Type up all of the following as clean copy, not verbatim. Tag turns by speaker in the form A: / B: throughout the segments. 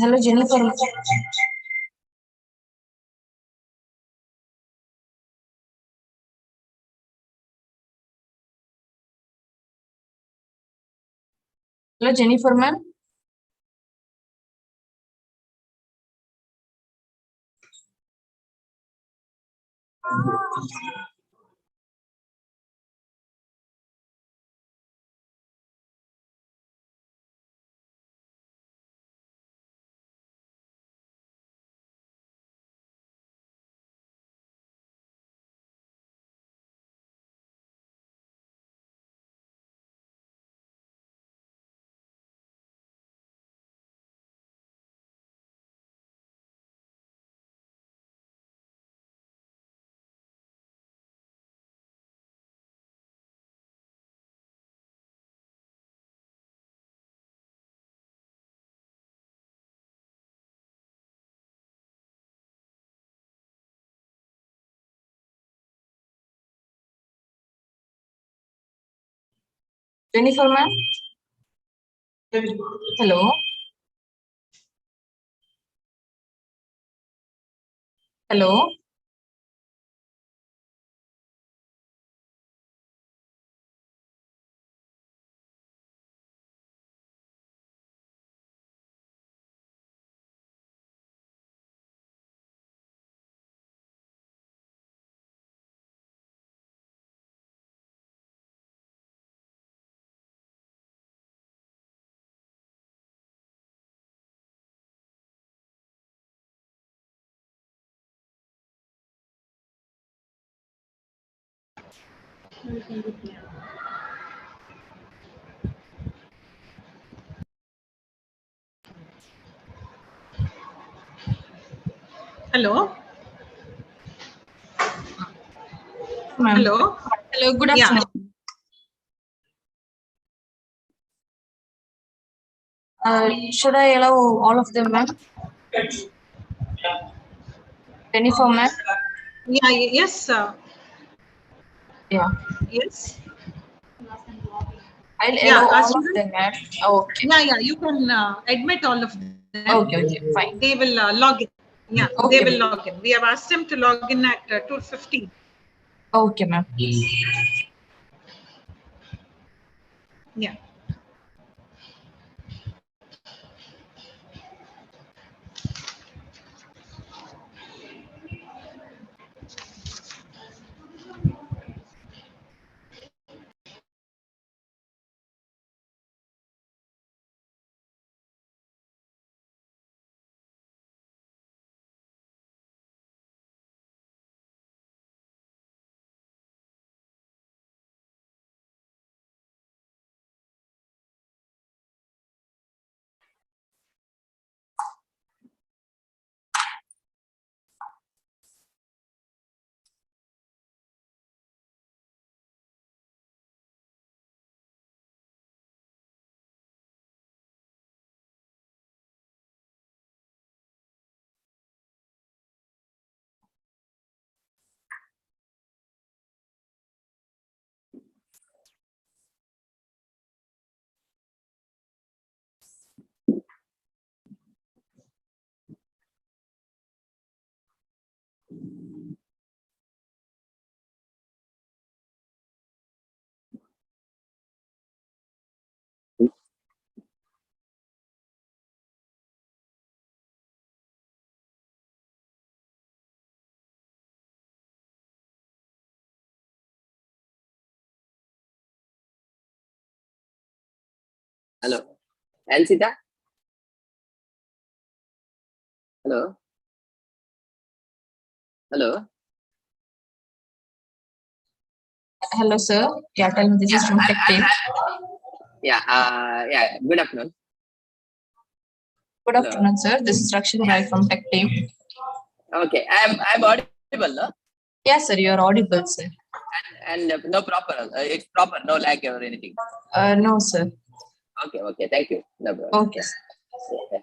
A: Hello, Jennifer. Hello, Jennifer, ma'am. Jennifer, ma'am. Hello. Hello.
B: Hello.
A: Ma'am.
B: Hello.
A: Hello. Good
B: Yeah.
A: afternoon. Should I allow all of them, ma'am? Jennifer, ma'am.
B: Yeah. Yes.
A: Yeah.
B: Yes.
A: I'll
B: Yeah.
A: allow all of
B: Student.
A: them, ma'am. Okay.
B: Yeah. Yeah. You can admit all of them.
A: Okay. Fine.
B: They will log in. Yeah. They
A: Okay,
B: will
A: ma'am.
B: log in. We have asked them to log in at 2:15.
A: Okay, ma'am.
B: Yeah.
C: Hello. Ansita? Hello. Hello.
A: Hello, sir. Yeah, tell me. This is from Tech Team.
C: Yeah. Good afternoon.
A: Good afternoon, sir. This is Rakshita Rai from Tech Team.
C: Okay. I'm audible, no?
A: Yes, sir. You are audible, sir.
C: And no proper. It's proper. No lag or anything.
A: No, sir.
C: Okay. Thank you. No problem.
A: Okay, sir.
C: Yeah.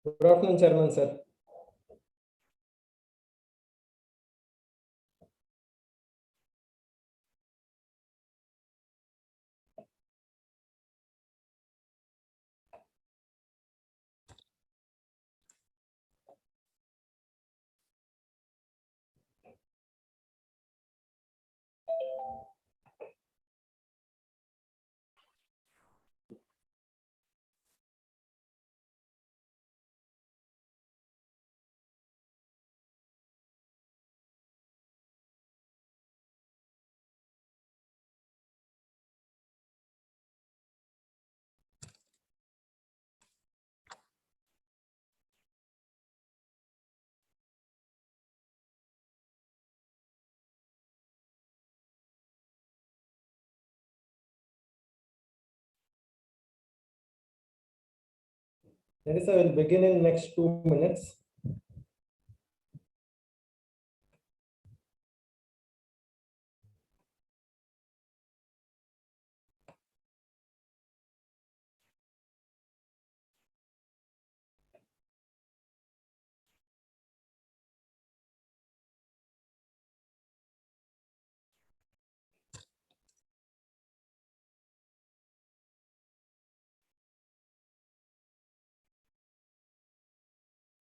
D: Good afternoon, Chairman, sir. Teresa will begin in next 2 minutes.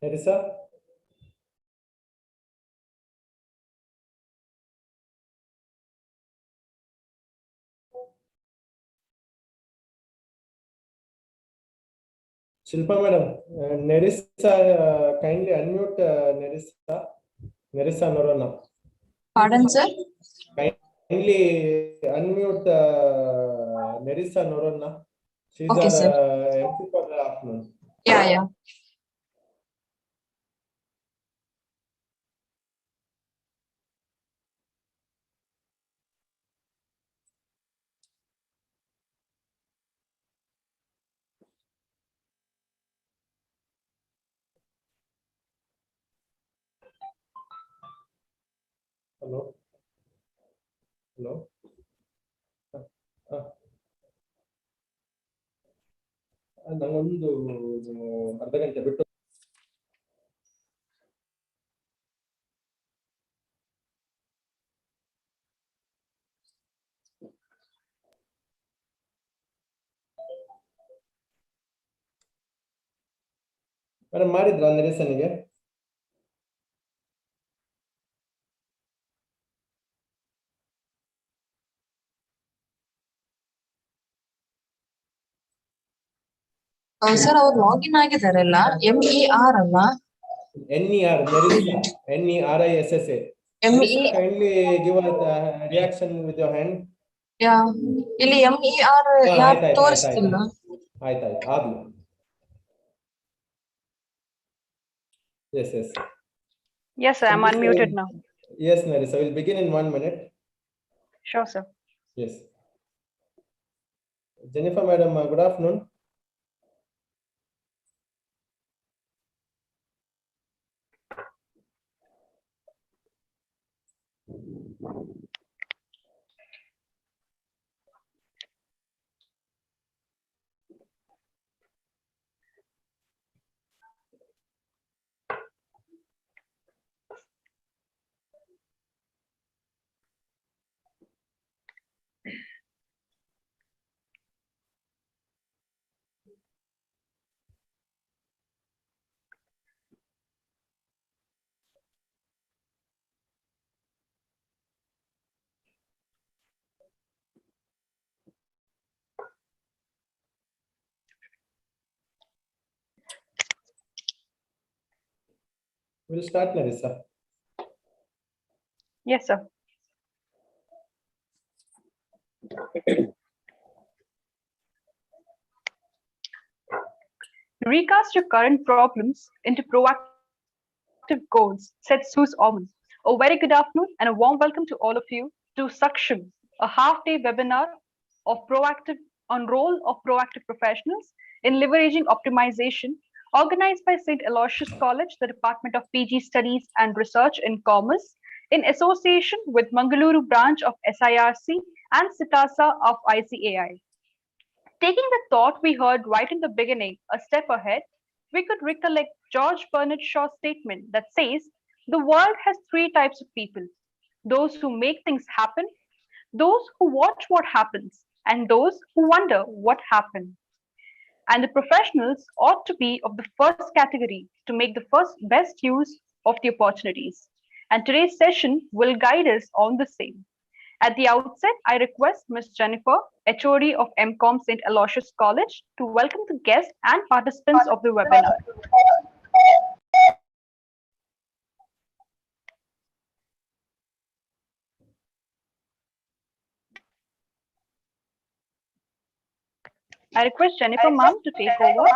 D: Teresa? Shilpa madam, Nerissa, kindly unmute Nerissa. Nerissa Norona.
A: Pardon, sir?
D: Kindly unmute Nerissa Norona. She's
A: Okay,
D: our
A: sir.
D: MC for the afternoon.
A: Yeah.
D: Hello. Hello. ನಂಗೊಂದು ಅರ್ಧ ಗಂಟೆ ಬಿಟ್ಟು madam ಮಾಡಿದ್ರ ನಿರೀಸನಿಗೆ
A: sir ಅವ್ರು login ಆಗಿದಾರಲ್ಲ MER ಅಲ್ಲ
D: NER Nerissa NERISSA. Kindly give a reaction with your hand.
A: ಇಲ್ಲಿ MER ಯಾರು ತೋರಿಸ್ತಿಲ್ಲ.
D: ಆಯ್ತು ಆದ್ಲು. Yes.
E: Yes, sir, I'm unmuted now.
D: Yes, Nerissa, we'll begin in 1 minute.
E: Sure, sir.
D: Yes. Jennifer madam, good afternoon. We'll start, Nerissa.
E: Yes, sir. Recast your current problems into proactive goals, said Suze Orman. A very good afternoon and a warm welcome to all of you to Saksham, a half-day webinar on role of proactive professionals in leveraging optimization, organized by St. Aloysius College, the Department of PG Studies and Research in Commerce, in association with Mangaluru branch of SIRC and Sitasa of ICAI. Taking the thought we heard right in the beginning, a step ahead, we could recollect George Bernard Shaw's statement that says the world has three types of people: those who make things happen, those who watch what happens, and those who wonder what happened. And the professionals ought to be of the first category to make the first best use of the opportunities. And today's session will guide us on the same. At the outset, I request Ms. Jennifer, HOD of MCOM St. Aloysius College, to welcome the guests and participants of the webinar. I request Jennifer ma'am to take over.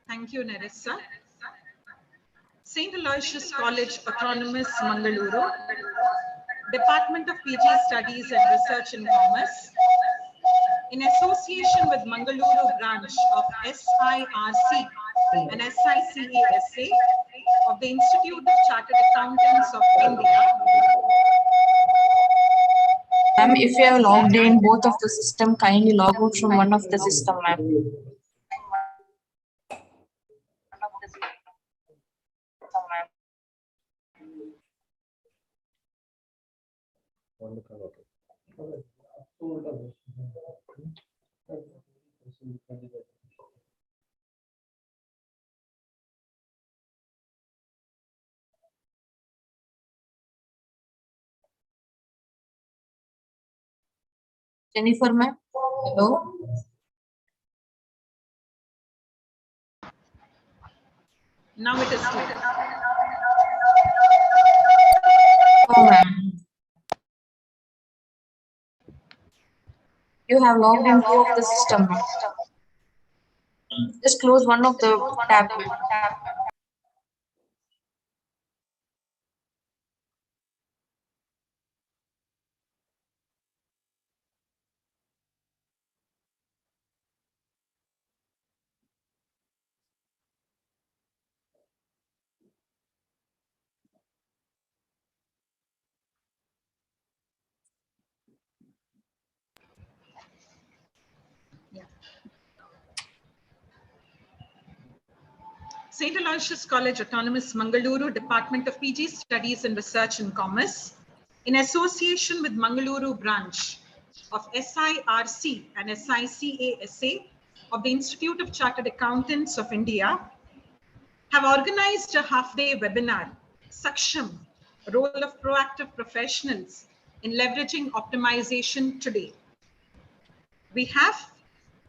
B: Thank you, Nerissa. St. Aloysius College, Autonomous, Mangaluru, Department of PG Studies and Research in Commerce, in association with Mangaluru branch of SIRC and SICASA of the Institute of Chartered Accountants of India.
A: Ma'am, if you have logged in both of the system, kindly log out from one of the system, ma'am. Jennifer, ma'am. Hello.
B: Now it is clear.
A: Oh, ma'am. You have logged in two of the system, ma'am. Just close one of the tab.
B: St. Aloysius College, Autonomous, Mangaluru, Department of PG Studies and Research in Commerce, in association with Mangaluru branch of SIRC and SICASA of the Institute of Chartered Accountants of India, have organized a half-day webinar, Saksham, Role of Proactive Professionals in Leveraging Optimization today. We have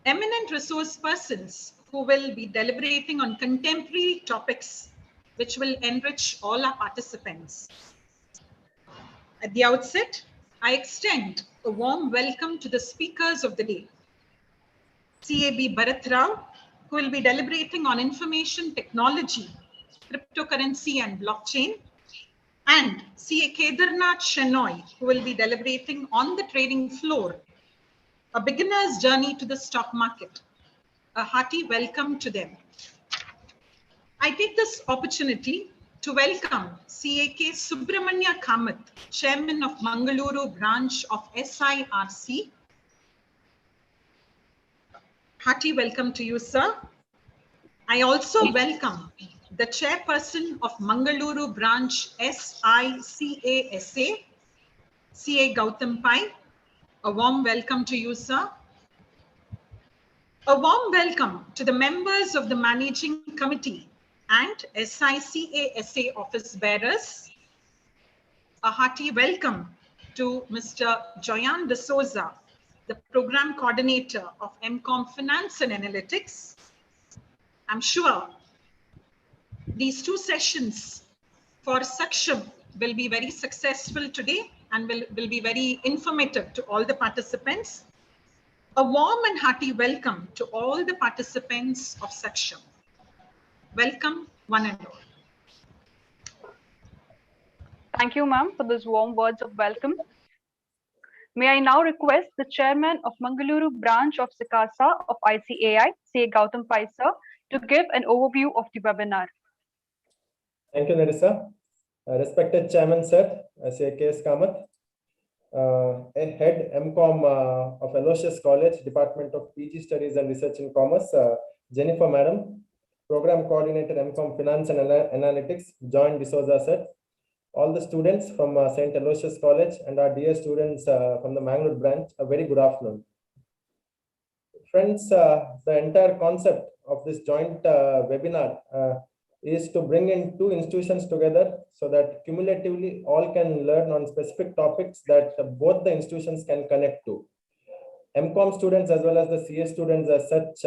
B: eminent resource persons who will be deliberating on contemporary topics which will enrich all our participants. At the outset, I extend a warm welcome to the speakers of the day. CAB Bharat Rao, who will be deliberating on information technology, cryptocurrency and blockchain, and CA Kedarnath Shenoy, who will be deliberating on the trading floor, a beginner's journey to the stock market. A hearty welcome to them. I take this opportunity to welcome CAK Subramanya Kamath, Chairman of Mangaluru branch of SIRC. Hearty welcome to you, sir. I also welcome the Chairperson of Mangaluru branch SICASA, CA Gautam Pai. A warm welcome to you, sir. A warm welcome to the members of the Managing Committee and SICASA office bearers. A hearty welcome to Mr. Joyan D'Souza, the Program Coordinator of MCOM Finance and Analytics. I'm sure these two sessions for Saksham will be very successful today and will be very informative to all the participants. A warm and hearty welcome to all the participants of Saksham. Welcome, one and all.
E: Thank you, ma'am, for those warm words of welcome. May I now request the Chairman of Mangaluru branch of SICASA of ICAI, CA Gautam Pai sir, to give an overview of the webinar.
D: Thank you, Narissa. Respected Chairman, Sir, K.S. Kamath, Head MCOM of Aloysius College, Department of PG Studies and Research in Commerce, Jennifer Madam, Program Coordinator MCOM Finance and Analytics, John D'Souza, Sir, all the students from St. Aloysius College and our dear students from the Mangalore branch, a very good afternoon. Friends, the entire concept of this joint webinar is to bring in two institutions together so that cumulatively all can learn on specific topics that both the institutions can connect to. MCOM students as well as the CA students as such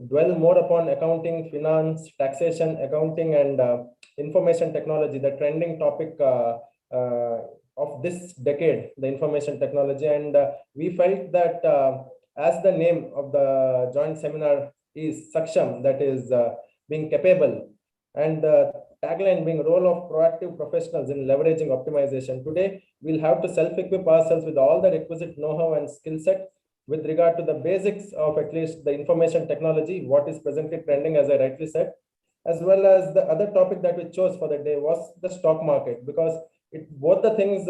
D: dwell more upon accounting, finance, taxation, accounting, and information technology, the trending topic of this decade, the information technology. And we felt that as the name of the joint seminar is Saksham, that is being capable, and the tagline being role of proactive professionals in leveraging optimization. Today, we'll have to self-equip ourselves with all the requisite know-how and skill set with regard to the basics of at least the information technology, what is presently trending, as I rightly said, as well as the other topic that we chose for the day was the stock market, because both the things,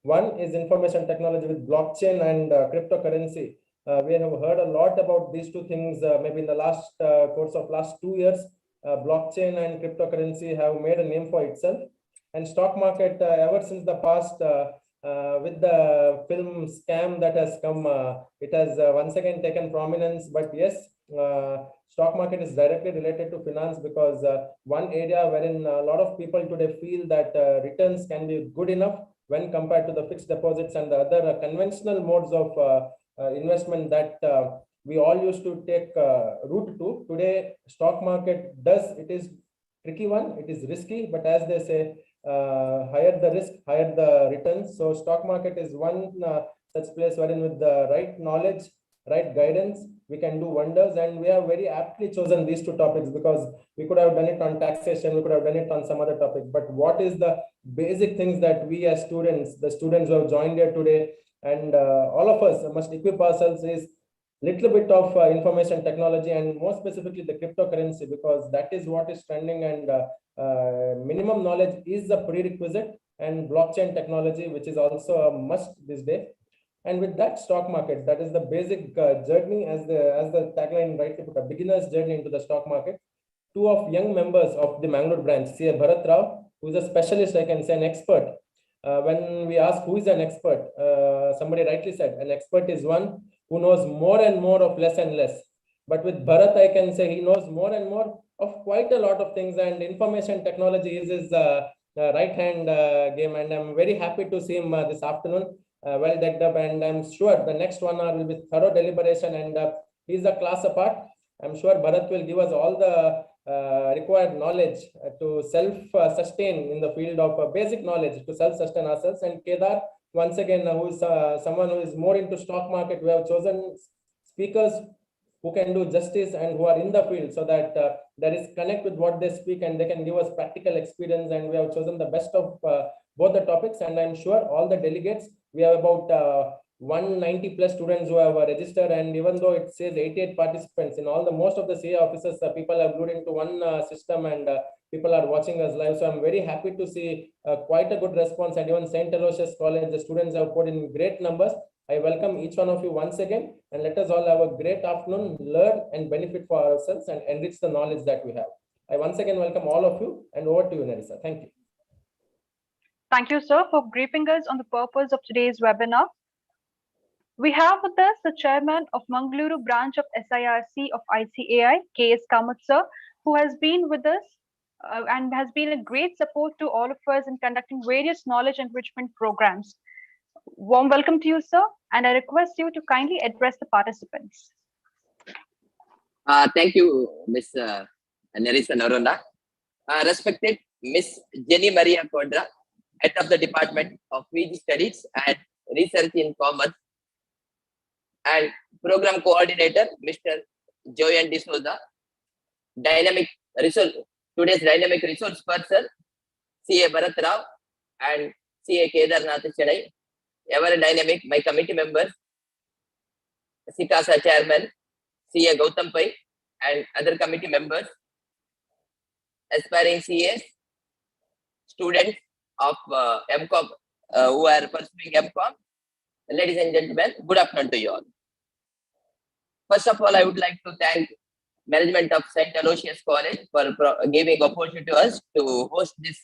D: one is information technology with blockchain and cryptocurrency. We have heard a lot about these two things maybe in the last course of last 2 years. Blockchain and cryptocurrency have made a name for itself, and stock market ever since the past with the film scam that has come, it has once again taken prominence. But yes, stock market is directly related to finance, because one area wherein a lot of people today feel that returns can be good enough when compared to the fixed deposits and the other conventional modes of investment that we all used to take root to. Today, stock market it is tricky one, it is risky, but as they say, higher the risk, higher the returns. So stock market is one such place wherein with the right knowledge, right guidance, we can do wonders. And we have very aptly chosen these two topics, because we could have done it on taxation, we could have done it on some other topic. But what is the basic things that we as students, the students who have joined here today, and all of us must equip ourselves is little bit of information technology, and more specifically the cryptocurrency, because that is what is trending, and minimum knowledge is a prerequisite, and blockchain technology, which is also a must this day. And with that, stock market, that is the basic journey, as the tagline rightly put, a beginner's journey into the stock market. Two of young members of the Mangalore branch, CA Bharat Rao, who is a specialist, I can say an expert. When we ask who is an expert, somebody rightly said, an expert is one who knows more and more of less and less. But with Bharat, I can say he knows more and more of quite a lot of things, and information technology is his right-hand game. And I'm very happy to see him this afternoon, well decked up, and I'm sure the next 1 hour will be thorough deliberation, and he's a class apart. I'm sure Bharat will give us all the required knowledge to self-sustain in the field of basic knowledge to self-sustain ourselves. And Kedar, once again, who is someone who is more into stock market. We have chosen speakers who can do justice and who are in the field, so that there is connect with what they speak, and they can give us practical experience. And we have chosen the best of both the topics, and I'm sure all the delegates, we have about 190 plus students who have registered, and even though it says 88 participants in all the most of the CA offices, people have glued into one system, and people are watching us live. So I'm very happy to see quite a good response, and even St. Aloysius College, the students have put in great numbers. I welcome each one of you once again, and let us all have a great afternoon, learn and benefit for ourselves, and enrich the knowledge that we have. I once again welcome all of you, and over to you, Narissa. Thank you.
E: Thank you, sir, for briefing us on the purpose of today's webinar. We have with us the chairman of Mangaluru branch of SIRC of ICAI, K.S. Kamath, sir, who has been with us and has been a great support to all of us in conducting various knowledge enrichment programs. Warm welcome to you, sir, and I request you to kindly address the participants.
C: Thank you, Ms. Narissa Narona. Respected Ms. Jenny Maria Kodra, Head of the Department of PG Studies and Research in Commerce, and Program Coordinator, Mr. Joyan D'Souza, today's Dynamic Resource Person, CA Bharat Rao, and CA Kedarnath Chennai, ever dynamic, my committee members, SICASA Chairman, CA Gautam Pai, and other committee members, aspiring CAs, students of MCOM who are pursuing MCOM. Ladies and gentlemen, good afternoon to you all. First of all, I would like to thank management of St. Aloysius College for giving opportunity to us to host this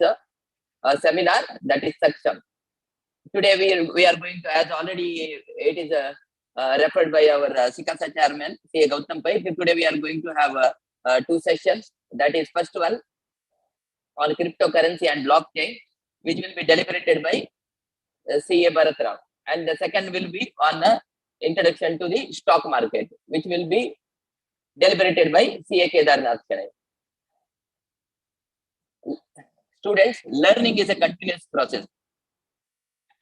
C: seminar, that is Saksham. Today we are going to, as already it is referred by our Sikasa chairman, C. Gautam Pai. Today we are going to have 2 sessions. That is first one on cryptocurrency and blockchain, which will be deliberated by C. A. Bharat Rao. And the second will be on introduction to the stock market, which will be deliberated by C. A. Kedarnath Shanai. Students, learning is a continuous process.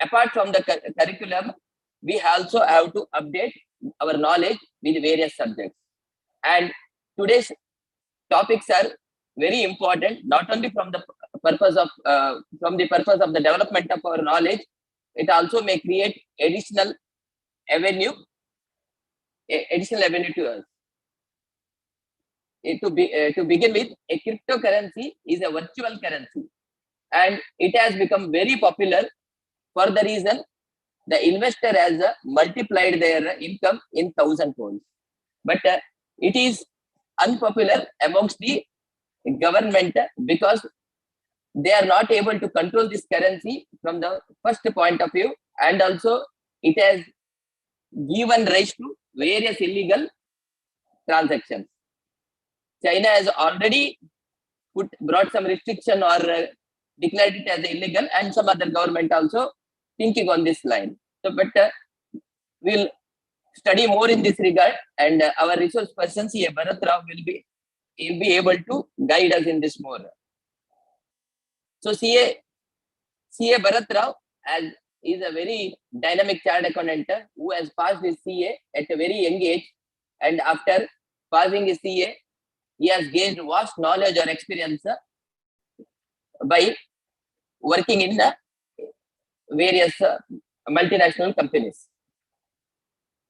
C: Apart from the curriculum, we also have to update our knowledge with various subjects. And today's topics are very important, not only from the purpose of the development of our knowledge, it also may create additional avenue to us. To begin with, a cryptocurrency is a virtual currency, and it has become very popular for the reason the investor has multiplied their income in 1,000-fold. But it is unpopular amongst the government because they are not able to control this currency from the first point of view, and also it has given rise to various illegal transactions. China has already brought some restriction or declared it as illegal, and some other government also thinking on this line. So, but we'll study more in this regard, and our resource person, C. A. Bharat Rao, will be able to guide us in this more. So, C. A. Bharat Rao is a very dynamic chartered accountant who has passed his CA at a very young age, and after passing his CA, he has gained vast knowledge or experience by working in various multinational companies.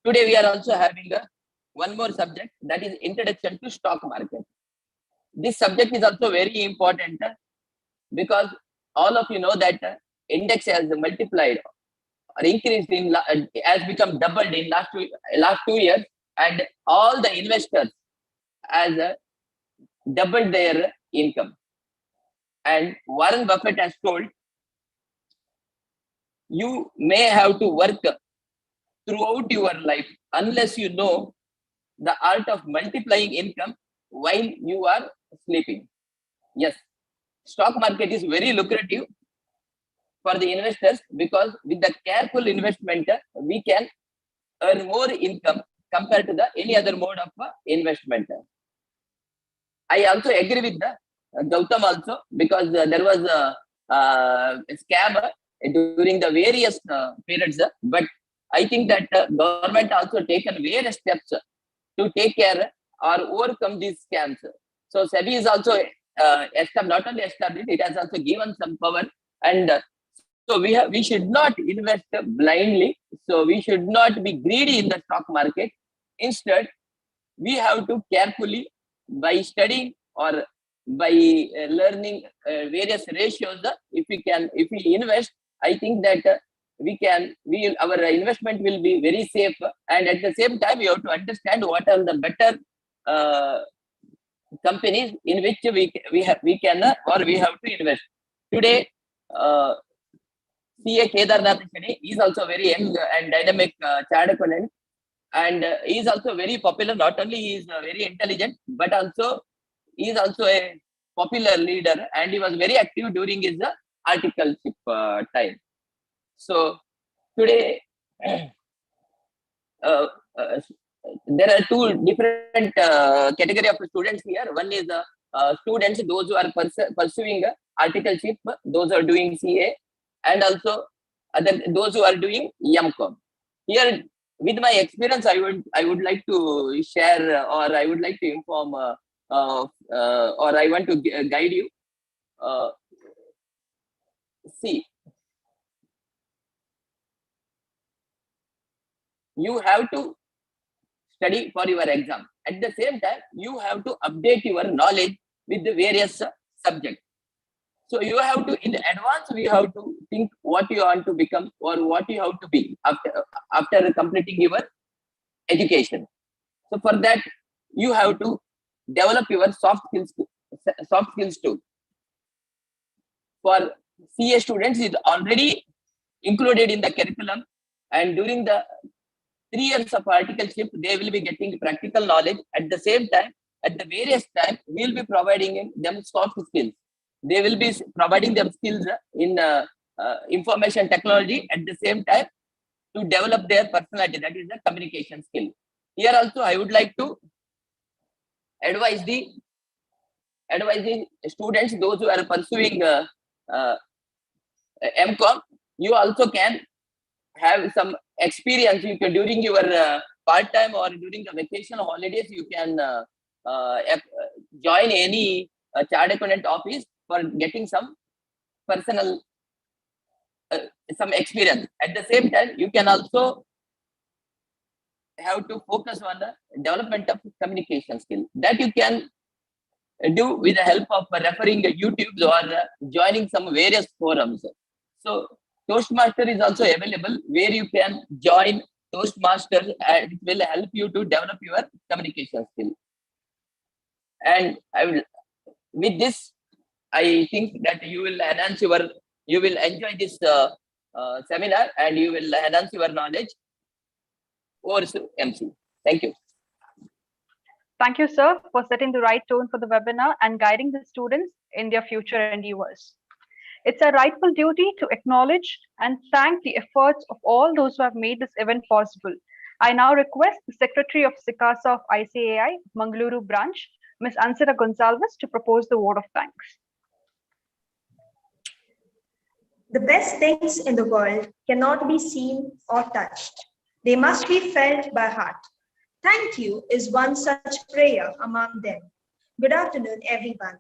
C: Today we are also having one more subject, that is introduction to stock market. This subject is also very important because all of you know that index has multiplied or increased has become doubled in last 2 years, and all the investors has doubled their income. And Warren Buffett has told, you may have to work throughout your life unless you know the art of multiplying income while you are sleeping. Yes, stock market is very lucrative for the investors because with the careful investment, we can earn more income compared to any other mode of investment. I also agree with the Gautam also, because there was a scam during the various periods, but I think that government also taken various steps to take care or overcome these scams. So SEBI is also not only established, it has also given some power, and so we should not invest blindly. So we should not be greedy in the stock market. Instead, we have to carefully, by studying or by learning various ratios, if we invest, I think that our investment will be very safe, and at the same time we have to understand what are the better companies in which we can or we have to invest. Today, C.A. Kedarnath is also very young and dynamic chartered accountant, and he is also very popular. Not only he is very intelligent, but also he is also a popular leader, and he was very active during his articleship time. So today, there are 2 different category of students here. One is students, those who are pursuing articleship, those who are doing CA, and also those who are doing MCOM. Here, with my experience, I would like to share, or I would like to inform, or I want to guide you. See, you have to study for your exam. At the same time, you have to update your knowledge with the various subjects. So you have to, in advance, we have to think what you want to become or what you have to be after completing your education. So for that, you have to develop your soft skills too. For CA students, it's already included in the curriculum, and during the 3 years of articleship, they will be getting practical knowledge. At the same time, at the various time, we'll be providing them soft skills. They will be providing them skills in information technology at the same time to develop their personality. That is the communication skill. Here also, I would like to advise the students, those who are pursuing MCOM, you also can have some experience. You can, during your part-time or during the vacation holidays, you can join any chartered accountant office for getting some personal some experience. At the same time, you can also have to focus on the development of communication skill that you can do with the help of referring YouTube or joining some various forums. So Toastmaster is also available where you can join Toastmaster, and it will help you to develop your communication skill. And with this, I think that you will enjoy this seminar, and you will enhance your knowledge. Over to MC. Thank you.
E: Thank you, sir, for setting the right tone for the webinar and guiding the students in their future endeavors. It's our rightful duty to acknowledge and thank the efforts of all those who have made this event possible. I now request the Secretary of SICASA of ICAI, Mangaluru branch, Ms. Ansara Gonsalves, to propose the vote of thanks.
F: The best things in the world cannot be seen or touched. They must be felt by heart. Thank you is one such prayer among them. Good afternoon, everyone.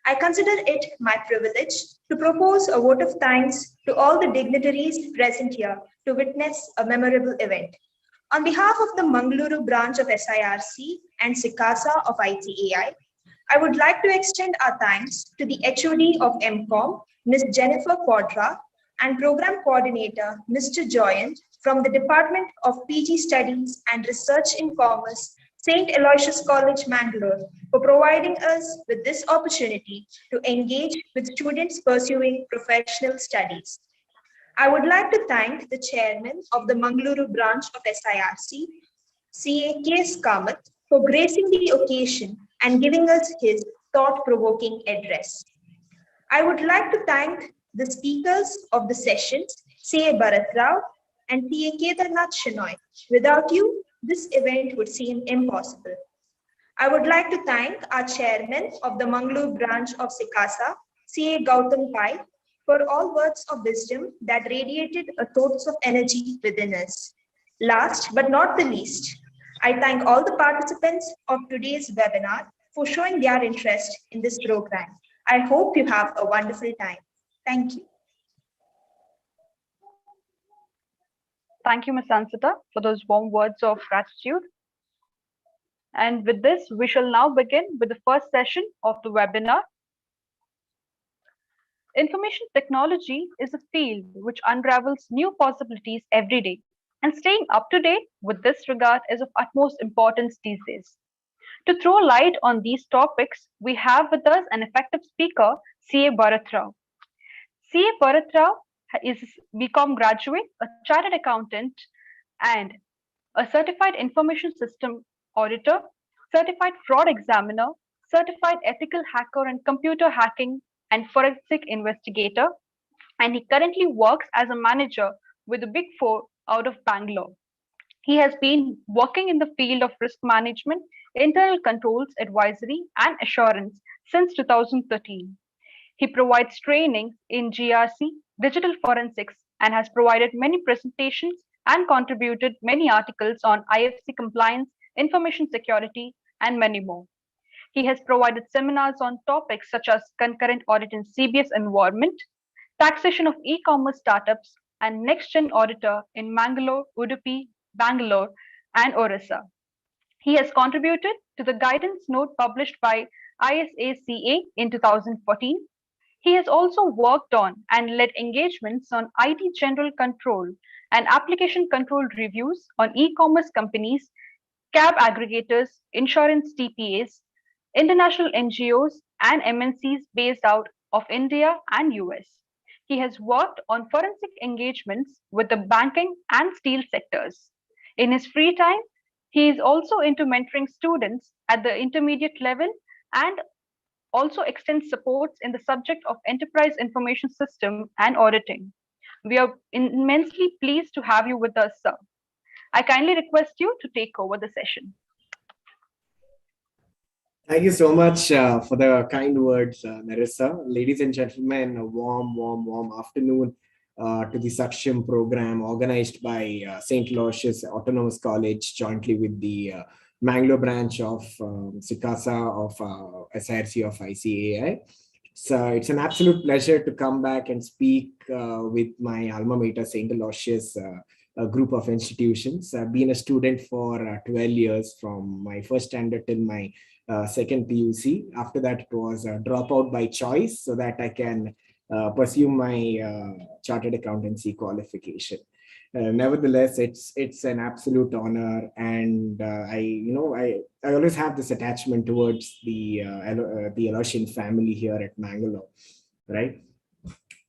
F: I consider it my privilege to propose a vote of thanks to all the dignitaries present here to witness a memorable event. On behalf of the Mangaluru branch of SIRC and SICASA of ICAI, I would like to extend our thanks to the HOD of MCOM, Ms. Jennifer Quadra, and Program Coordinator, Mr. Joyant, from the Department of PG Studies and Research in Commerce, St. Aloysius College, Mangalore, for providing us with this opportunity to engage with students pursuing professional studies. I would like to thank the chairman of the Mangaluru branch of SIRC, CA K.S. Kamath, for gracing the occasion and giving us his thought-provoking address. I would like to thank the speakers of the sessions, CA Bharat Rao and CA Kedarnath Shenoy. Without you, this event would seem impossible. I would like to thank our chairman of the Mangaluru branch of SICASA, CA Gautam Pai, for all words of wisdom that radiated a source of energy within us. Last but not the least, I thank all the participants of today's webinar for showing their interest in this program. I hope you have a wonderful time. Thank you.
E: Thank you, Ms. Ansita, for those warm words of gratitude. And with this, we shall now begin with the first session of the webinar. Information technology is a field which unravels new possibilities every day, and staying up to date with this regard is of utmost importance these days. To throw light on these topics, we have with us an effective speaker, CA Bharat Rao. CA Bharat Rao is a BCom graduate, a chartered accountant, and a certified information system auditor, certified fraud examiner, certified ethical hacker and computer hacking and forensic investigator, and he currently works as a manager with the Big Four out of Bangalore. He has been working in the field of risk management, internal controls, advisory, and assurance since 2013. He provides training in GRC, digital forensics, and has provided many presentations and contributed many articles on IFC compliance, information security, and many more. He has provided seminars on topics such as concurrent audit in CBS environment, taxation of e-commerce startups, and next-gen auditor in Mangalore, Udupi, Bangalore, and Orissa. He has contributed to the guidance note published by ISACA in 2014. He has also worked on and led engagements on IT general control and application control reviews on e-commerce companies, cab aggregators, insurance TPAs, international NGOs, and MNCs based out of India and US. He has worked on forensic engagements with the banking and steel sectors. In his free time, he is also into mentoring students at the intermediate level and also extends supports in the subject of enterprise information system and auditing. We are immensely pleased to have you with us, sir. I kindly request you to take over the session.
G: Thank you so much for the kind words, Narissa. Ladies and gentlemen, a warm afternoon to the Saksham program organized by St. Aloysius Autonomous College jointly with the Mangalore branch of SICASA of SIRC of ICAI. So it's an absolute pleasure to come back and speak with my alma mater, St. Aloysius, a group of institutions. I've been a student for 12 years from my first standard till my second PUC. After that, it was a dropout by choice so that I can pursue my chartered accountancy qualification. Nevertheless, it's an absolute honor, and I always have this attachment towards the Aloysian family here at Mangalore, right?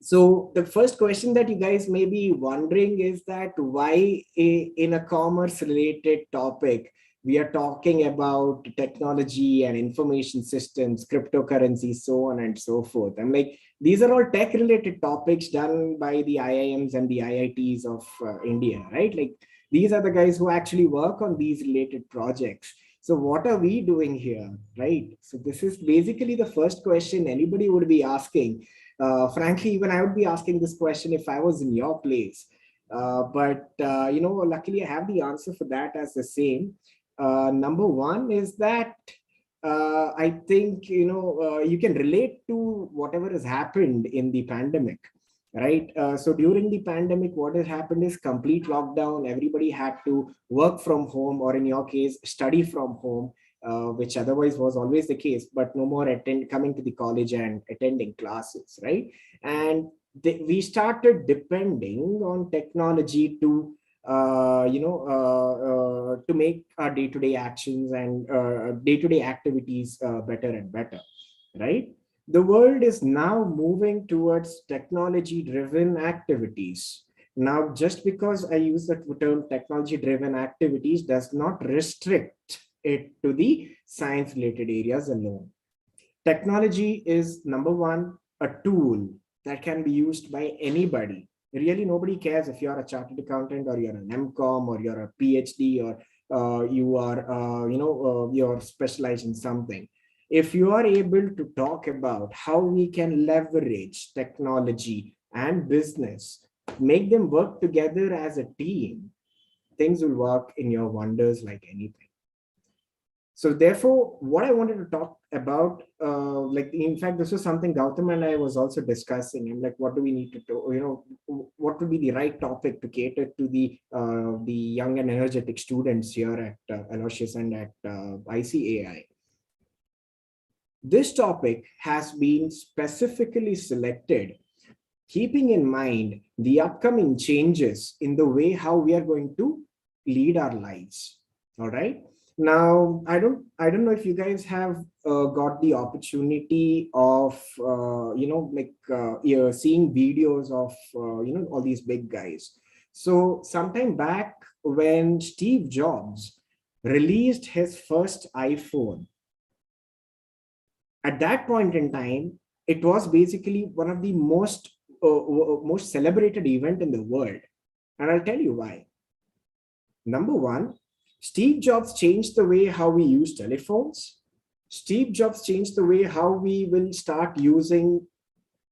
G: So the first question that you guys may be wondering is that why in a commerce related topic we are talking about technology and information systems, cryptocurrency, so on and so forth. I'm like, these are all tech related topics done by the IIMs and the IITs of India, right? Like these are the guys who actually work on these related projects. So what are we doing here, right? So this is basically the first question anybody would be asking. Frankly, even I would be asking this question if I was in your place. But luckily I have the answer for that as the same. Number one is that I think, you can relate to whatever has happened in the pandemic, right? So during the pandemic, what has happened is complete lockdown. Everybody had to work from home, or in your case, study from home, which otherwise was always the case, but no more coming to the college and attending classes, right? And we started depending on technology to to make our day-to-day actions and day-to-day activities better and better, right? The world is now moving towards technology-driven activities. Now, just because I use the term technology-driven activities does not restrict it to the science-related areas alone. Technology is, number one, a tool that can be used by anybody. Really, nobody cares if you're a chartered accountant or you're an MCOM or you're a PhD or you are, you're specialized in something. If you are able to talk about how we can leverage technology and business, make them work together as a team, things will work in your wonders like anything. So therefore, what I wanted to talk about, in fact, this was something Gautam and I was also discussing. And like, what do we need to do? What would be the right topic to cater to the young and energetic students here at Aloysius and at ICAI? This topic has been specifically selected, keeping in mind the upcoming changes in the way how we are going to lead our lives. All right. Now, I don't know if you guys have got the opportunity of, seeing videos of, all these big guys. So sometime back when Steve Jobs released his first iPhone, at that point in time, it was basically one of the most celebrated event in the world. And I'll tell you why. Number one, Steve Jobs changed the way how we use telephones. Steve Jobs changed the way how we will start using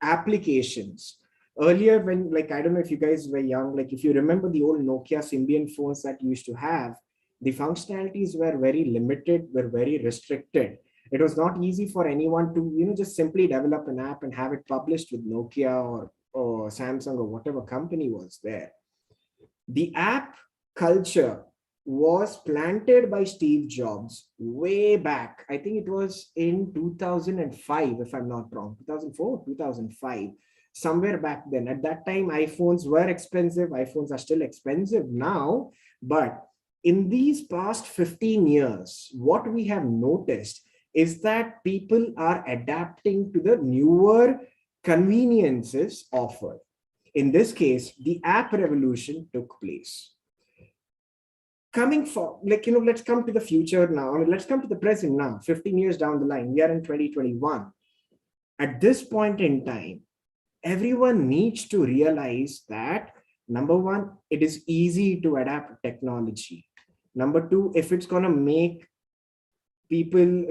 G: applications. Earlier, when, I don't know if you guys were young, if you remember the old Nokia Symbian phones that you used to have, the functionalities were very limited, were very restricted. It was not easy for anyone to, just simply develop an app and have it published with Nokia or Samsung or whatever company was there. The app culture was planted by Steve Jobs way back. I think it was in 2005, if I'm not wrong, 2004, 2005, somewhere back then. At that time, iPhones were expensive. iPhones are still expensive now, but in these past 15 years, what we have noticed is that people are adapting to the newer conveniences offered. In this case, the app revolution took place. Coming for, like, let's come to the future now. I mean, let's come to the present now, 15 years down the line. We are in 2021. At this point in time, everyone needs to realize that, number one, it is easy to adapt technology. Number two, if it's going to make people,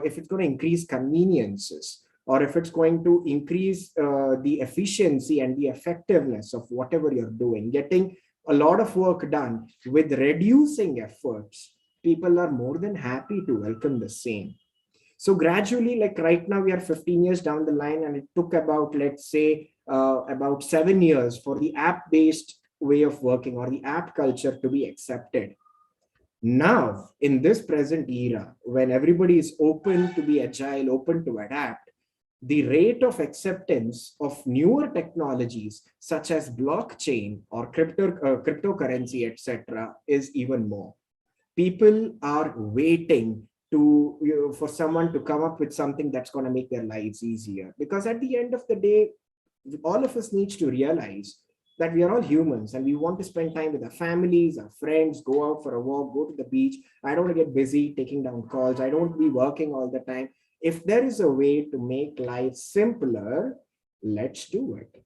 G: if it's going to increase conveniences, or if it's going to increase the efficiency and the effectiveness of whatever you're doing, getting a lot of work done with reducing efforts, people are more than happy to welcome the same. So gradually, like right now, we are 15 years down the line, and it took about, let's say, about 7 years for the app-based way of working or the app culture to be accepted. Now, in this present era, when everybody is open to be agile, open to adapt, the rate of acceptance of newer technologies such as blockchain or cryptocurrency, etc., is even more. People are waiting to for someone to come up with something that's going to make their lives easier, because at the end of the day, all of us need to realize that we are all humans and we want to spend time with our families, our friends, go out for a walk, go to the beach. I don't want to get busy taking down calls. I don't want to be working all the time. If there is a way to make life simpler, let's do it.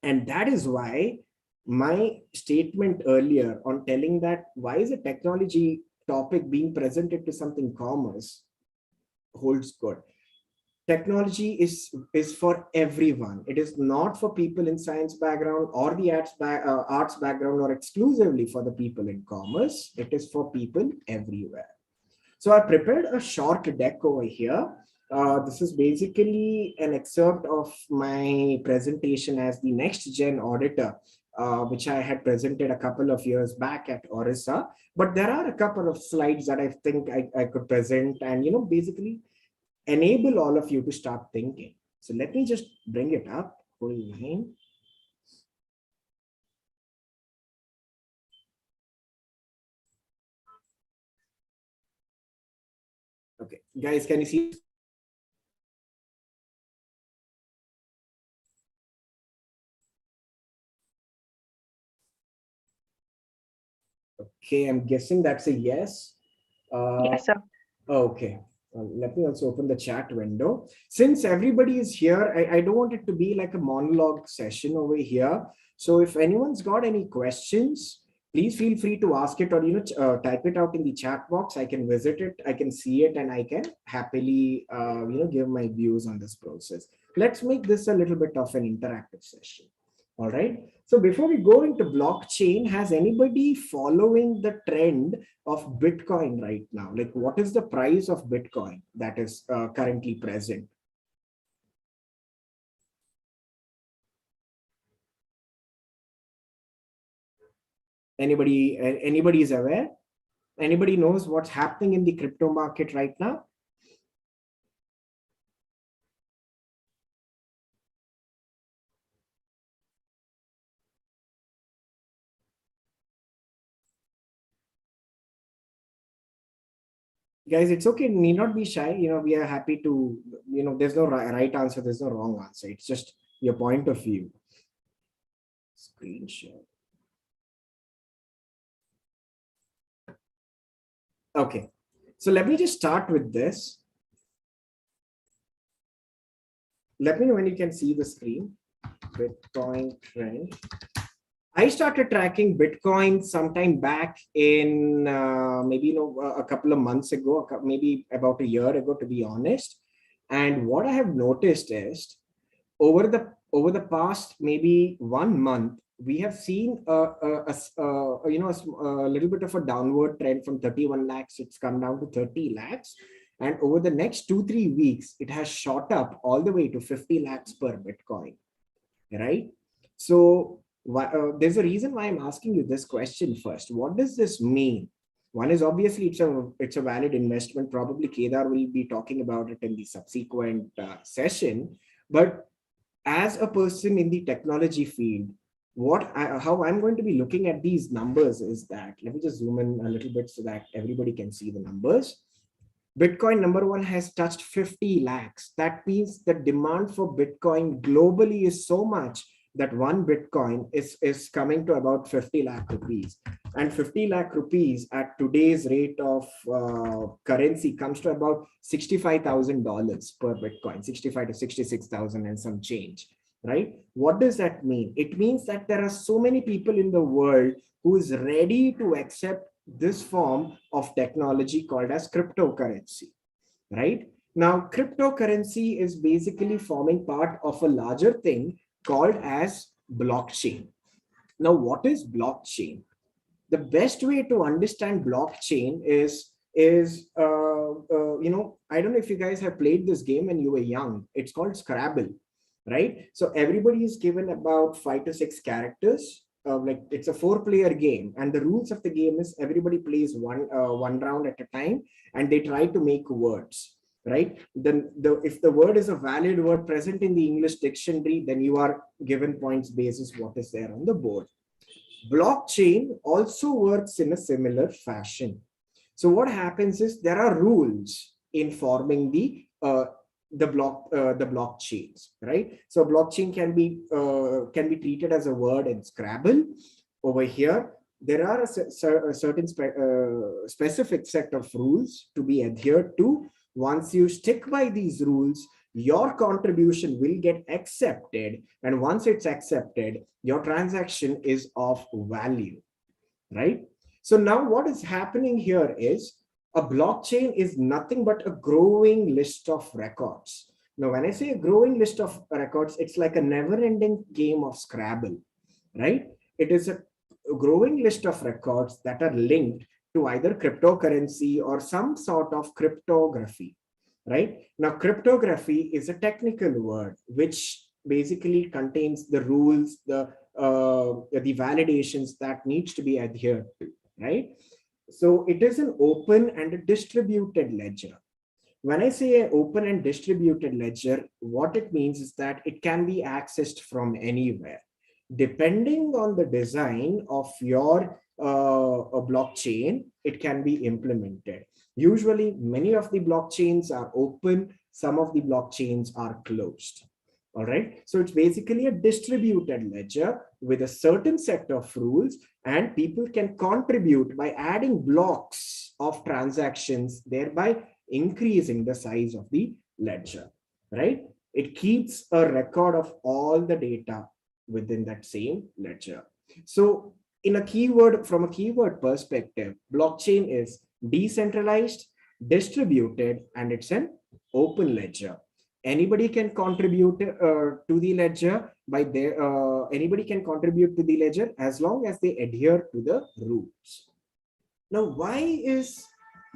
G: And that is why my statement earlier on telling that why is a technology topic being presented to something commerce holds good. Technology is for everyone. It is not for people in science background or the arts background, or exclusively for the people in commerce. It is for people everywhere. So I prepared a short deck over here. This is basically an excerpt of my presentation as the next gen auditor, which I had presented a couple of years back at Orissa. But there are a couple of slides that I think I could present and, basically enable all of you to start thinking. So let me just bring it up. Okay, guys, can you see? Okay, I'm guessing that's a yes.
E: Yes, sir.
G: Okay. Let me also open the chat window. Since everybody is here, I don't want it to be like a monologue session over here. So if anyone's got any questions, please feel free to ask it, or type it out in the chat box. I can visit it, I can see it, and I can happily give my views on this process. Let's make this a little bit of an interactive session. All right. So before we go into blockchain, has anybody following the trend of Bitcoin right now? Like, what is the price of Bitcoin that is currently present? Anybody is aware? Anybody knows what's happening in the crypto market right now? Guys, it's okay, need not be shy. We are happy to, there's no right answer, there's no wrong answer. It's just your point of view. Screen share. Okay, so let me just start with this. Let me know when you can see the screen. Bitcoin trend. I started tracking Bitcoin sometime back in maybe a couple of months ago, maybe about a year ago, to be honest. And what I have noticed is over the past maybe 1 month, we have seen a little bit of a downward trend from 31 lakhs. It's come down to 30 lakhs. And over the next 2-3 weeks, it has shot up all the way to 50 lakhs per Bitcoin, right? So there's a reason why I'm asking you this question first. What does this mean? One is obviously it's a valid investment. Probably Kedar will be talking about it in the subsequent session. But as a person in the technology field, how I'm going to be looking at these numbers is that, let me just zoom in a little bit so that everybody can see the numbers. Bitcoin number one has touched 50 lakhs. That means the demand for Bitcoin globally is so much that one Bitcoin is coming to about 50 lakh rupees. And 50 lakh rupees at today's rate of currency comes to about $65,000 per Bitcoin, 65 to 66,000 and some change, right? What does that mean? It means that there are so many people in the world who is ready to accept this form of technology called as cryptocurrency, right? Now, cryptocurrency is basically forming part of a larger thing called as blockchain. Now, what is blockchain? The best way to understand blockchain is I don't know if you guys have played this game when you were young. It's called Scrabble, right? So everybody is given about 5 to 6 characters. Like it's a 4-player game, and the rules of the game is everybody plays one round at a time, and they try to make words, right? Then if the word is a valid word present in the English dictionary, then you are given points basis what is there on the board. Blockchain also works in a similar fashion. So what happens is there are rules in forming the blockchains, right? So blockchain can be treated as a word in Scrabble. Over here, there are a certain specific set of rules to be adhered to. Once you stick by these rules, your contribution will get accepted, and once it's accepted, your transaction is of value, right? So now what is happening here is a blockchain is nothing but a growing list of records. Now, when I say a growing list of records, it's like a never-ending game of Scrabble, right? It is a growing list of records that are linked to either cryptocurrency or some sort of cryptography, right? Now, cryptography is a technical word which basically contains the rules, the validations that needs to be adhered to, right? So it is an open and a distributed ledger. When I say an open and distributed ledger, what it means is that it can be accessed from anywhere. Depending on the design of your blockchain, it can be implemented. Usually, many of the blockchains are open, some of the blockchains are closed. All right. So it's basically a distributed ledger with a certain set of rules, and people can contribute by adding blocks of transactions, thereby increasing the size of the ledger, right? It keeps a record of all the data within that same ledger. So from a keyword perspective, blockchain is decentralized, distributed, and it's an open ledger. Anybody can contribute to the ledger anybody can contribute to the ledger as long as they adhere to the rules. Now, why is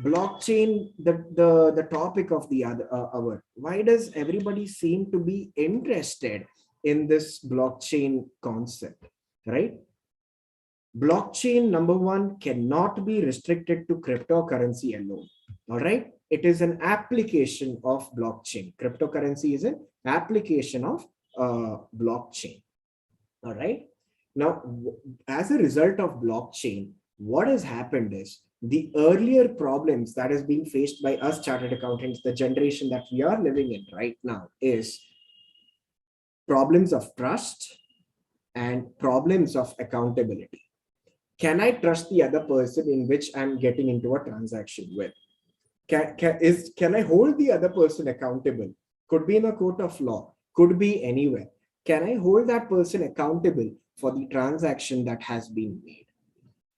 G: blockchain the topic of the hour? Why does everybody seem to be interested in this blockchain concept, right? Blockchain, number one, cannot be restricted to cryptocurrency alone. All right. It is an application of blockchain. Cryptocurrency is an application of blockchain. All right. Now, as a result of blockchain, what has happened is the earlier problems that is being faced by us chartered accountants, the generation that we are living in right now, is problems of trust and problems of accountability. Can I trust the other person in which I'm getting into a transaction with? Can I hold the other person accountable? Could be in a court of law, could be anywhere. Can I hold that person accountable for the transaction that has been made?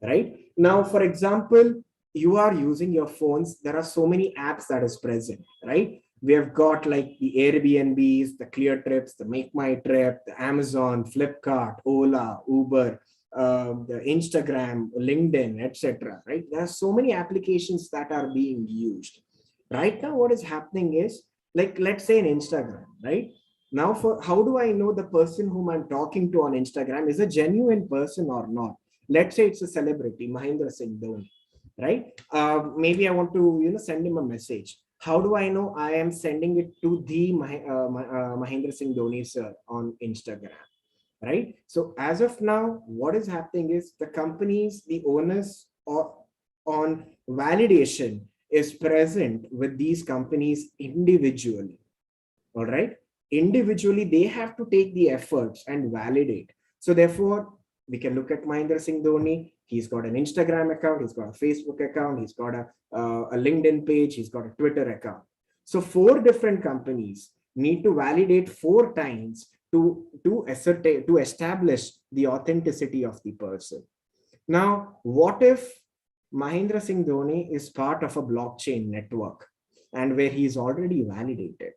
G: Right now, for example, you are using your phones. There are so many apps that is present, right? We have got like the Airbnbs, the Clear Trips, the Make My Trip, the Amazon, Flipkart, Ola, Uber, the Instagram, LinkedIn, etc. Right? There are so many applications that are being used. Right now, what is happening is, like, let's say an Instagram, right? Now, for how do I know the person whom I'm talking to on Instagram is a genuine person or not? Let's say it's a celebrity, Mahendra Singh Dhoni, right? Maybe I want to, send him a message. How do I know I am sending it to the Mahendra Singh Dhoni sir on Instagram, right? So as of now, what is happening is the companies, the owners or on validation is present with these companies individually. All right, individually they have to take the efforts and validate. So therefore we can look at Mahendra Singh Dhoni. He's got an Instagram account, he's got a Facebook account, he's got a LinkedIn page, he's got a Twitter account. So 4 different companies need to validate 4 times to ascertain, to establish the authenticity of the person. Now what if Mahendra Singh Dhoni is part of a blockchain network and where he is already validated?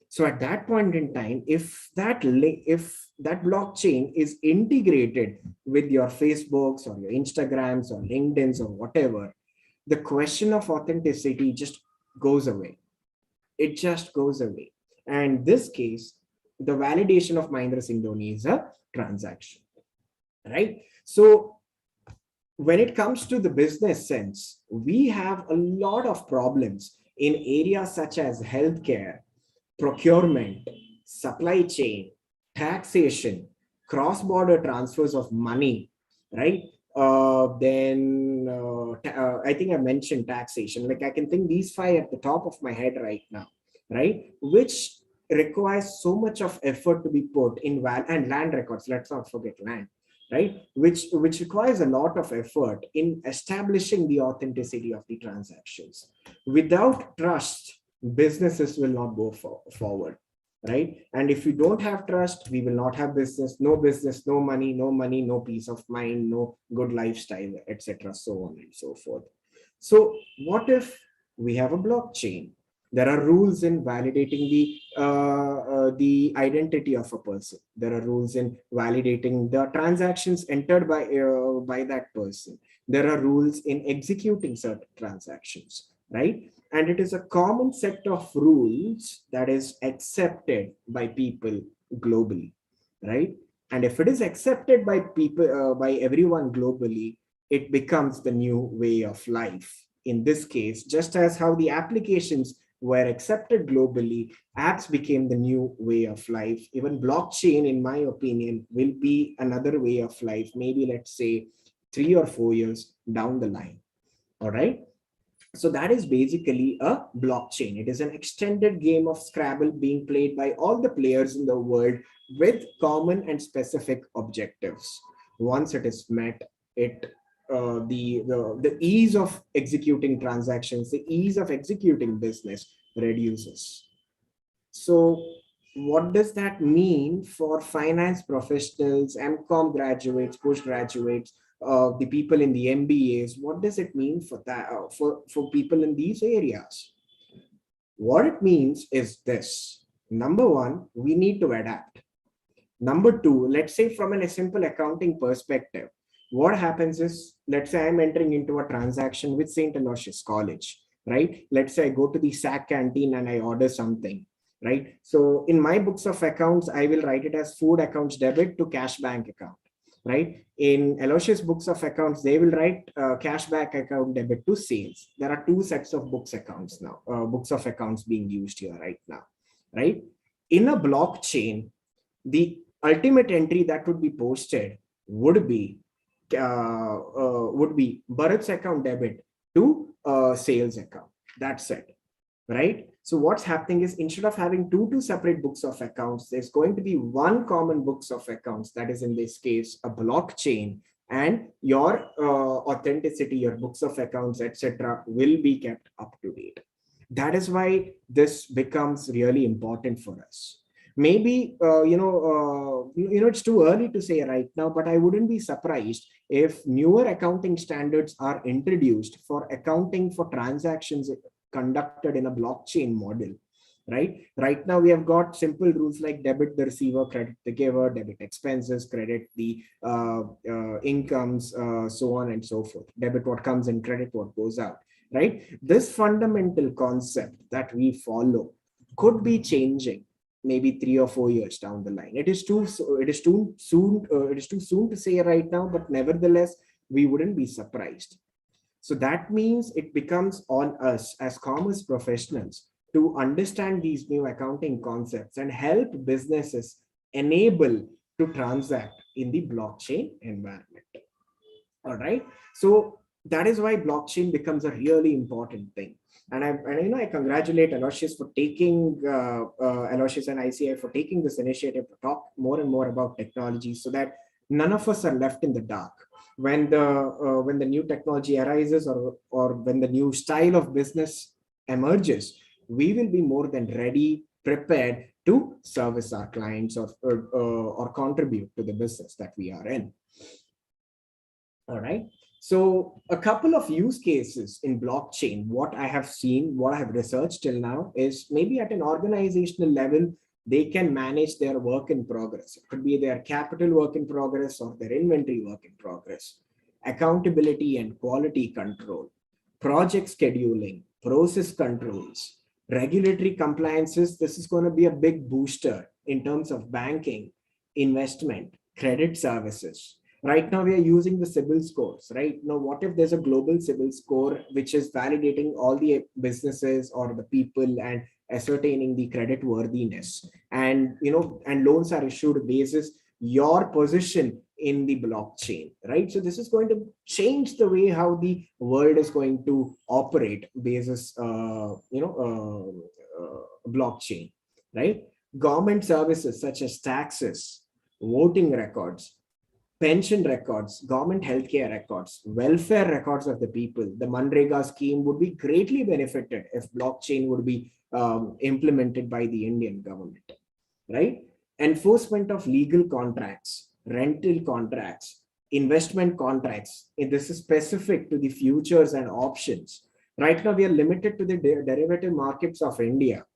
G: So at that point in time, if that blockchain is integrated with your Facebooks or your Instagrams or LinkedIn's or whatever, the question of authenticity just goes away. It just goes away. And in this case, the validation of Mahendra Singh Dhoni is a transaction, right? So when it comes to the business sense, we have a lot of problems in areas such as healthcare, procurement, supply chain, taxation, cross-border transfers of money, right? I think I mentioned taxation. Like I can think these 5 at the top of my head right now, right? Which requires so much of effort to be put in and land records. Let's not forget land, right? Which requires a lot of effort in establishing the authenticity of the transactions. Without trust, businesses will not go forward, right? And if we don't have trust, we will not have business, no money, no peace of mind, no good lifestyle, etc., so on and so forth. So what if we have a blockchain? There are rules in validating the identity of a person. There are rules in validating the transactions entered by that person. There are rules in executing certain transactions, right? And it is a common set of rules that is accepted by people globally, right? And if it is accepted by people, by everyone globally, it becomes the new way of life. In this case, just as how the applications were accepted globally, apps became the new way of life. Even blockchain, in my opinion, will be another way of life, maybe let's say 3 or 4 years down the line. All right. So that is basically a blockchain. It is an extended game of Scrabble being played by all the players in the world with common and specific objectives. Once it is met, the ease of executing transactions, the ease of executing business reduces. So what does that mean for finance professionals, MCOM graduates, postgraduates, the people in the MBAs? What does it mean for that, for people in these areas? What it means is this. Number 1, we need to adapt. Number 2, let's say from a simple accounting perspective, what happens is, let's say I'm entering into a transaction with St. Aloysius College, right? Let's say I go to the SAC canteen and I order something, right? So in my books of accounts, I will write it as food accounts debit to cash bank account, right? In Aloysius books of accounts, they will write cashback account debit to sales. There are 2 sets of books accounts now, books of accounts being used here right now, right? In a blockchain, the ultimate entry that would be posted would be Bharat's account debit to sales account. That's it, right? So what's happening is, instead of having 2 separate books of accounts, there's going to be 1 common books of accounts. That is, in this case, a blockchain, and your authenticity, your books of accounts, etc., will be kept up to date. That is why this becomes really important for us. Maybe it's too early to say right now, but I wouldn't be surprised if newer accounting standards are introduced for accounting for transactions conducted in a blockchain model, right? Right now we have got simple rules like debit the receiver, credit the giver, debit expenses, credit the incomes, so on and so forth. Debit what comes in, credit what goes out, right? This fundamental concept that we follow could be changing maybe 3 or 4 years down the line. It is too soon to say right now, but nevertheless, we wouldn't be surprised. So that means it becomes on us as commerce professionals to understand these new accounting concepts and help businesses enable to transact in the blockchain environment. All right. So that is why blockchain becomes a really important thing. And I congratulate Aloysius for taking Aloysius and ICI for taking this initiative to talk more and more about technology, so that none of us are left in the dark when the new technology arises, or when the new style of business emerges. We will be more than ready, prepared to service our clients, or contribute to the business that we are in. All right. So a couple of use cases in blockchain, what I have seen, what I have researched till now, is maybe at an organizational level, they can manage their work in progress. It could be their capital work in progress or their inventory work in progress. Accountability and quality control, project scheduling, process controls, regulatory compliances. This is going to be a big booster in terms of banking, investment, credit services. Right now, we are using the CIBIL scores, right? Now, what if there's a global CIBIL score, which is validating all the businesses or the people and ascertaining the credit worthiness? And, and loans are issued basis your position in the blockchain, right? So this is going to change the way how the world is going to operate basis, blockchain, right? Government services such as taxes, voting records, pension records, government healthcare records, welfare records of the people. The Manrega scheme would be greatly benefited if blockchain would be implemented by the Indian government, right? Enforcement of legal contracts, rental contracts, investment contracts. This is specific to the futures and options. Right now, we are limited to the derivative markets of India.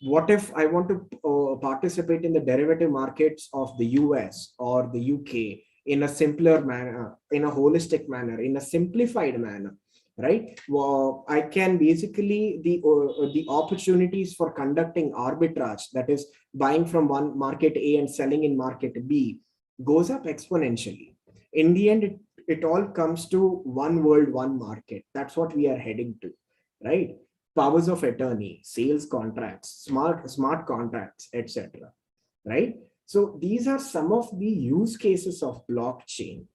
G: What if I want to participate in the derivative markets of the US or the UK in a simpler manner, in a holistic manner, in a simplified manner, right? Well, I can basically, the opportunities for conducting arbitrage, that is buying from one market A and selling in market B, goes up exponentially. In the end, it all comes to one world, one market. That's what we are heading to, right? Powers of attorney, sales contracts, smart contracts, etc. Right? So these are some of the use cases of blockchain.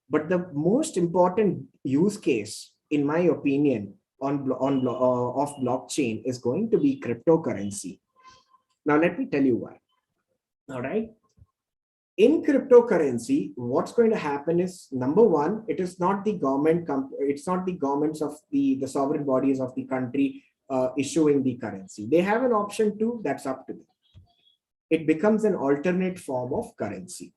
G: But the most important use case, in my opinion, of blockchain is going to be cryptocurrency. Now, let me tell you why. All right. In cryptocurrency, what's going to happen is, number one, it is not the government, it's not the governments of the sovereign bodies of the country issuing the currency. They have an option too, that's up to them. It becomes an alternate form of currency.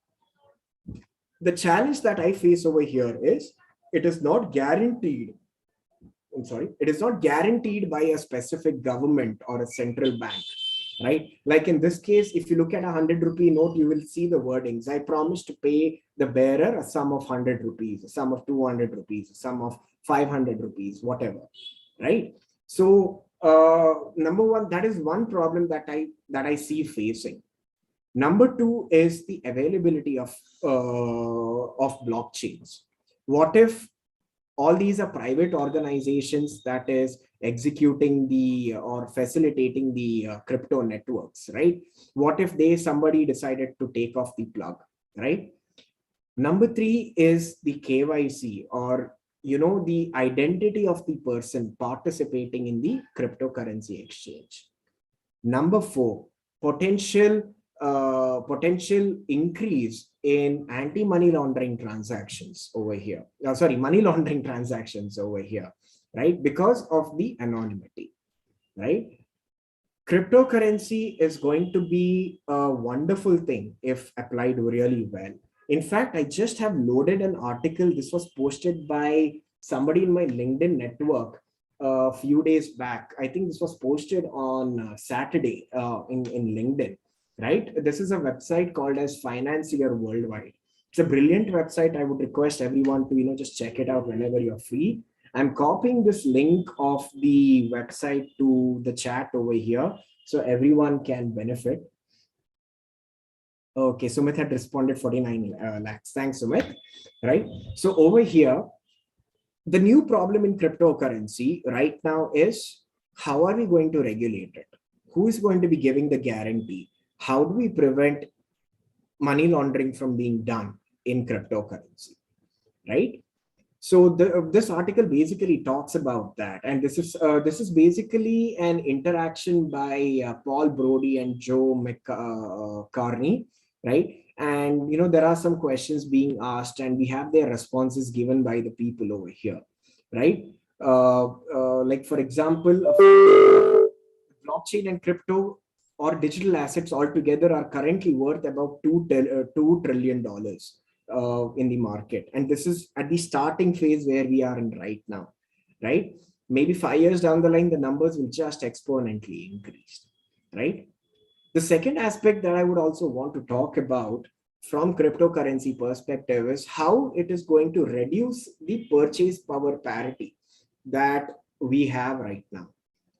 G: The challenge that I face over here is it is not guaranteed. It is not guaranteed by a specific government or a central bank, right? Like in this case, if you look at a 100 rupee note, you will see the wordings. I promise to pay the bearer a sum of 100 rupees, a sum of 200 rupees, a sum of 500 rupees, whatever, right? So number one, that is one problem that I see facing. Number two is the availability of blockchains. What if all these are private organizations that is executing the or facilitating the crypto networks, right? What if somebody decided to take off the plug, right? Number three is the KYC, or the identity of the person participating in the cryptocurrency exchange. Number four, potential increase in anti-money laundering transactions over here. Money laundering transactions over here, right? Because of the anonymity, right? Cryptocurrency is going to be a wonderful thing if applied really well. In fact, I just have loaded an article. This was posted by somebody in my LinkedIn network a few days back. I think this was posted on Saturday in LinkedIn. Right? This is a website called as Financier Worldwide. It's a brilliant website. I would request everyone to, just check it out whenever you're free. I'm copying this link of the website to the chat over here so everyone can benefit. Okay, Sumit had responded 49 lakhs. Thanks, Sumit. Right? So over here, The new problem in cryptocurrency right now is, how are we going to regulate it? Who is going to be giving the guarantee? How do we prevent money laundering from being done in cryptocurrency, right? So this article basically talks about that, and this is basically an interaction by Paul Brody and Joe McCarney, right? And there are some questions being asked, and we have their responses given by the people over here, right? Like for example, blockchain and crypto or digital assets altogether are currently worth about $2 trillion in the market. And this is at the starting phase where we are in right now, right? Maybe 5 years down the line, the numbers will just exponentially increase, right? The second aspect that I would also want to talk about from cryptocurrency perspective is how it is going to reduce the purchase power parity that we have right now,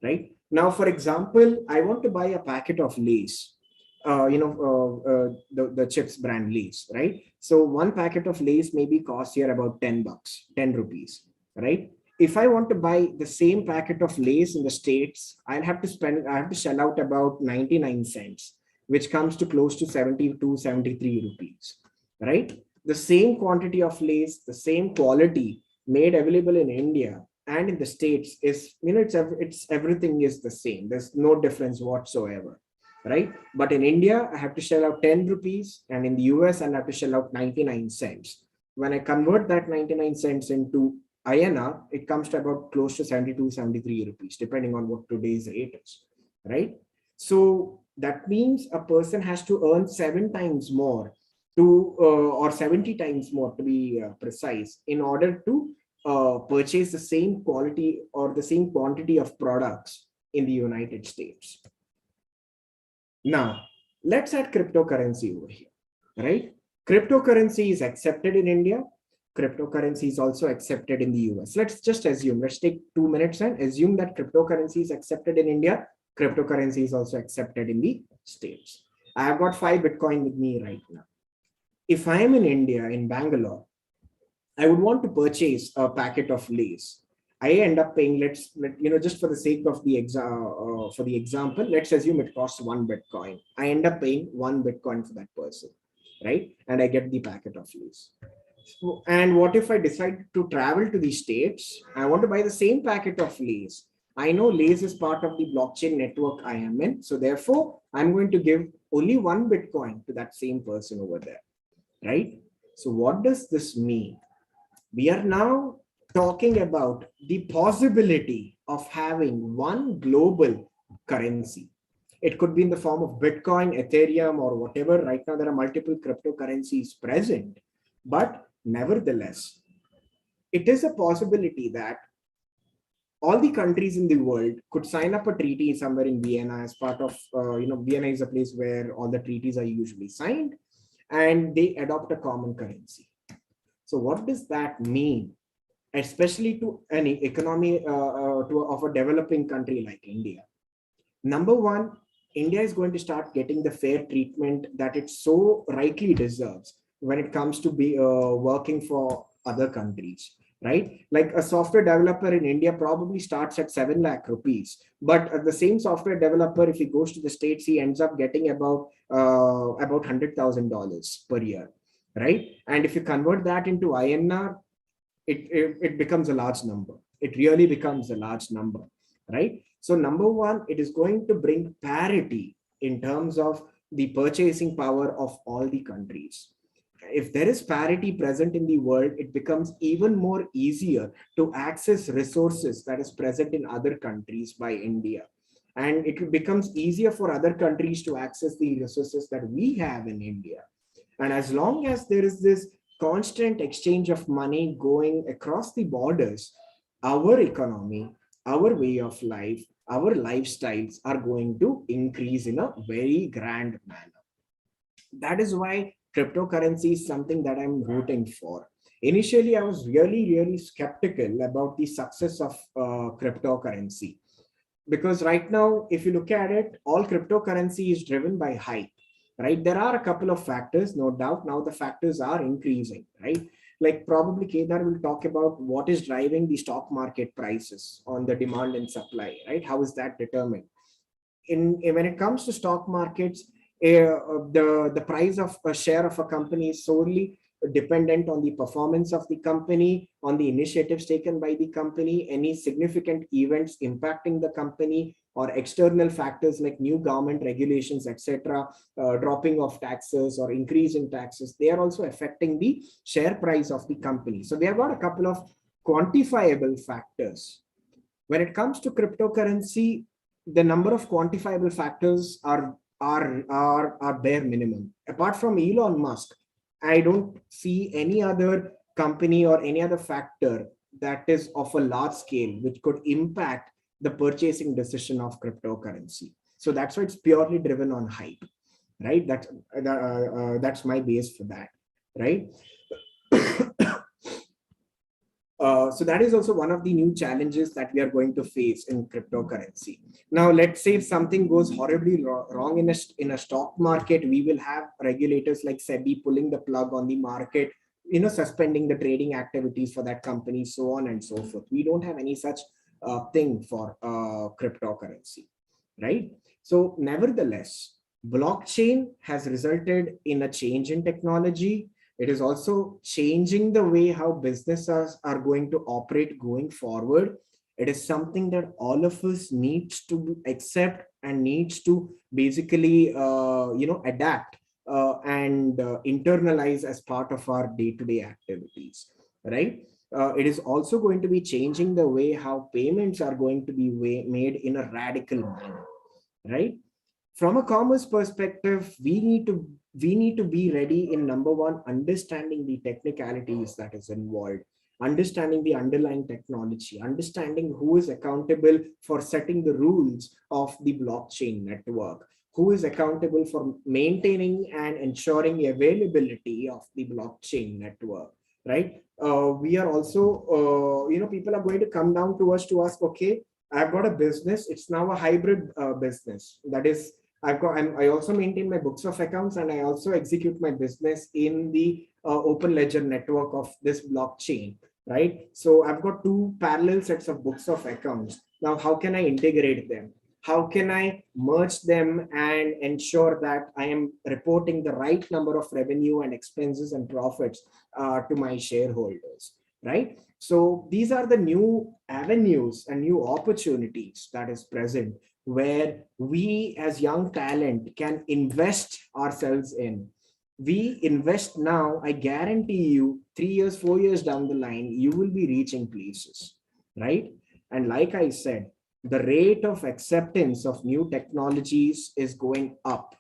G: right? Now, for example, I want to buy a packet of Lay's, the chips brand Lay's, right? So one packet of Lay's maybe costs here about 10 bucks, 10 rupees, right? If I want to buy the same packet of Lay's in the States, I have to shell out about 99 cents, which comes to close to 72, 73 rupees, right? The same quantity of Lay's, the same quality made available in India and in the States is, it's everything is the same. There's no difference whatsoever, right? But in India, I have to shell out 10 rupees, and in the US, I'll have to shell out 99 cents. When I convert that 99 cents into INR, it comes to about close to 72, 73 rupees, depending on what today's rate is, right? So that means a person has to earn 7 times more or 70 times more to be precise, in order to purchase the same quality or the same quantity of products in the United States. Now, let's add cryptocurrency over here, right? Cryptocurrency is accepted in India. Cryptocurrency is also accepted in the US. Let's just assume, let's take 2 minutes and assume that cryptocurrency is accepted in India. Cryptocurrency is also accepted in the States. I have got 5 Bitcoin with me right now. If I am in India, in Bangalore, I would want to purchase a packet of Lay's. I end up paying, just for the sake of the example, let's assume it costs 1 Bitcoin. I end up paying 1 Bitcoin for that person, right? And I get the packet of Lay's. So, and what if I decide to travel to the States? I want to buy the same packet of Lay's. I know Lay's is part of the blockchain network I am in. So therefore, I'm going to give only 1 Bitcoin to that same person over there, right? So what does this mean? We are now talking about the possibility of having one global currency. It could be in the form of Bitcoin, Ethereum, or whatever. Right now, there are multiple cryptocurrencies present, but nevertheless, it is a possibility that all the countries in the world could sign up a treaty somewhere in Vienna as part of, Vienna is a place where all the treaties are usually signed, and they adopt a common currency. So what does that mean, especially to any economy of a developing country like India? Number one, India is going to start getting the fair treatment that it so rightly deserves when it comes to be working for other countries, right? Like a software developer in India probably starts at 7 lakh rupees, but the same software developer, if he goes to the States, he ends up getting about $100,000 per year, right? And if you convert that into INR, it becomes a large number. It really becomes a large number, right? So number one, it is going to bring parity in terms of the purchasing power of all the countries. If there is parity present in the world, it becomes even more easier to access resources that is present in other countries by India. And it becomes easier for other countries to access the resources that we have in India. And as long as there is this constant exchange of money going across the borders, our economy, our way of life, our lifestyles are going to increase in a very grand manner. That is why cryptocurrency is something that I'm rooting for. Initially, I was really skeptical about the success of cryptocurrency, because right now, if you look at it, all cryptocurrency is driven by hype, right? There are a couple of factors, no doubt. Now the factors are increasing, right? Like probably Kedar will talk about what is driving the stock market prices on the demand and supply, right? How is that determined? When it comes to stock markets, the price of a share of a company is solely dependent on the performance of the company, on the initiatives taken by the company, any significant events impacting the company, or external factors like new government regulations, etc., dropping of taxes or increase in taxes. They are also affecting the share price of the company. So we have got a couple of quantifiable factors. When it comes to cryptocurrency, the number of quantifiable factors are bare minimum. Apart from Elon Musk, I don't see any other company or any other factor that is of a large scale which could impact the purchasing decision of cryptocurrency. So that's why it's purely driven on hype, right? That's my base for that, right? So that is also one of the new challenges that we are going to face in cryptocurrency. Now, let's say if something goes horribly wrong in a stock market, we will have regulators like SEBI pulling the plug on the market, suspending the trading activities for that company, so on and so forth. We don't have any such thing for cryptocurrency, right? So nevertheless, blockchain has resulted in a change in technology. It is also changing the way how businesses are going to operate going forward. It is something that all of us needs to accept and needs to basically, adapt and internalize as part of our day-to-day activities, right? It is also going to be changing the way how payments are going to be made in a radical manner, right? From a commerce perspective, we need to be ready in number one, understanding the technicalities that is involved, understanding the underlying technology, understanding who is accountable for setting the rules of the blockchain network, who is accountable for maintaining and ensuring the availability of the blockchain network, right? We are also, people are going to come down to us to ask, okay, I've got a business. It's now a hybrid business. That is, I also maintain my books of accounts, and I also execute my business in the open ledger network of this blockchain, right? So I've got two parallel sets of books of accounts. Now, how can I integrate them? How can I merge them and ensure that I am reporting the right number of revenue and expenses and profits to my shareholders, right? So these are the new avenues and new opportunities that is present, where we as young talent can invest ourselves in. We invest now, I guarantee you 3 years, 4 years down the line, you will be reaching places, right? And like I said, the rate of acceptance of new technologies is going up.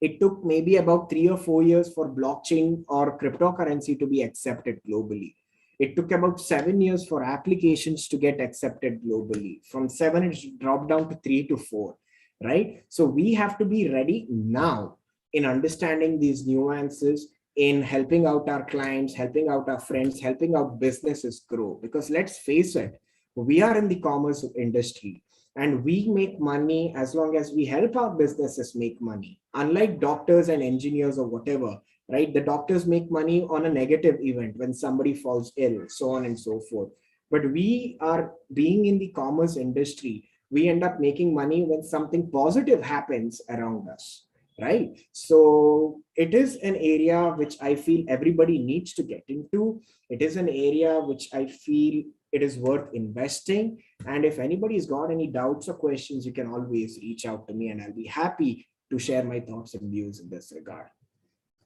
G: It took maybe about 3 or 4 years for blockchain or cryptocurrency to be accepted globally. It took about 7 years for applications to get accepted globally. From 7, it dropped down to 3 to 4, right? So we have to be ready now in understanding these nuances, in helping out our clients, helping out our friends, helping out businesses grow. Because let's face it, we are in the commerce industry, and we make money as long as we help our businesses make money. Unlike doctors and engineers or whatever, right? The doctors make money on a negative event when somebody falls ill, so on and so forth. But we are being in the commerce industry, we end up making money when something positive happens around us, right? So it is an area which I feel everybody needs to get into. It is an area which I feel it is worth investing. And if anybody's got any doubts or questions, you can always reach out to me, and I'll be happy to share my thoughts and views in this regard,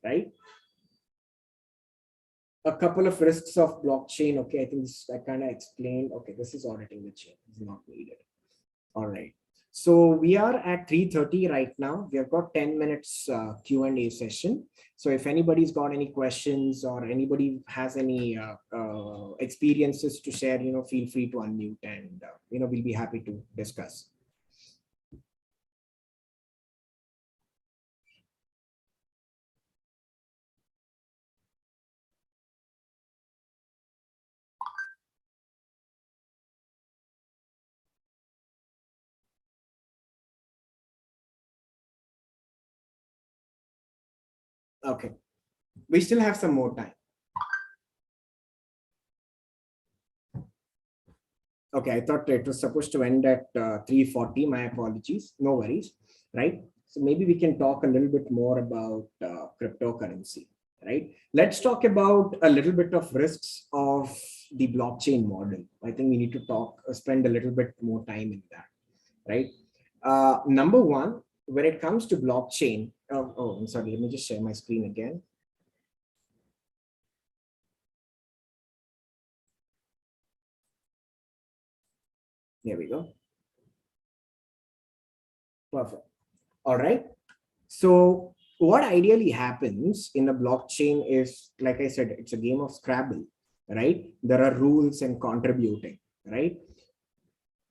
G: right? A couple of risks of blockchain. Okay, I think I kind of explained. Okay, this is auditing the chain. It's not needed. All right. So we are at 3:30 right now. We have got 10 minutes Q&A session. So if anybody's got any questions or anybody has any experiences to share, feel free to unmute, and we'll be happy to discuss. Okay, we still have some more time. Okay, I thought it was supposed to end at 3:40. My apologies. No worries, right? So maybe we can talk a little bit more about cryptocurrency, right? Let's talk about a little bit of risks of the blockchain model. I think we need to spend a little bit more time in that, right? Number one, when it comes to blockchain, I'm sorry, let me just share my screen again. There we go. Perfect. All right. So what ideally happens in a blockchain is, like I said, it's a game of Scrabble, right? There are rules and contributing, right?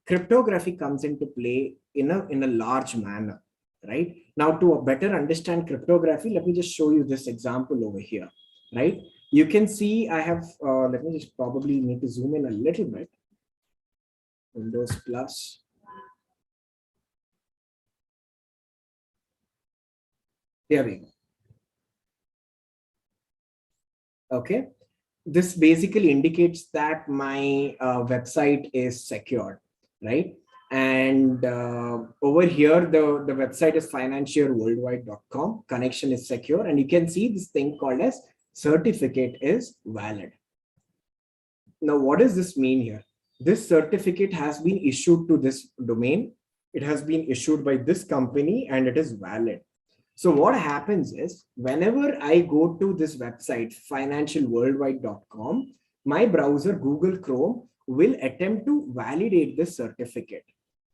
G: Cryptography comes into play in a large manner, right? Now, to better understand cryptography, let me just show you this example over here, right? You can see I have, let me just probably need to zoom in a little bit. Windows Plus. Here we go. Okay. This basically indicates that my website is secured, right? And over here, the website is financialworldwide.com. Connection is secure. And you can see this thing called as certificate is valid. Now, what does this mean here? This certificate has been issued to this domain. It has been issued by this company and it is valid. So what happens is, whenever I go to this website, financialworldwide.com, my browser, Google Chrome, will attempt to validate this certificate.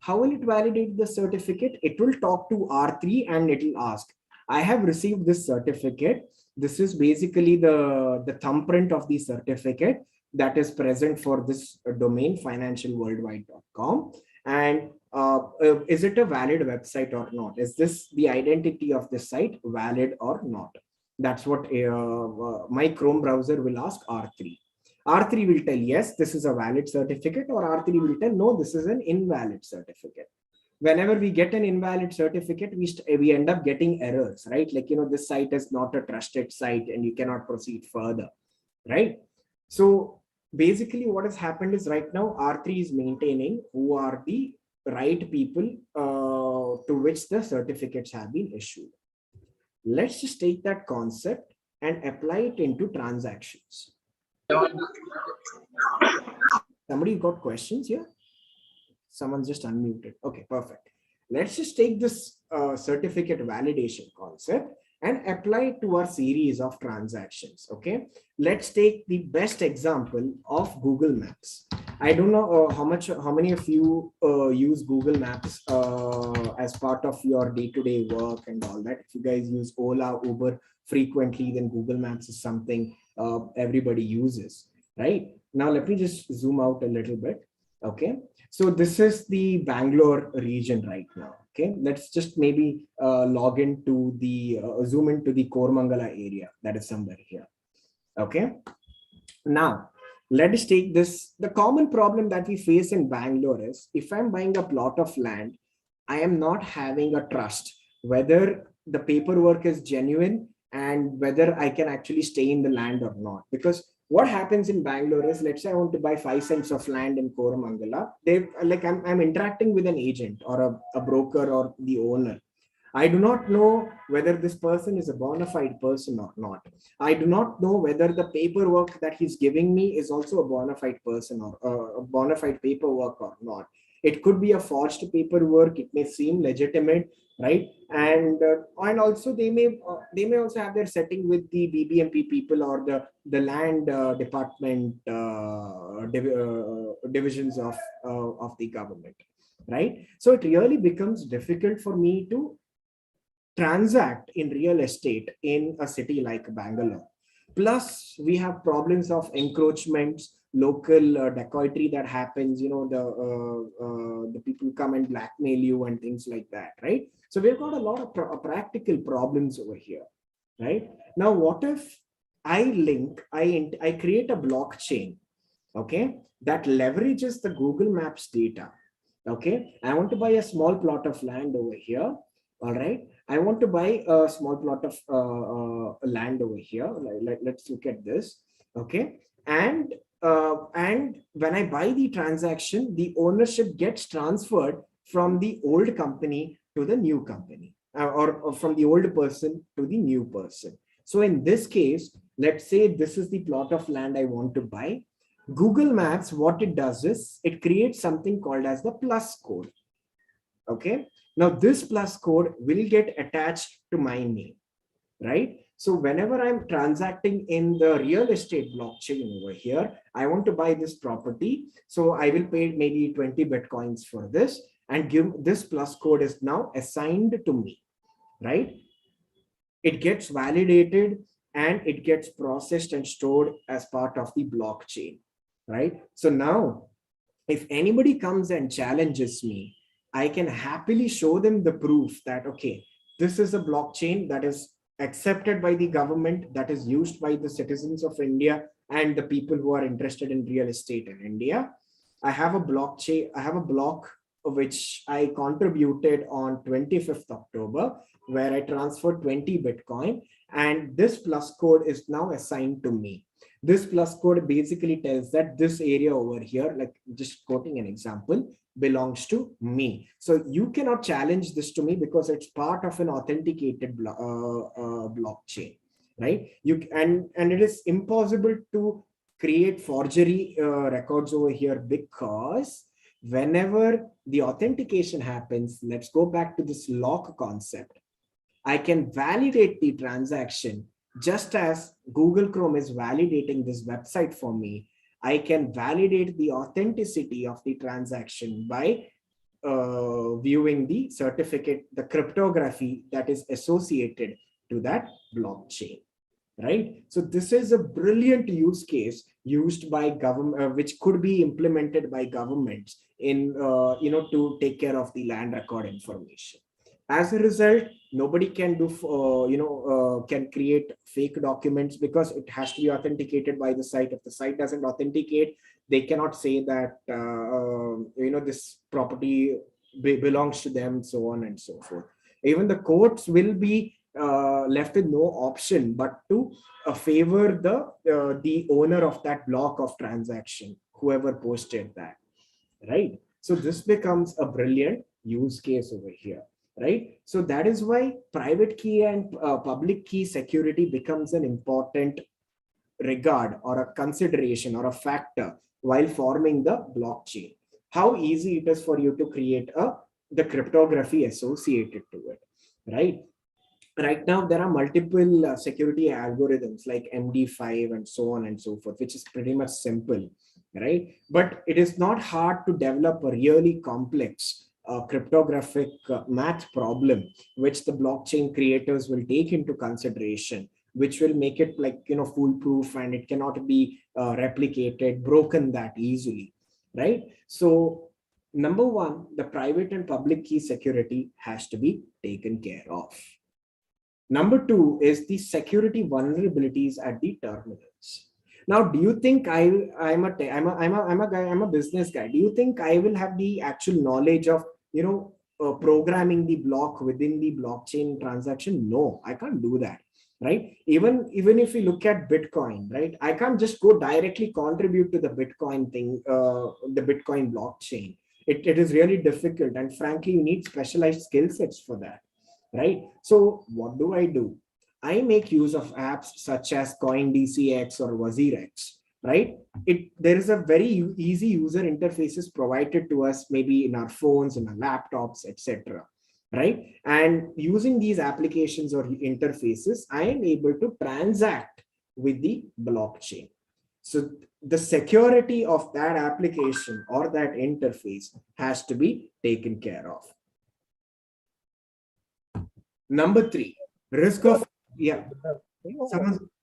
G: How will it validate the certificate? It will talk to R3 and it will ask, I have received this certificate. This is basically the thumbprint of the certificate that is present for this domain, financialworldwide.com. And is it a valid website or not? Is this the identity of the site valid or not? That's what my Chrome browser will ask R3. R3 will tell yes, this is a valid certificate, or R3 will tell no, this is an invalid certificate. Whenever we get an invalid certificate, we end up getting errors, right? Like, this site is not a trusted site and you cannot proceed further, right? So basically what has happened is, right now R3 is maintaining who are the right people to which the certificates have been issued. Let's just take that concept and apply it into transactions. Somebody got questions here? Someone's just unmuted. Okay, perfect. Let's just take this certificate validation concept and apply it to our series of transactions. Okay, let's take the best example of Google Maps. I don't know how many of you use Google Maps as part of your day-to-day work and all that. If you guys use Ola, Uber frequently, then Google Maps is something everybody uses, right? Now let me just zoom out a little bit. Okay, so this is the Bangalore region right now. Okay, let's just maybe log into the zoom into the Koramangala area, that is somewhere here. Okay, now let us take this. The common problem that we face in Bangalore is, if I'm buying a plot of land, I am not having a trust whether the paperwork is genuine and whether I can actually stay in the land or not. Because what happens in Bangalore is, let's say I want to buy 5 cents of land in Koramangala. I'm interacting with an agent or a broker or the owner. I do not know whether this person is a bona fide person or not. I do not know whether the paperwork that he's giving me is also a bona fide person or a bona fide paperwork or not. It could be a forged paperwork. It may seem legitimate, right? And also they may also have their setting with the BBMP people or the land department divisions of the government, right? So it really becomes difficult for me to transact in real estate in a city like Bangalore. Plus, we have problems of encroachments, local dacoitry that happens. The people come and blackmail you and things like that, right? So we've got a lot of practical problems over here, right? Now, what if I create a blockchain, okay, that leverages the Google Maps data. Okay, I want to buy a small plot of land over here. All right, I want to buy a small plot of land over here. Let's look at this. Okay, and and when I buy the transaction, the ownership gets transferred from the old company to the new company, or from the old person to the new person. So in this case, let's say this is the plot of land I want to buy. Google Maps, what it does is it creates something called as the plus code. Okay. Now this plus code will get attached to my name, right? So whenever I'm transacting in the real estate blockchain over here, I want to buy this property. So I will pay maybe 20 Bitcoins for this, and give this plus code is now assigned to me, right? It gets validated and it gets processed and stored as part of the blockchain, right? So now if anybody comes and challenges me, I can happily show them the proof that, okay, this is a blockchain that is accepted by the government, that is used by the citizens of India and the people who are interested in real estate in India. I have a blockchain, I have a block which I contributed on 25th October, where I transferred 20 Bitcoin, and this plus code is now assigned to me. This plus code basically tells that this area over here, like just quoting an example, belongs to me. So you cannot challenge this to me because it's part of an authenticated blockchain, right? And it is impossible to create forgery records over here, because whenever the authentication happens, let's go back to this lock concept. I can validate the transaction just as Google Chrome is validating this website for me. I can validate the authenticity of the transaction by viewing the certificate, the cryptography that is associated to that blockchain, right? So this is a brilliant use case used by government, which could be implemented by governments in, to take care of the land record information. As a result, nobody can do, can create fake documents because it has to be authenticated by the site. If the site doesn't authenticate, they cannot say that, this property belongs to them, so on and so forth. Even the courts will be left with no option but to favor the owner of that block of transaction, whoever posted that, right? So this becomes a brilliant use case over here, right? So that is why private key and public key security becomes an important regard or a consideration or a factor while forming the blockchain. How easy it is for you to create the cryptography associated to it, right? Right now, there are multiple security algorithms like MD5 and so on and so forth, which is pretty much simple, right? But it is not hard to develop a really complex cryptographic math problem, which the blockchain creators will take into consideration, which will make it foolproof, and it cannot be replicated, broken that easily, right? So number one, the private and public key security has to be taken care of. Number two is the security vulnerabilities at the terminals. Now, do you think I'm a business guy? Do you think I will have the actual knowledge of programming the block within the blockchain transaction? No, I can't do that, right? Even if you look at Bitcoin, right? I can't just go directly contribute to the Bitcoin thing, the Bitcoin blockchain. It is really difficult, and frankly, you need specialized skill sets for that, right? So what do? I make use of apps such as CoinDCX or WazirX, right? There is a very easy user interfaces provided to us, maybe in our phones, in our laptops, etc., right? And using these applications or interfaces, I am able to transact with the blockchain. So the security of that application or that interface has to be taken care of. Number three, risk of, yeah.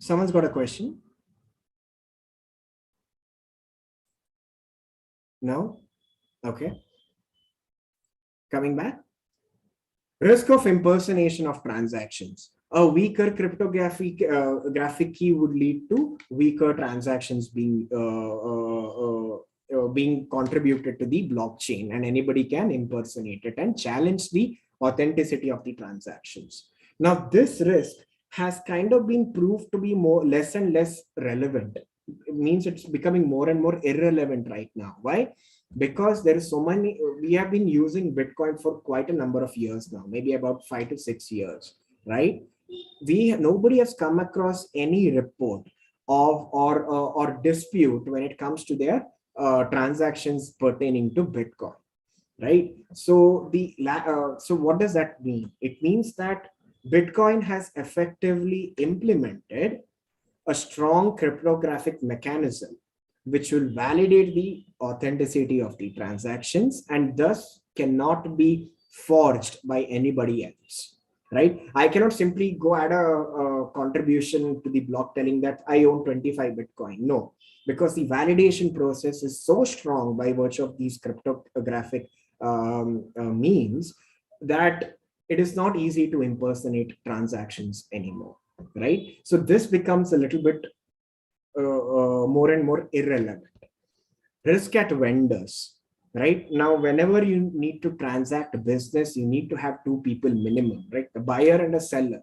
G: Someone's got a question? No? Okay. Coming back. Risk of impersonation of transactions. A weaker cryptographic graphic key would lead to weaker transactions being contributed to the blockchain, and anybody can impersonate it and challenge the authenticity of the transactions. Now, this risk has kind of been proved to be less and less relevant, means it's becoming more and more irrelevant right now. Why? Because there is so many, we have been using Bitcoin for quite a number of years now, maybe about 5 to 6 years, right? Nobody has come across any report of or dispute when it comes to their transactions pertaining to Bitcoin, right? So so what does that mean? It means that Bitcoin has effectively implemented a strong cryptographic mechanism which will validate the authenticity of the transactions and thus cannot be forged by anybody else, right? I cannot simply go add a contribution to the block telling that I own 25 Bitcoin. No, because the validation process is so strong by virtue of these cryptographic means that it is not easy to impersonate transactions anymore, right? So this becomes a little bit more and more irrelevant. Risk at vendors, right? Now, whenever you need to transact business, you need to have two people minimum, right? A buyer and a seller,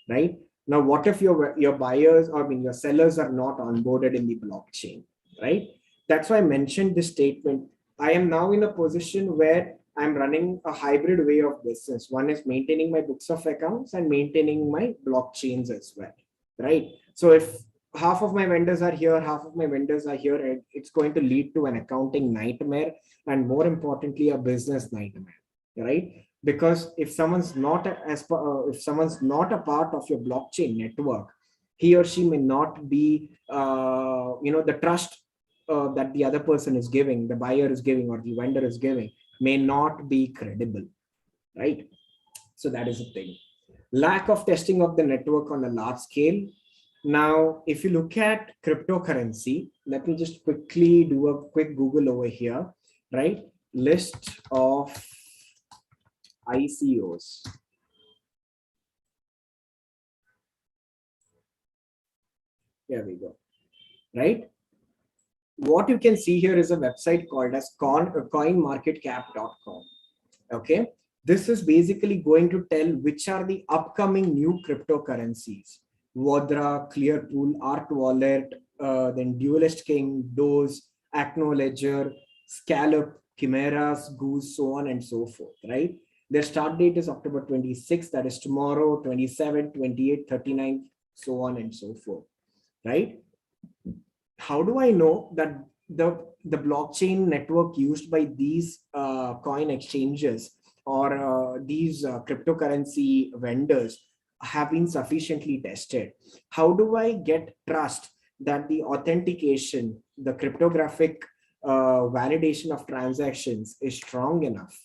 G: right? Now, what if your buyers, or I mean, your sellers are not onboarded in the blockchain, right? That's why I mentioned this statement. I am now in a position where I'm running a hybrid way of business. One is maintaining my books of accounts and maintaining my blockchains as well, right? So if half of my vendors are here, half of my vendors are here, it's going to lead to an accounting nightmare and more importantly, a business nightmare, right? Because if someone's not if someone's not a part of your blockchain network, he or she may not be, the trust that the other person is giving, the buyer is giving, or the vendor is giving, may not be credible, right? So that is a thing. Lack of testing of the network on a large scale. Now, if you look at cryptocurrency, let me just quickly do a quick Google over here, right? List of ICOs. Here we go, right? What you can see here is a website called as coinmarketcap.com. Okay, this is basically going to tell which are the upcoming new cryptocurrencies: Vodra, Clearpool, Art Wallet, then Duelist King, Doge, Ledger, Scallop, Chimeras, Goose, so on and so forth, right? Their start date is October 26th, that is tomorrow, 27, 28, 39, so on and so forth, right? How do I know that the blockchain network used by these coin exchanges or these cryptocurrency vendors have been sufficiently tested? How do I get trust that the authentication, the cryptographic validation of transactions is strong enough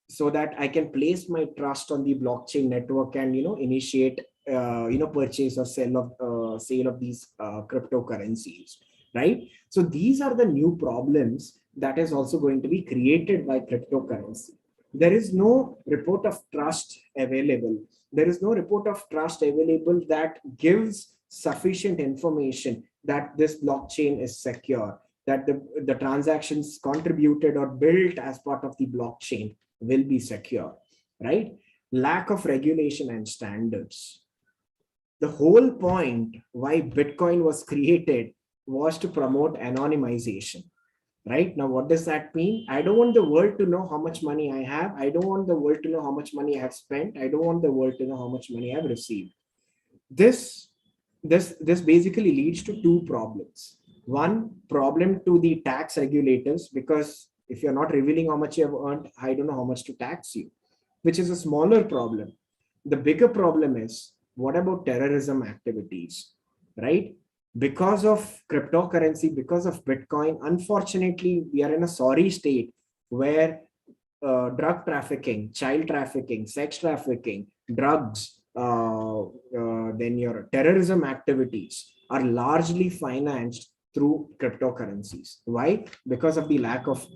G: so that I can place my trust on the blockchain network and initiate purchase or sale of these cryptocurrencies, right? So these are the new problems that is also going to be created by cryptocurrency. There is no report of trust available. There is no report of trust available that gives sufficient information that this blockchain is secure, that the transactions contributed or built as part of the blockchain will be secure, right? Lack of regulation and standards. The whole point why Bitcoin was created was to promote anonymization, right? Now, what does that mean? I don't want the world to know how much money I have. I don't want the world to know how much money I have spent. I don't want the world to know how much money I have received. This basically leads to two problems. One problem to the tax regulators, because if you're not revealing how much you have earned, I don't know how much to tax you, which is a smaller problem. The bigger problem is, what about terrorism activities, right? Because of cryptocurrency, because of Bitcoin, unfortunately, we are in a sorry state where drug trafficking, child trafficking, sex trafficking, drugs, then your terrorism activities are largely financed through cryptocurrencies. Why? Because of the lack of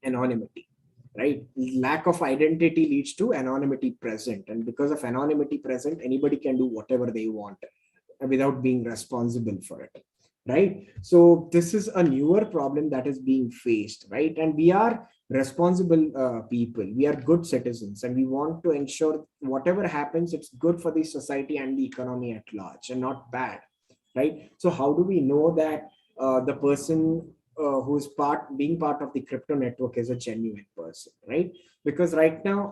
G: anonymity, right? Lack of identity leads to anonymity present, and because of anonymity present, anybody can do whatever they want without being responsible for it, right? So this is a newer problem that is being faced, right? And we are responsible people, we are good citizens, and we want to ensure whatever happens, it's good for the society and the economy at large and not bad. right? So how do we know that the person who's being part of the crypto network is a genuine person, right? Because right now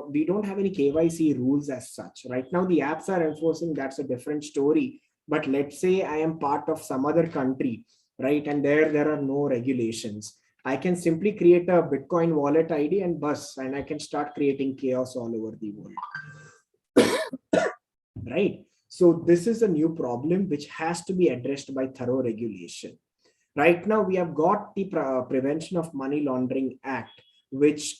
G: we don't have any KYC rules as such. Right now the apps are enforcing, that's a different story. But let's say I am part of some other country, right, and there are no regulations. I can simply create a Bitcoin wallet ID and I can start creating chaos all over the world, right? So this is a new problem which has to be addressed by thorough regulation. Right now we have got the Prevention of Money Laundering Act, which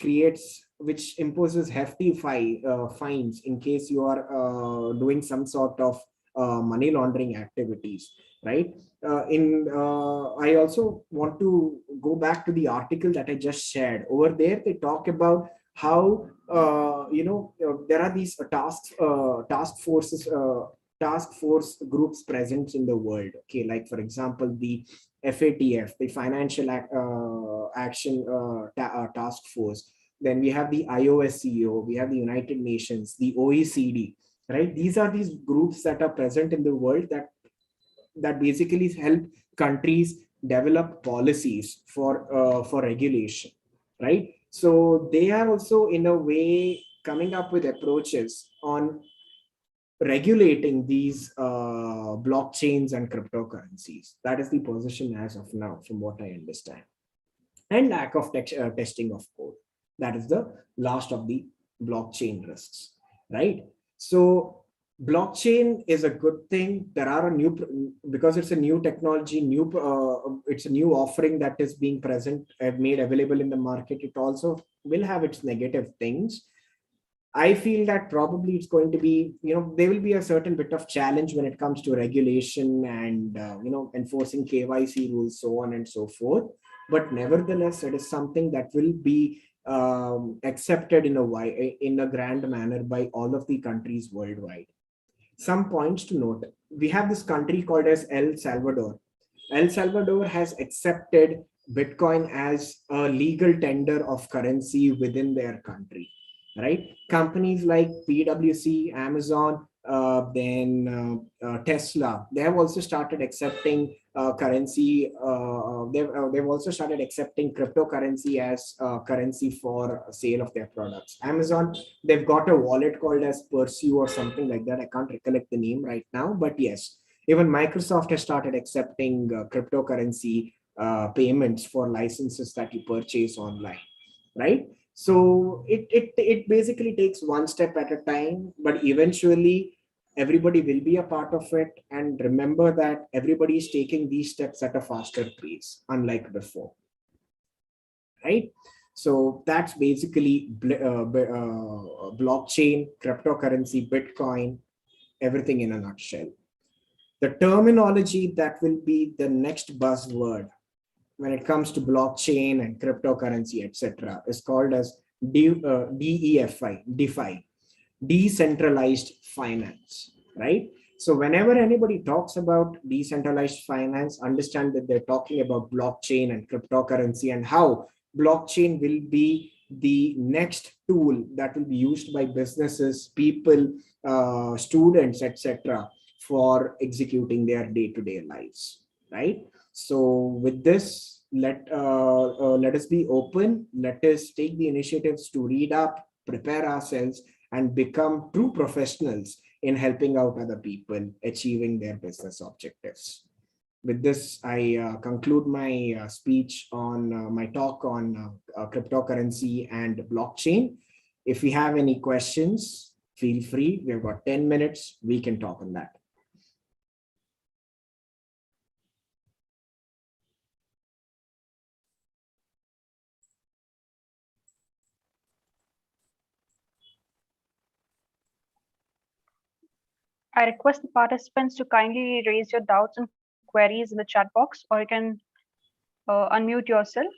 G: imposes hefty fines in case you are doing some sort of money laundering activities, right? I also want to go back to the article that I just shared. Over there they talk about how there are these task force groups present in the world. Okay, like for example the FATF, the Financial Action Task Force. Then we have the IOSCO, we have the United Nations, the OECD, right? These are these groups that are present in the world that basically help countries develop policies for regulation, right? So they are also in a way coming up with approaches on regulating these blockchains and cryptocurrencies. That is the position as of now, from what I understand. And lack of testing of code. That is the last of the blockchain risks, right? So blockchain is a good thing. There are because it's a new technology, it's a new offering that is being made available in the market. It also will have its negative things. I feel that probably it's going to be, there will be a certain bit of challenge when it comes to regulation and, enforcing KYC rules, so on and so forth. But nevertheless, it is something that will be accepted in a grand manner by all of the countries worldwide. Some points to note. We have this country called as El Salvador. El Salvador has accepted Bitcoin as a legal tender of currency within their country, right? Companies like PwC, Amazon, Tesla, they have also started accepting currency. They've also started accepting cryptocurrency as currency for sale of their products. Amazon, they've got a wallet called as Pursue or something like that. I can't recollect the name right now, but yes, even Microsoft has started accepting cryptocurrency payments for licenses that you purchase online, right? So it basically takes one step at a time, but eventually everybody will be a part of it. And remember that everybody is taking these steps at a faster pace, unlike before, right? So that's basically blockchain, cryptocurrency, Bitcoin, everything in a nutshell. The terminology that will be the next buzzword when it comes to blockchain and cryptocurrency, etc., is called as DeFi, decentralized finance, right? So whenever anybody talks about decentralized finance, understand that they're talking about blockchain and cryptocurrency and how blockchain will be the next tool that will be used by businesses, people, students, etc., for executing their day-to-day lives, right? So with this, let us be open. Let us take the initiatives to read up, prepare ourselves, and become true professionals in helping out other people achieving their business objectives. With this, I conclude my speech on my talk on cryptocurrency and blockchain. If you have any questions, feel free. We've got 10 minutes. We can talk on that.
E: I request the participants to kindly raise your doubts and queries in the chat box, or you can unmute yourself.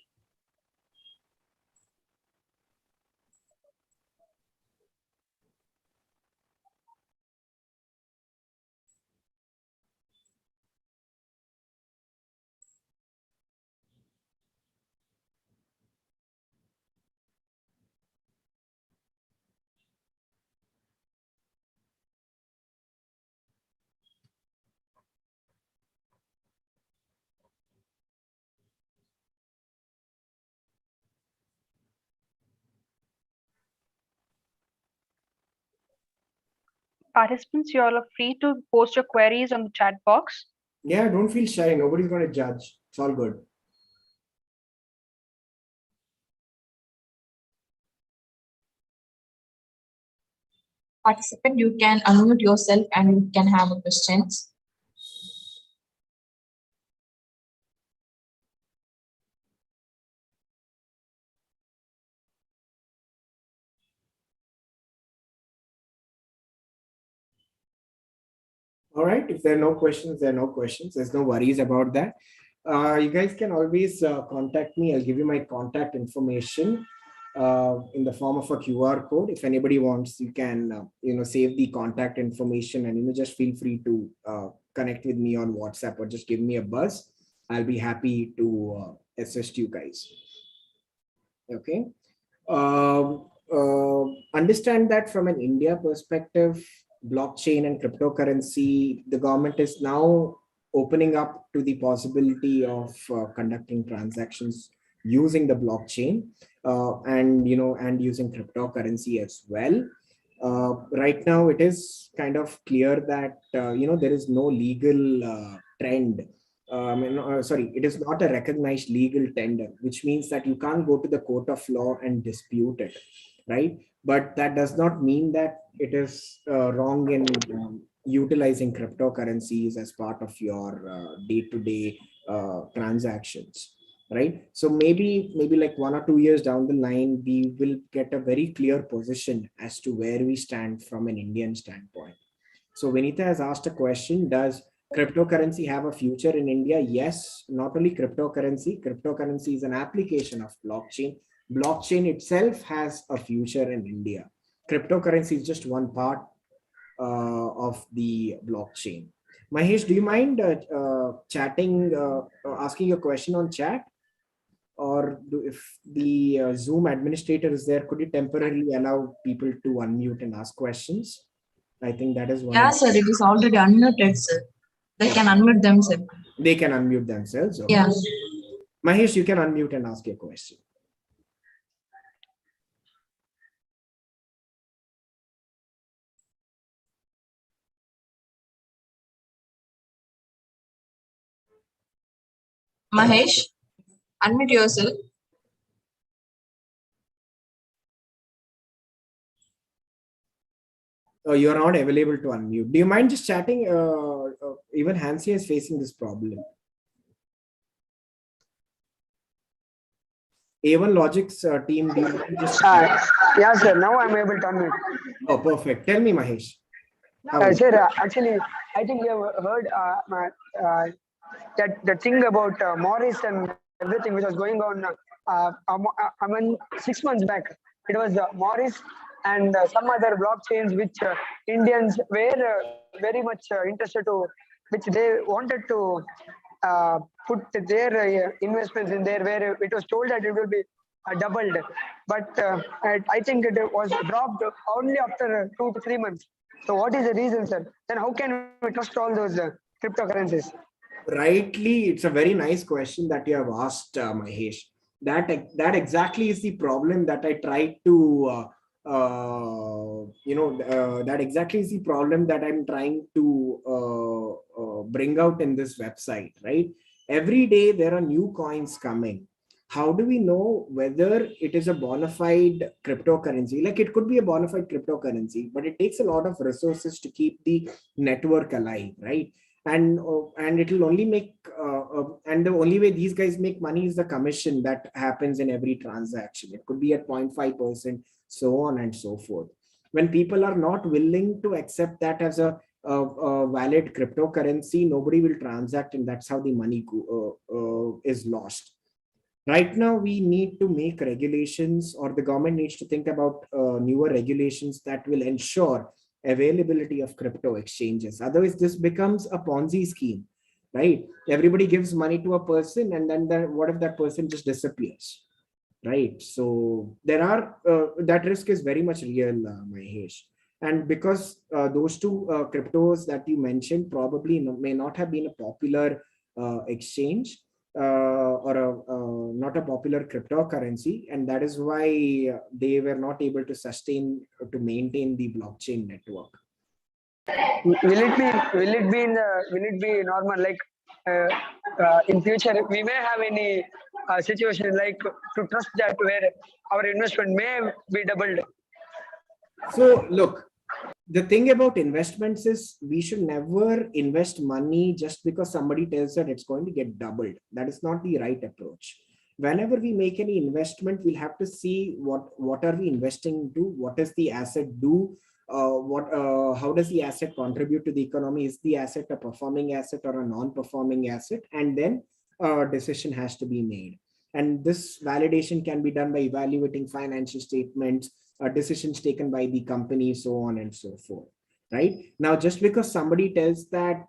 E: Participants, you all are free to post your queries on the chat box.
G: Yeah, don't feel shy. Nobody's going to judge. It's all good.
A: Participant, you can unmute yourself and you can have a questions.
G: All right. If there are no questions, there are no questions. There's no worries about that. You guys can always contact me. I'll give you my contact information in the form of a QR code. If anybody wants, you can save the contact information, and just feel free to connect with me on WhatsApp or just give me a buzz. I'll be happy to assist you guys. Okay. Understand that from an India perspective, blockchain and cryptocurrency, the government is now opening up to the possibility of conducting transactions using the blockchain and using cryptocurrency as well. Right now, it is kind of clear that there is no legal trend. Sorry, it is not a recognized legal tender, which means that you can't go to the court of law and dispute it, right? But that does not mean that it is wrong in utilizing cryptocurrencies as part of your day-to-day transactions, right? So maybe like 1 or 2 years down the line, we will get a very clear position as to where we stand from an Indian standpoint. So Vinita has asked a question: does cryptocurrency have a future in India? Yes, not only cryptocurrency. Cryptocurrency is an application of blockchain. Blockchain itself has a future in India. Cryptocurrency is just one part of the blockchain. Mahesh, do you mind chatting, asking a question on chat? Or if the Zoom administrator is there, could you temporarily allow people to unmute and ask questions? I think that is one.
A: Yeah, sir, it is already unmuted, sir. They can unmute themselves.
G: They can unmute themselves. Okay.
A: Yeah.
G: Mahesh, you can unmute and ask your question.
A: Mahesh, unmute yourself.
G: Oh, you are not available to unmute. Do you mind just chatting? Even Hansi is facing this problem. A1 Logic's team, do you mind just...
H: Yeah, sir. Now I'm able to unmute.
G: Oh, perfect. Tell me, Mahesh.
H: Sir, actually, I think we have heard that the thing about Morris and everything which was going on. I mean, 6 months back, it was Morris and some other blockchains which Indians were very much interested to, which they wanted to put their investments in there, where it was told that it will be doubled, but I think it was dropped only after 2 to 3 months. So what is the reason, sir? Then how can we trust all those cryptocurrencies?
G: Rightly, it's a very nice question that you have asked, Mahesh. That exactly is the problem that I tried to that exactly is the problem that I'm trying to bring out in this website, right? Every day there are new coins coming. How do we know whether it is a bona fide cryptocurrency? Like, it could be a bona fide cryptocurrency, but it takes a lot of resources to keep the network alive, right? And it will only make and the only way these guys make money is the commission that happens in every transaction. It could be at 0.5%, so on and so forth. When people are not willing to accept that as a valid cryptocurrency, nobody will transact, and that's how the money is lost. Right now, we need to make regulations, or the government needs to think about newer regulations that will ensure availability of crypto exchanges. Otherwise, this becomes a Ponzi scheme, right? Everybody gives money to a person, and then what if that person just disappears, right? So there are that risk is very much real, Mahesh. And because those two cryptos that you mentioned probably may not have been a popular exchange, or not a popular cryptocurrency, and that is why they were not able to sustain to maintain the blockchain network.
H: will it be normal, like in future we may have any situation like to trust that where our investment may be doubled?
G: So look, the thing about investments is we should never invest money just because somebody tells that it's going to get doubled. That is not the right approach. Whenever we make any investment, we'll have to see what are we investing into, what does the asset do, how does the asset contribute to the economy, is the asset a performing asset or a non-performing asset, and then a decision has to be made. And this validation can be done by evaluating financial statements, decisions taken by the company, so on and so forth. Right now, just because somebody tells that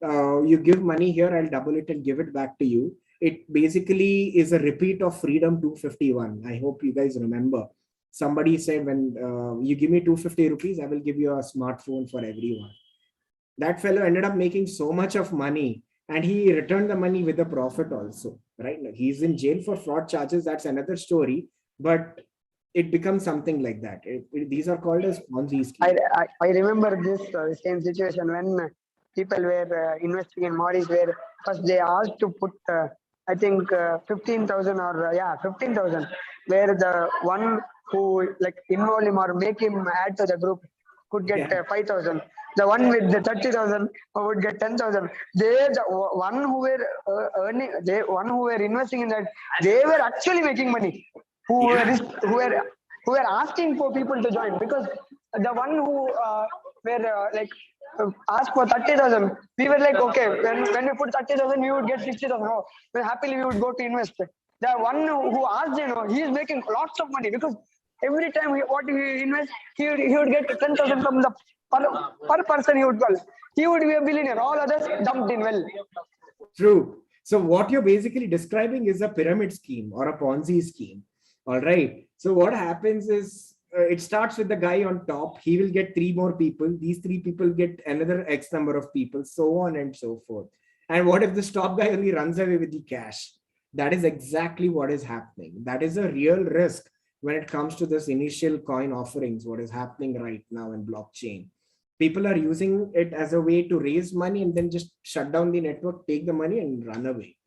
G: you give money here, I'll double it and give it back to you, it basically is a repeat of Freedom 251. I hope you guys remember. Somebody said, when you give me 250 rupees, I will give you a smartphone for everyone. That fellow ended up making so much of money, and he returned the money with a profit also. Right now, he's in jail for fraud charges. That's another story. But it becomes something like that. These are called as Ponzi schemes.
H: I remember this same situation when people were investing in Morris, where first they asked to put, I think 15,000 or 15,000, where the one who like involve him or make him add to the group could get 5,000. The one with the 30,000 would get 10,000. They, the one who were earning, one who were investing in that, they were actually making money. Who were asking for people to join, because the one who were asked for 30,000, we were like, okay, when we put 30,000, we would get 60,000. Oh, happily we would go to invest. The one who asked, he is making lots of money, because every time what he invest, he would get 10,000 from the per person he would call. He would be a billionaire. All others dumped in well.
G: True. So what you're basically describing is a pyramid scheme or a Ponzi scheme. All right. So what happens is it starts with the guy on top. He will get 3 more people. These 3 people get another X number of people, so on and so forth. And what if the top guy only runs away with the cash? That is exactly what is happening. That is a real risk when it comes to this initial coin offerings, what is happening right now in blockchain. People are using it as a way to raise money and then just shut down the network, take the money and run away.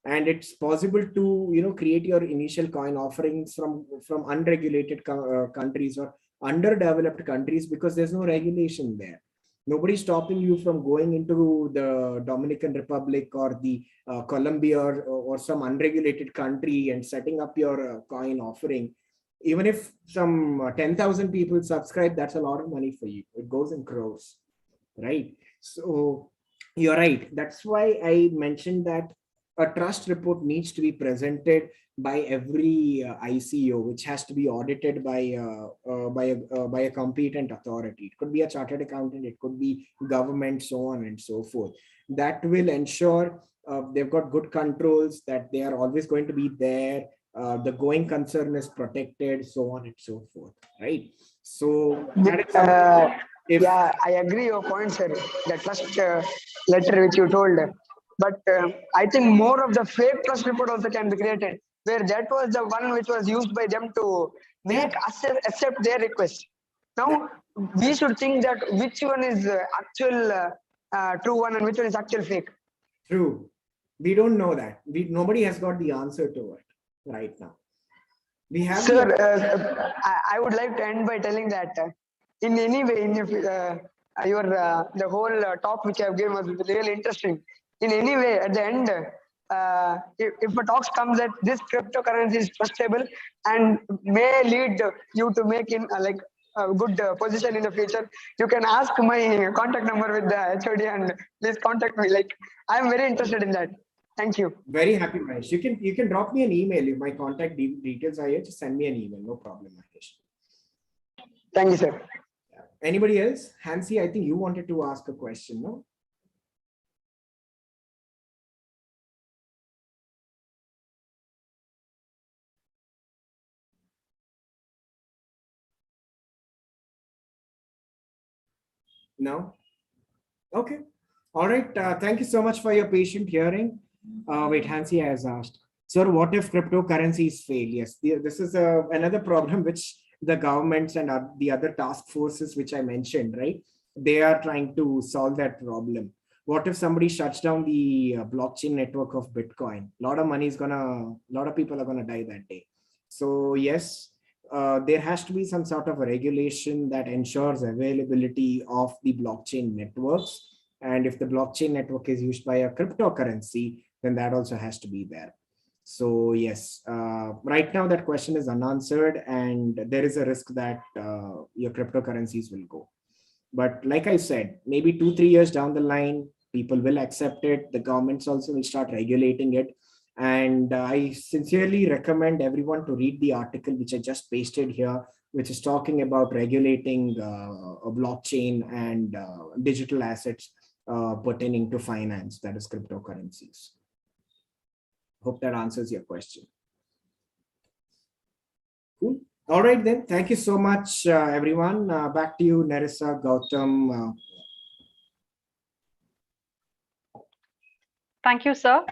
G: And it's possible to create your initial coin offerings from unregulated countries or underdeveloped countries, because there's no regulation there. Nobody's stopping you from going into the Dominican Republic or the Colombia or some unregulated country and setting up your coin offering. Even if some 10,000 people subscribe, that's a lot of money for you. It goes in crores, right? So you're right. That's why I mentioned that a trust report needs to be presented by every ICO, which has to be audited by a competent authority. It could be a chartered accountant, it could be government, so on and so forth. That will ensure they've got good controls, that they are always going to be there. The going concern is protected, so on and so forth, right? So that is
H: I agree your point, sir. The trust letter which you told, but I think more of the fake trust report also can be created, where that was the one which was used by them to make us accept their request. Now we should think that which one is actual true one and which one is actual fake.
G: True. We don't know that. Nobody has got the answer to it right now. We have.
H: Sir, I would like to end by telling that in any way, the whole talk which I have given was really interesting. In any way, at the end, if a talk comes that this cryptocurrency is trustable and may lead you to make in a good position in the future, you can ask my contact number with the HOD and please contact me. Like, I am very interested in that. Thank you.
G: Very happy, Mahesh. You can drop me an email if my contact details are here. Just send me an email. No problem, Mahesh.
H: Thank you, sir.
G: Anybody else? Hansi, I think you wanted to ask a question, no? No? Okay. All right. Thank you so much for your patient hearing. Wait, Hansi has asked, sir, what if cryptocurrencies fail? Yes, this is another problem which the governments and the other task forces which I mentioned, right? they are trying to solve that problem. What if somebody shuts down the blockchain network of Bitcoin? A lot of people are gonna die that day. So yes, there has to be some sort of a regulation that ensures availability of the blockchain networks. And if the blockchain network is used by a cryptocurrency, then that also has to be there. So yes, right now that question is unanswered, and there is a risk that your cryptocurrencies will go. But like I said, maybe 2-3 years down the line, people will accept it. The governments also will start regulating it. And I sincerely recommend everyone to read the article which I just pasted here, which is talking about regulating a blockchain and digital assets pertaining to finance, that is cryptocurrencies. Hope that answers your question. Cool. All right, then. Thank you so much, everyone. Back to you, Nerissa, Gautam.
E: Thank you, sir,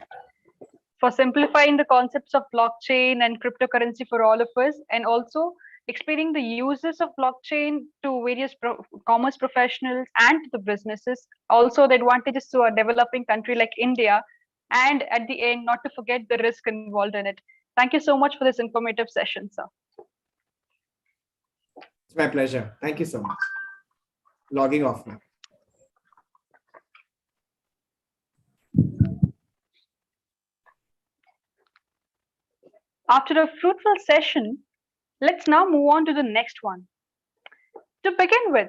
E: for simplifying the concepts of blockchain and cryptocurrency for all of us, and also explaining the uses of blockchain to various commerce professionals and to the businesses, also the advantages to a developing country like India, and at the end, not to forget the risk involved in it. Thank you so much for this informative session, sir.
G: It's my pleasure. Thank you so much. Logging off now.
E: After a fruitful session, let's now move on to the next one. To begin with,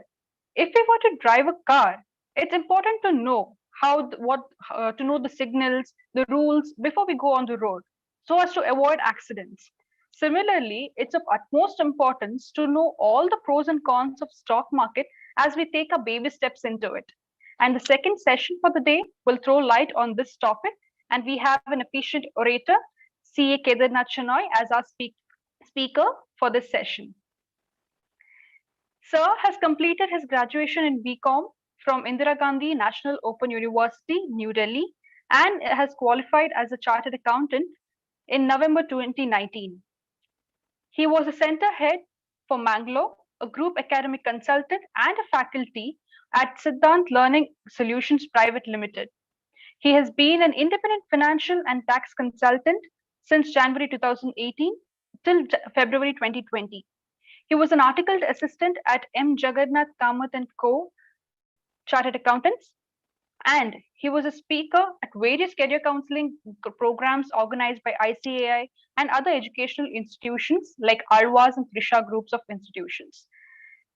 E: if we were to drive a car, it's important to know to know the signals, the rules before we go on the road, so as to avoid accidents. Similarly, it's of utmost importance to know all the pros and cons of stock market as we take our baby steps into it. And the second session for the day will throw light on this topic, and we have an efficient orator, CA Kedarnath Shenoy, as our speaker for this session. Sir has completed his graduation in BCom from Indira Gandhi National Open University, New Delhi, and has qualified as a chartered accountant in November 2019. He was a center head for Mangalore, a group academic consultant and a faculty at Siddhant Learning Solutions Private Limited. He has been an independent financial and tax consultant since January 2018 till February 2020. He was an articled assistant at M. Jagannath Kamath & Co. Chartered Accountants, and he was a speaker at various career counseling programs organized by ICAI and other educational institutions like Alvas and Trisha groups of institutions.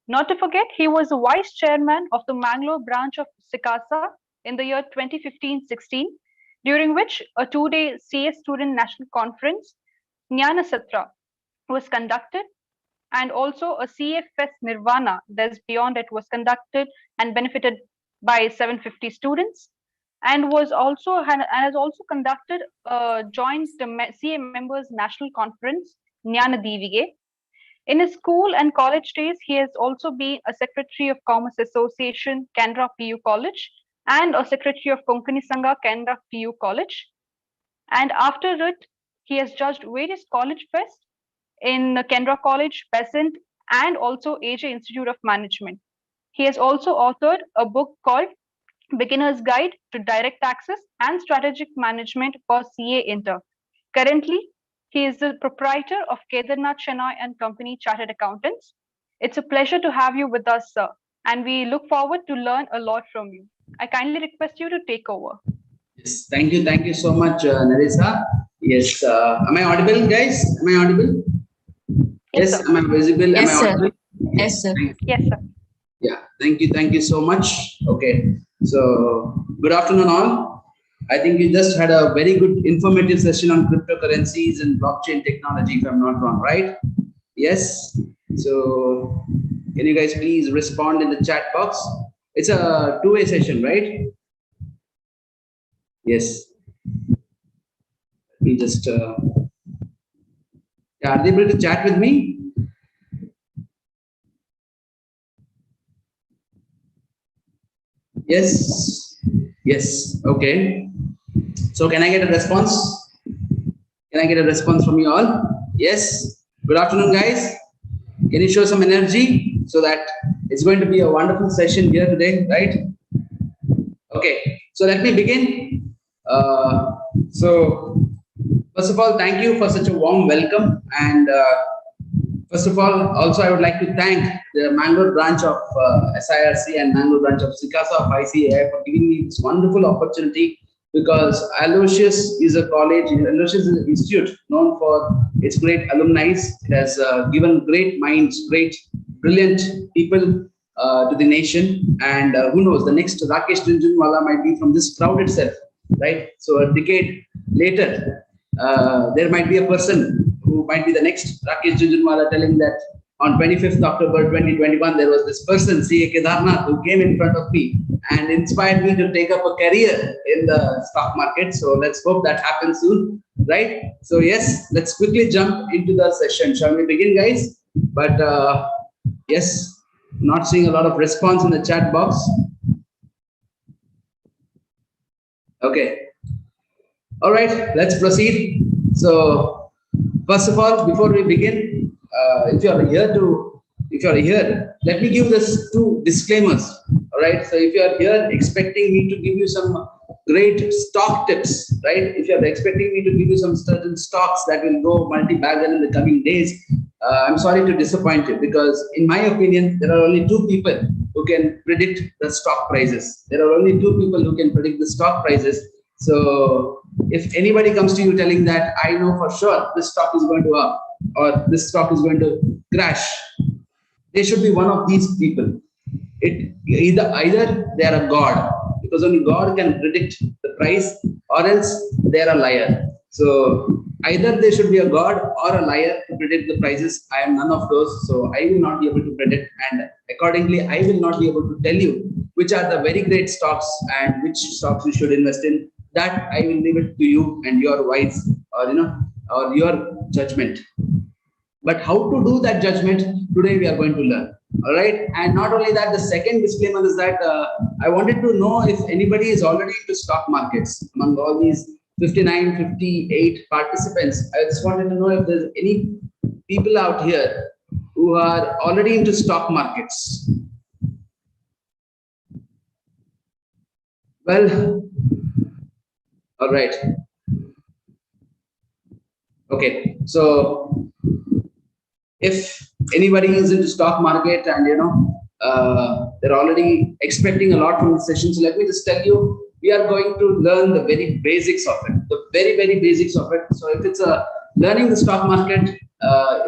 E: Not to forget, he was the vice chairman of the Mangalore branch of SICASA in the year 2015-16, during which a 2-day CA student national conference, Jnana Satra, was conducted, and also a CA Fest Nirvana, There's Beyond It, was conducted and benefited by 750 students, and has also conducted a joint CA members national conference, Jnana Divige. In his school and college days, he has also been a secretary of Commerce Association, Canara PU College, and a secretary of Konkani Sangha, Canara PU College. And after it, he has judged various college fests in Canara College, Besant, and also Asia Institute of Management. He has also authored a book called Beginner's Guide to Direct Access and Strategic Management for CA Inter. Currently, he is the proprietor of Kedarnath Shenoy and Company Chartered Accountants. It's a pleasure to have you with us, sir, and we look forward to learn a lot from you. I kindly request you to take over.
I: Yes, thank you so much, Nerissa. Yes, am I audible, guys? Am I audible? Yes, am I visible?
A: Yes,
I: am I
A: sir.
I: audible?
A: Yes, sir.
E: Yes, sir.
I: Yeah, thank you so much. Okay, so good afternoon all. I think we just had a very good informative session on cryptocurrencies and blockchain technology, if I'm not wrong, right? Yes, so can you guys please respond in the chat box? It's a two-way session, right? Yes. Let me just, yeah, are they able to chat with me? Yes, yes, okay. So can I get a response? Can I get a response from you all? Yes. Good afternoon, guys. Can you show some energy so that It's going to be a wonderful session here today, right? Okay, so let me begin. So first of all, thank you for such a warm welcome. And first of all, also I would like to thank the Mangalore branch of SIRC and Mangalore branch of Sikasa of ICAI for giving me this wonderful opportunity, because Aloysius is a college, Aloysius is an institute known for its great alumni. It has given great minds, great, brilliant people to the nation. And who knows, the next Rakesh Jhunjhunwala might be from this crowd itself, right? So a decade later, there might be a person who might be the next Rakesh Jhunjhunwala telling that on 25th October 2021, there was this person, C.A. Kedarnath, who came in front of me and inspired me to take up a career in the stock market. So let's hope that happens soon, right? So yes, let's quickly jump into the session. Shall we begin, guys? But yes, not seeing a lot of response in the chat box. Okay. All right, let's proceed. So first of all, before we begin, if you're here, let me give this two disclaimers. All right. So if you are here expecting me to give you some great stock tips, right? If you are expecting me to give you some certain stocks that will go multi-bagger in the coming days, I'm sorry to disappoint you, because in my opinion, there are only two people who can predict the stock prices. There are only two people who can predict the stock prices. So if anybody comes to you telling that I know for sure this stock is going to up or this stock is going to crash, they should be one of these people. Either they are a god, because only God can predict the price, or else they are a liar. So either they should be a god or a liar to predict the prices. I am none of those, so I will not be able to predict, and accordingly I will not be able to tell you which are the very great stocks and which stocks you should invest in. That I will leave it to you and your wise, or or your judgment. But how to do that judgment, today we are going to learn. All right. And not only that, the second disclaimer is that I wanted to know if anybody is already into stock markets among all these 59, 58 participants. I just wanted to know if there's any people out here who are already into stock markets. Well, all right. Okay. So if anybody is into stock market and they're already expecting a lot from the session, so let me just tell you, we are going to learn the very basics of it, the very basics of it. So if it's learning the stock market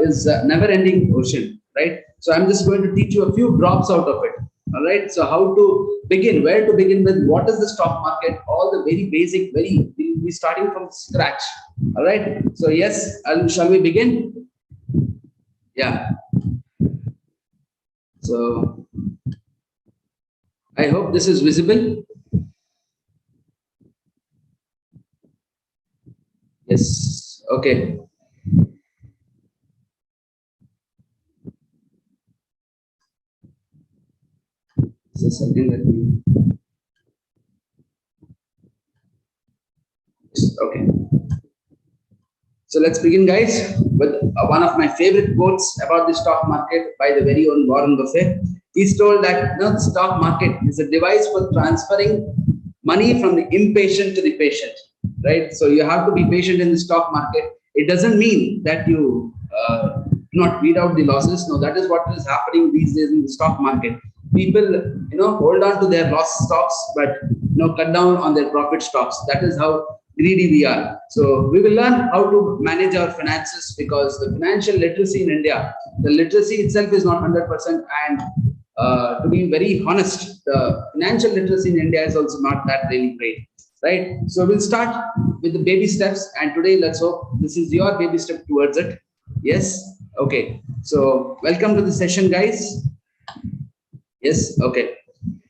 I: is a never-ending ocean, right? So I'm just going to teach you a few drops out of it. All right. So how to begin, where to begin with, what is the stock market, all the very basic, we'll be starting from scratch. All right. So yes, shall we begin? Yeah. So I hope this is visible. Yes. Okay. Just a second, let me. Okay. So let's begin, guys, with one of my favorite quotes about the stock market by the very own Warren Buffett. He's told that the stock market is a device for transferring money from the impatient to the patient, right? So you have to be patient in the stock market. It doesn't mean that you not weed out the losses. No, that is what is happening these days in the stock market. People, hold on to their lost stocks, but cut down on their profit stocks. That is how greedy we are. So we will learn how to manage our finances, because the financial literacy in India, the literacy itself is not 100%, and to be very honest, the financial literacy in India is also not that really great, right? So we'll start with the baby steps, and today let's hope this is your baby step towards it. Yes. Okay. So welcome to the session, guys. Yes. Okay.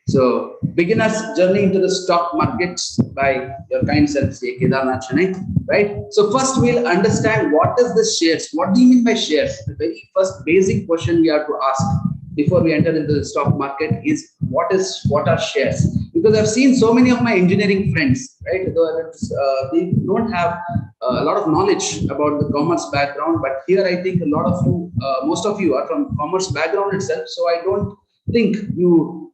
I: So, beginner's journey into the stock markets by your kind self, C.A. Kedarnath, right? So first we'll understand what is the shares. What do you mean by shares? The very first basic question we have to ask before we enter into the stock market is what are shares? Because I've seen so many of my engineering friends, right? They don't have a lot of knowledge about the commerce background, but here I think a lot of you, most of you are from commerce background itself. So I don't think you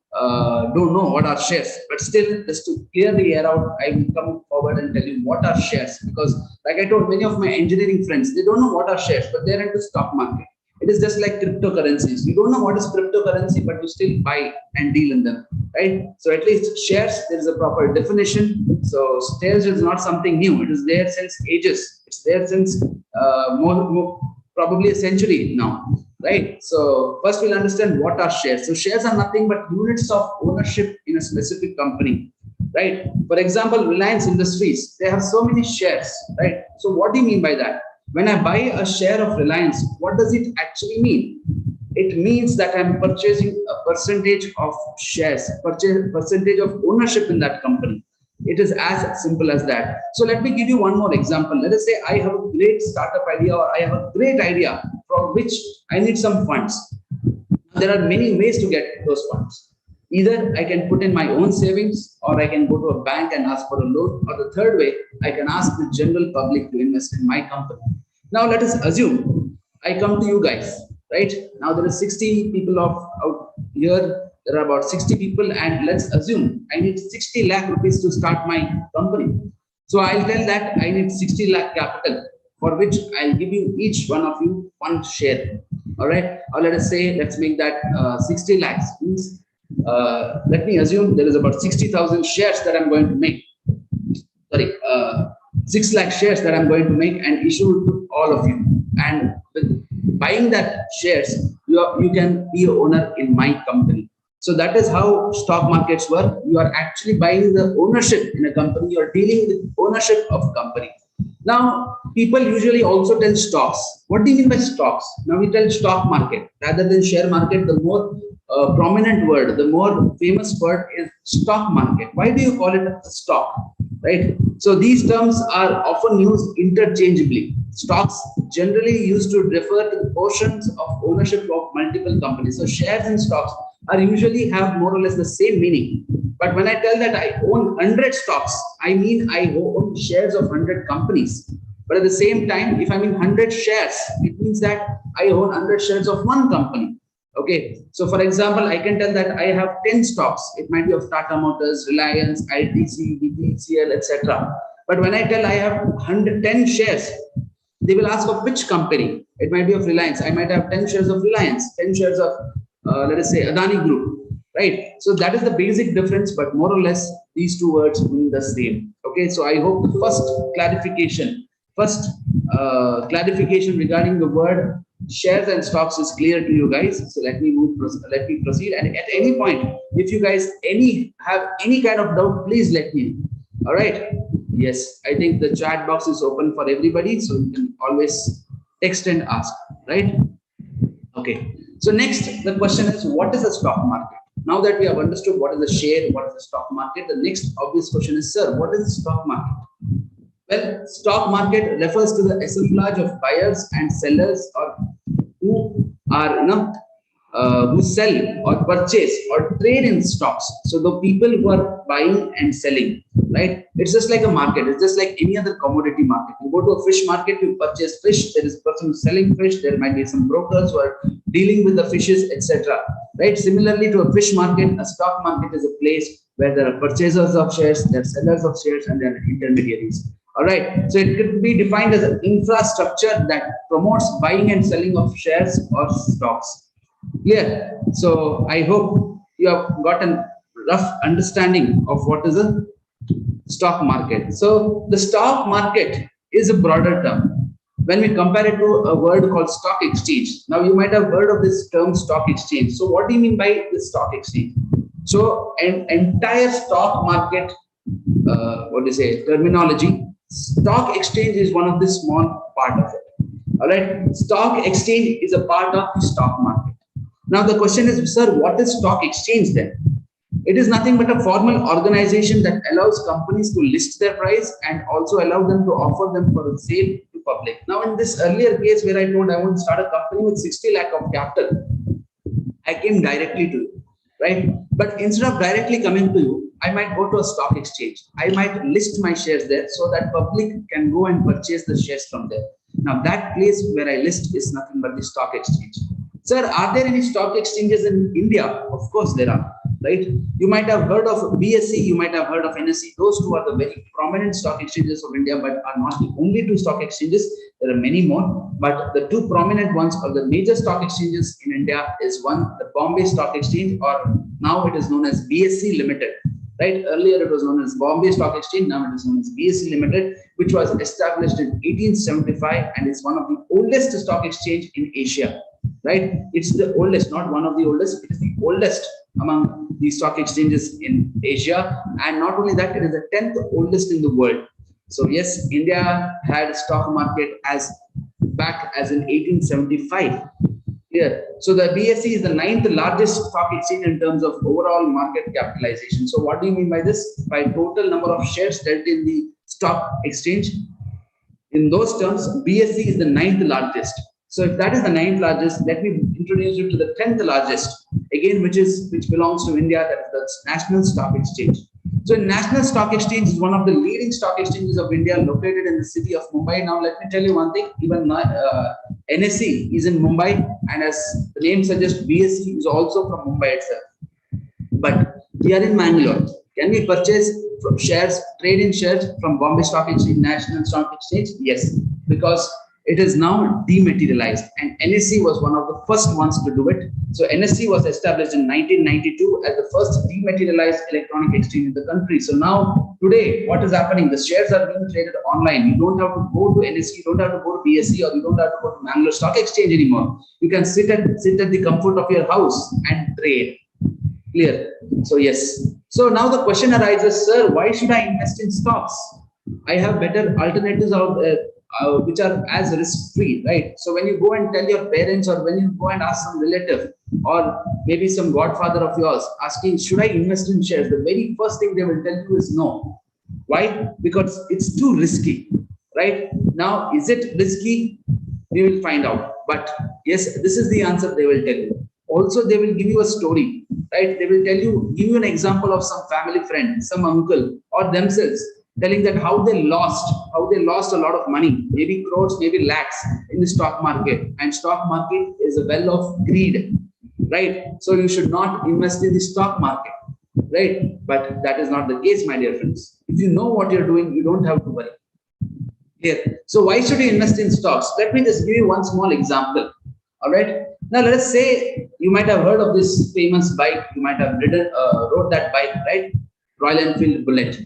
I: don't know what are shares, but still, just to clear the air out, I will come forward and tell you what are shares, because like I told many of my engineering friends, they don't know what are shares, but they're into stock market. It is just like cryptocurrencies. You don't know what is cryptocurrency, but you still buy and deal in them, right? So at least shares, there is a proper definition. So shares is not something new. It is there since ages. It's there since probably a century now, right? So first we'll understand what are shares. So shares are nothing but units of ownership in a specific company, right? For example, Reliance Industries, they have so many shares, right? So what do you mean by that? When I buy a share of Reliance, what does it actually mean? It means that I'm purchasing a percentage of shares, percentage of ownership in that company. It is as simple as that. So let me give you one more example. Let us say I have a great startup idea, or I have a great idea from which I need some funds. There are many ways to get those funds. Either I can put in my own savings, or I can go to a bank and ask for a loan, or the third way, I can ask the general public to invest in my company. Now let us assume I come to you guys, right? Now there are 60 people out here. There are about 60 people, and let's assume I need 60 lakh rupees to start my company. So I'll tell that I need 60 lakh capital, for which I'll give you each one of you one share. All right. Or let us say, let's make that 60 lakhs. Means, let me assume there is about 60,000 shares that I'm going to make. Sorry, 6 lakh shares that I'm going to make and issue to all of you. And with buying that shares, you can be an owner in my company. So that is how stock markets work. You are actually buying the ownership in a company. You are dealing with ownership of a company. Now, people usually also tell stocks. What do you mean by stocks? Now we tell stock market rather than share market. The more prominent word, the more famous word is stock market. Why do you call it a stock? Right? So these terms are often used interchangeably. Stocks generally used to refer to the portions of ownership of multiple companies. So shares and stocks are usually have more or less the same meaning. But when I tell that I own 100 stocks, I mean I own shares of 100 companies. But at the same time, if I mean 100 shares, it means that I own 100 shares of one company. Okay, so for example, I can tell that I have 10 stocks. It might be of Tata Motors, Reliance, ITC, BPCL, etc. But when I tell I have 110 shares, they will ask of which company. It might be of Reliance. I might have 10 shares of Reliance, 10 shares of, let us say, Adani Group, right? So that is the basic difference, but more or less, these two words mean the same. Okay, so I hope the first clarification regarding the word shares and stocks is clear to you guys. So let me proceed. And at any point, if you guys have any kind of doubt, please let me know. All right. Yes, I think the chat box is open for everybody, so you can always text and ask, right? Okay. So next, the question is, what is the stock market? Now that we have understood what is the share, what is the stock market, the next obvious question is, sir, what is the stock market? Well, stock market refers to the assemblage of buyers and sellers, or who are, who sell or purchase or trade in stocks. So the people who are buying and selling, right? It's just like a market. It's just like any other commodity market. You go to a fish market, you purchase fish. There is a person selling fish. There might be some brokers who are dealing with the fishes, etc. Right? Similarly to a fish market, a stock market is a place where there are purchasers of shares, there are sellers of shares, and there are intermediaries. All right. So it could be defined as an infrastructure that promotes buying and selling of shares or stocks. Clear? So I hope you have got a rough understanding of what is a stock market. So the stock market is a broader term. When we compare it to a word called stock exchange, now you might have heard of this term stock exchange. So what do you mean by the stock exchange? So an entire stock market, terminology, stock exchange is one of the small part of it. All right, stock exchange is a part of the stock market. Now the question is, sir, what is stock exchange then? It is nothing but a formal organization that allows companies to list their price and also allow them to offer them for sale to public. Now in this earlier case where I told I want to start a company with 60 lakh of capital, I came directly to you, right? But instead of directly coming to you, I might go to a stock exchange. I might list my shares there so that public can go and purchase the shares from there. Now that place where I list is nothing but the stock exchange. Sir, are there any stock exchanges in India? Of course there are, right? You might have heard of BSE, you might have heard of NSE. Those two are the very prominent stock exchanges of India, but are not the only two stock exchanges. There are many more, but the two prominent ones of the major stock exchanges in India is one, the Bombay Stock Exchange, or now it is known as BSE Limited. Right? Earlier it was known as Bombay Stock Exchange, now it is known as BSE Limited, which was established in 1875 and is one of the oldest stock exchange in Asia. Right? It's the oldest, not one of the oldest, it is the oldest among the stock exchanges in Asia. And not only that, it is the 10th oldest in the world. So yes, India had a stock market as back as in 1875. Here, so the BSE is the 9th largest stock exchange in terms of overall market capitalization. So what do you mean by this? By total number of shares dealt in the stock exchange. In those terms, BSE is the 9th largest. So if that is the 9th largest, let me introduce you to the 10th largest, again, which belongs to India, that is the National Stock Exchange. So National Stock Exchange is one of the leading stock exchanges of India, located in the city of Mumbai. Now let me tell you one thing, even NSE is in Mumbai, and as the name suggests, BSE is also from Mumbai itself. But we are in Mangalore. Can we purchase from shares, trade in shares from Bombay Stock Exchange, National Stock Exchange? Yes, because it is now dematerialized, and NSE was one of the first ones to do it. So NSE was established in 1992 as the first dematerialized electronic exchange in the country. So now today, what is happening? The shares are being traded online. You don't have to go to NSE, you don't have to go to BSE, or you don't have to go to Mangalore Stock Exchange anymore. You can sit at the comfort of your house and trade. Clear? So yes. So now the question arises, sir, why should I invest in stocks? I have better alternatives out there, which are as risk-free, right? So when you go and tell your parents, or when you go and ask some relative, or maybe some godfather of yours, asking, should I invest in shares? The very first thing they will tell you is no. Why? Because it's too risky, right? Now, is it risky? We will find out. But yes, this is the answer they will tell you. Also, they will give you a story, right? They will give you an example of some family friend, some uncle, or themselves, telling that how they lost a lot of money, maybe crores, maybe lakhs in the stock market. And stock market is a well of greed, right? So you should not invest in the stock market, right? But that is not the case, my dear friends. If you know what you're doing, you don't have to worry. Here. So why should you invest in stocks? Let me just give you one small example. All right. Now let us say you might have heard of this famous bike. You might have rode that bike, right? Royal Enfield Bullet.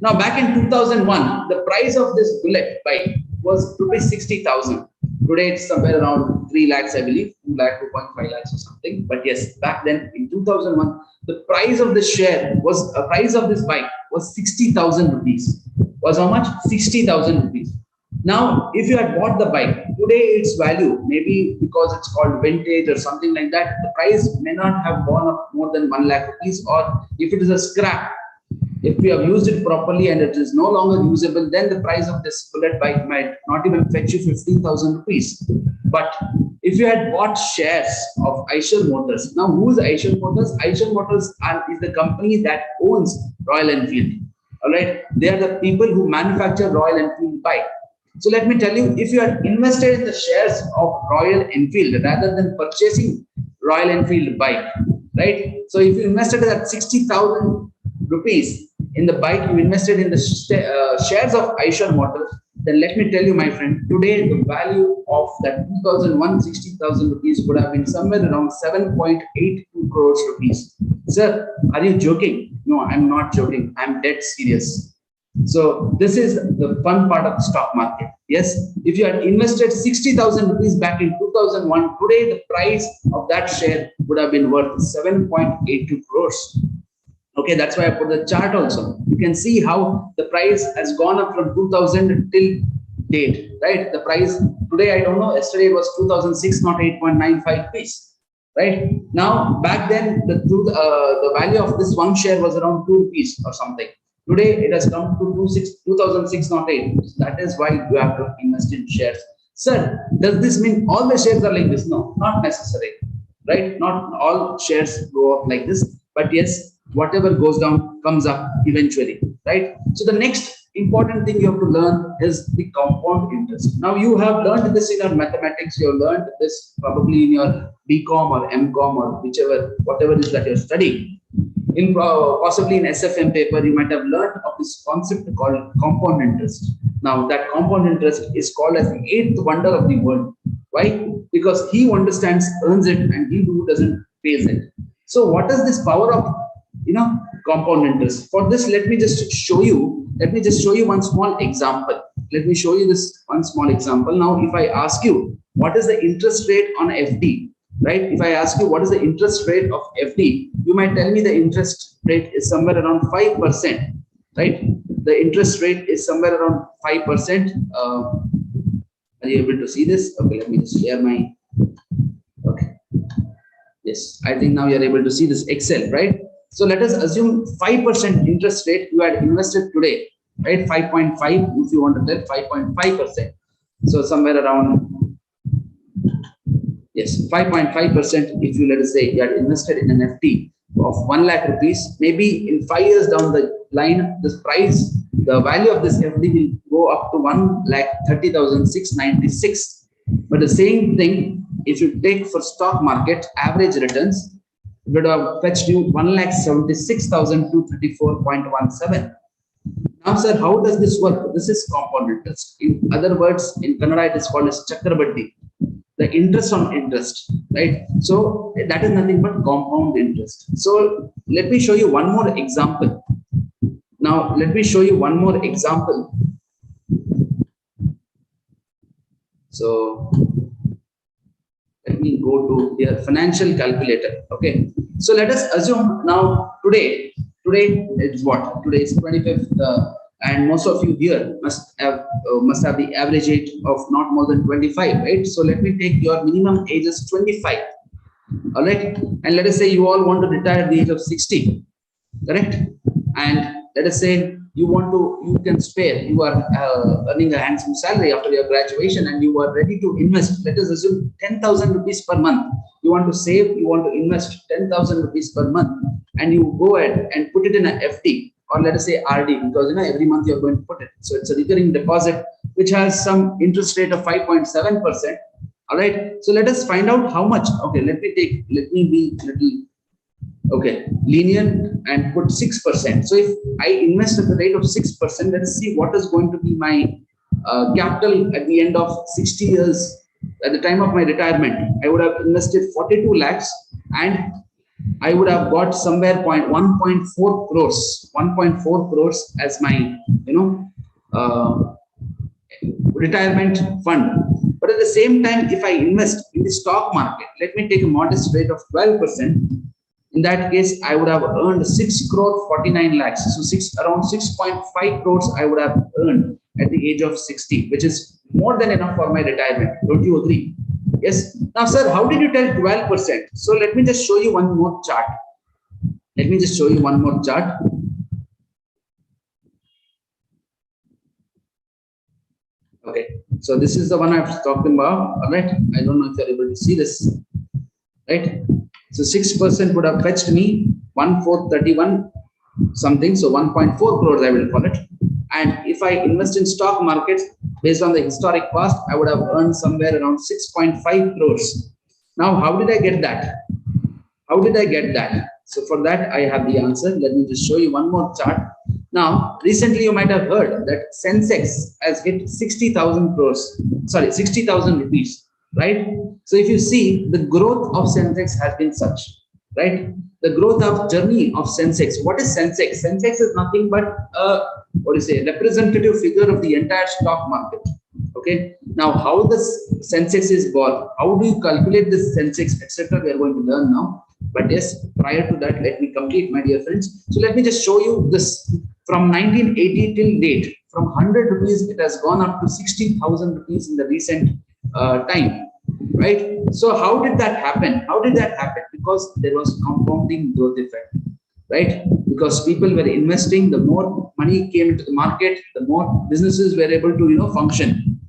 I: Now, back in 2001, the price of this Bullet bike was rupees 60,000. Today, it's somewhere around 3 lakhs, I believe, 2 lakh, 2.5 lakhs or something. But yes, back then in 2001, the price of this bike was 60,000 rupees. Was how much? 60,000 rupees. Now, if you had bought the bike, today its value, maybe because it's called vintage or something like that, the price may not have gone up more than 1 lakh rupees. Or if it is a scrap, if we have used it properly and it is no longer usable, then the price of this Bullet bike might not even fetch you 15,000 rupees. But if you had bought shares of Eicher Motors, now who is Eicher Motors? Eicher Motors is the company that owns Royal Enfield. All right, they are the people who manufacture Royal Enfield bike. So let me tell you, if you had invested in the shares of Royal Enfield rather than purchasing Royal Enfield bike, right? So if you invested at 60,000 rupees in the bike, you invested in the shares of Eicher Motors, then let me tell you, my friend, today the value of that 2001 60,000 rupees would have been somewhere around 7.82 crores rupees. Sir, are you joking? No, I'm not joking. I'm dead serious. So this is the fun part of the stock market. Yes, if you had invested 60,000 rupees back in 2001, today the price of that share would have been worth 7.82 crores. Okay, that's why I put the chart also. You can see how the price has gone up from 2000 till date, right? The price today, I don't know, yesterday it was 2006, not 8.95 rupees, right? Now, back then, the value of this one share was around 2 rupees or something. Today, it has come to 2006, not 8. That is why you have to invest in shares. Sir, does this mean all the shares are like this? No, not necessary, right? Not all shares go up like this, but yes, whatever goes down comes up eventually, right? So the next important thing you have to learn is the compound interest. Now you have learned this in your mathematics, you have learned this probably in your BCom or MCom or whatever it is that you're studying. In possibly in SFM paper, you might have learned of this concept called compound interest. Now that compound interest is called as the eighth wonder of the world. Why? Because he who understands earns it, and he who doesn't pays it. So what is this power of compound interest? For this, let me just show you one small example. Let me show you this one small example. Now, if I ask you what is the interest rate on FD, right? If I ask you what is the interest rate of FD, you might tell me the interest rate is somewhere around 5%, right? The interest rate is somewhere around 5%. Are you able to see this? Okay, let me just share my. Okay. Yes, I think now you are able to see this Excel, right? So let us assume 5% interest rate you had invested today, right? 5.5 if you want to tell 5.5%. So somewhere around, yes, 5.5% if you let us say you had invested in an FD of 1 lakh rupees, maybe in 5 years down the line, this price, the value of this FD will go up to 1,30,696. But the same thing, if you take for stock market average returns, it would have fetched you 1,76,234.17. Now, sir, how does this work? This is compound interest. In other words, in Kannada, it is called as Chakrabatti, the interest on interest, right? So that is nothing but compound interest. So let me show you one more example. Now, let me show you one more example. So let me go to your financial calculator. Okay. So let us assume now today is what? Today is 25th, and most of you here must have the average age of not more than 25, right? So let me take your minimum age as 25. All right. And let us say you all want to retire at the age of 60, correct? And let us say you can spare, you are earning a handsome salary after your graduation and you are ready to invest. Let us assume 10,000 rupees per month. You want to save, you want to invest 10,000 rupees per month, and you go ahead and put it in a FD, or let us say RD, because every month you're going to put it. So it's a recurring deposit which has some interest rate of 5.7%. All right. So let us find out how much. Okay, let me be little lenient and put 6%. So if I invest at the rate of 6%, let us see what is going to be my capital at the end of 60 years. At the time of my retirement, I would have invested 42 lakhs and I would have got somewhere 1.4 crores as my retirement fund. But at the same time, if I invest in the stock market, let me take a modest rate of 12%. In that case, I would have earned 6 crore 49 lakhs. So around 6.5 crores I would have earned at the age of 60, which is more than enough for my retirement. Don't you agree? Yes. Now, sir, how did you tell 12%? So let me just show you one more chart. Okay. So this is the one I've talked about. All right. I don't know if you're able to see this. Right. So 6% would have fetched me 1,431 something. So 1.4 crores I will call it. And if I invest in stock markets based on the historic past, I would have earned somewhere around 6.5 crores. Now, how did I get that? So for that, I have the answer. Let me just show you one more chart. Now, recently you might have heard that Sensex has hit 60,000 rupees, right? So if you see, the growth of Sensex has been such, right? The growth of journey of Sensex. What is Sensex? Sensex is nothing but representative figure of the entire stock market. Okay. Now, how this Sensex is born? How do you calculate this Sensex, etc.? We are going to learn now. But yes, prior to that, let me complete, my dear friends. So let me just show you this from 1980 till date. From 100 rupees, it has gone up to 60,000 rupees in the recent time, right? So how did that happen? Because there was compounding growth effect, right? Because people were investing, the more money came into the market, the more businesses were able to function.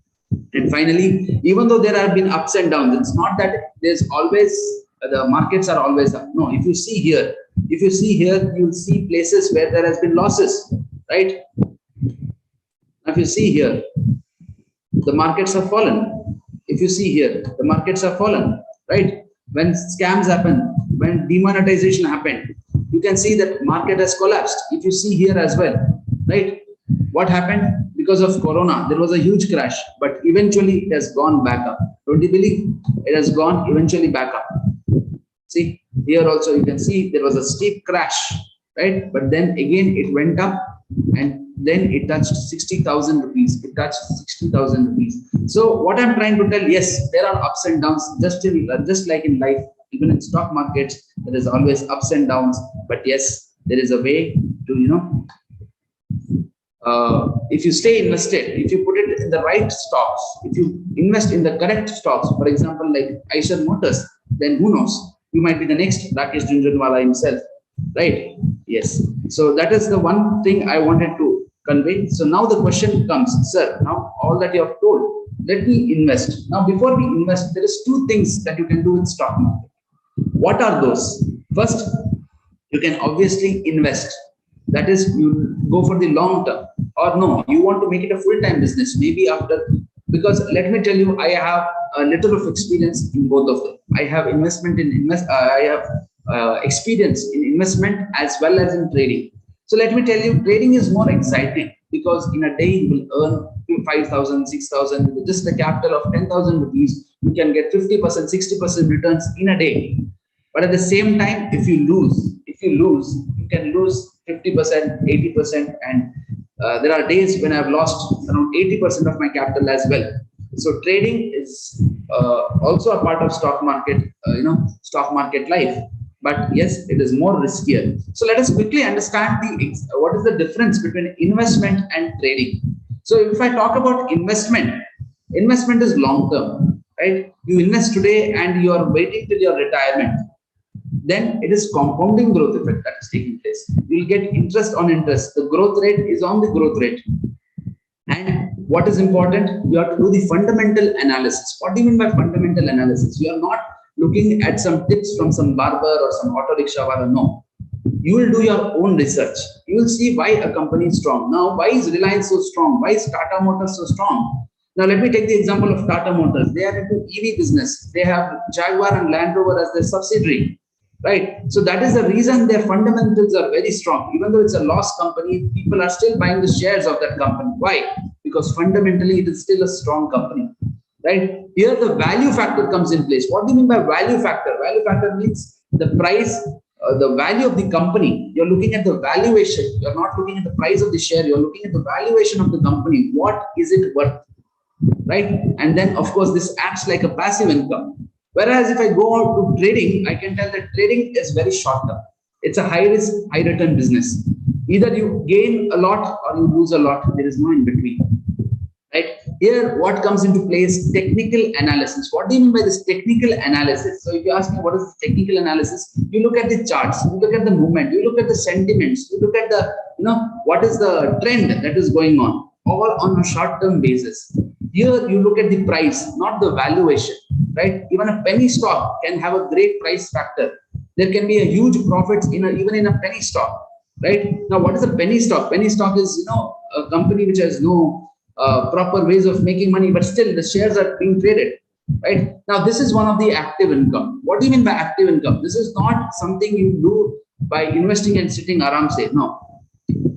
I: And finally, even though there have been ups and downs, it's not that there's always the markets are always up. No, if you see here, you'll see places where there has been losses, right? Now, if you see here, the markets have fallen. If you see here, the markets have fallen, right? When scams happen, when demonetization happened, you can see that market has collapsed. If you see here as well, right? What happened? Because of Corona, there was a huge crash, but eventually it has gone back up. Don't you believe? It has gone eventually back up. See, here also you can see there was a steep crash, right? But then again it went up and then it touched 60,000 rupees. It touched 60,000 rupees. So what I'm trying to tell, yes, there are ups and downs, just like in life, even in stock markets, there is always ups and downs. But yes, there is a way to, if you stay invested, if you put it in the right stocks, if you invest in the correct stocks, for example, like Eicher Motors, then who knows? You might be the next Rakesh Jhunjhunwala himself, right? Yes. So that is the one thing I wanted to convey. So now the question comes, sir, now all that you have told, let me invest. Now, before we invest, there is two things that you can do with stock market. What are those? First, you can obviously invest. That is, you go for the long term, or no, you want to make it a full-time business, maybe after, because let me tell you, I have a little of experience in both of them. I have experience in investment as well as in trading. So let me tell you, trading is more exciting because in a day you will earn 5,000, 6,000 with just a capital of 10,000 rupees. You can get 50%, 60% returns in a day. But at the same time, if you lose, you can lose 50%, 80%, and there are days when I've lost around 80% of my capital as well. So trading is also a part of stock market, stock market life. But yes, it is more riskier. So let us quickly understand what is the difference between investment and trading. So if I talk about investment is long term, right? You invest today and you are waiting till your retirement. Then it is compounding growth effect that is taking place. You will get interest on interest. The growth rate is on the growth rate. And what is important, you have to do the fundamental analysis. What do you mean by fundamental analysis? You are not looking at some tips from some barber or some auto rickshaw wala. No. You will do your own research. You will see why a company is strong. Now, why is Reliance so strong? Why is Tata Motors so strong? Now, let me take the example of Tata Motors. They are into EV business. They have Jaguar and Land Rover as their subsidiary. Right. So that is the reason their fundamentals are very strong. Even though it's a loss company, people are still buying the shares of that company. Why? Because fundamentally it is still a strong company. Right. Here the value factor comes in place. What do you mean by value factor? Value factor means the price, the value of the company. You're looking at the valuation. You're not looking at the price of the share. You're looking at the valuation of the company. What is it worth? Right. And then of course this acts like a passive income. Whereas if I go out to trading, I can tell that trading is very short term. It's a high risk, high return business. Either you gain a lot or you lose a lot. There is no in between. Right? Here, what comes into play is technical analysis. What do you mean by this technical analysis? So if you ask me what is technical analysis, you look at the charts, you look at the movement, you look at the sentiments, you look at the, what is the trend that is going on, all on a short-term basis. Here you look at the price, not the valuation, right? Even a penny stock can have a great price factor. There can be a huge profits even in a penny stock, right? Now, what is a penny stock? Penny stock is, a company which has no proper ways of making money, but still the shares are being traded, right? Now, this is one of the active income. What do you mean by active income? This is not something you do by investing and sitting aram say, no.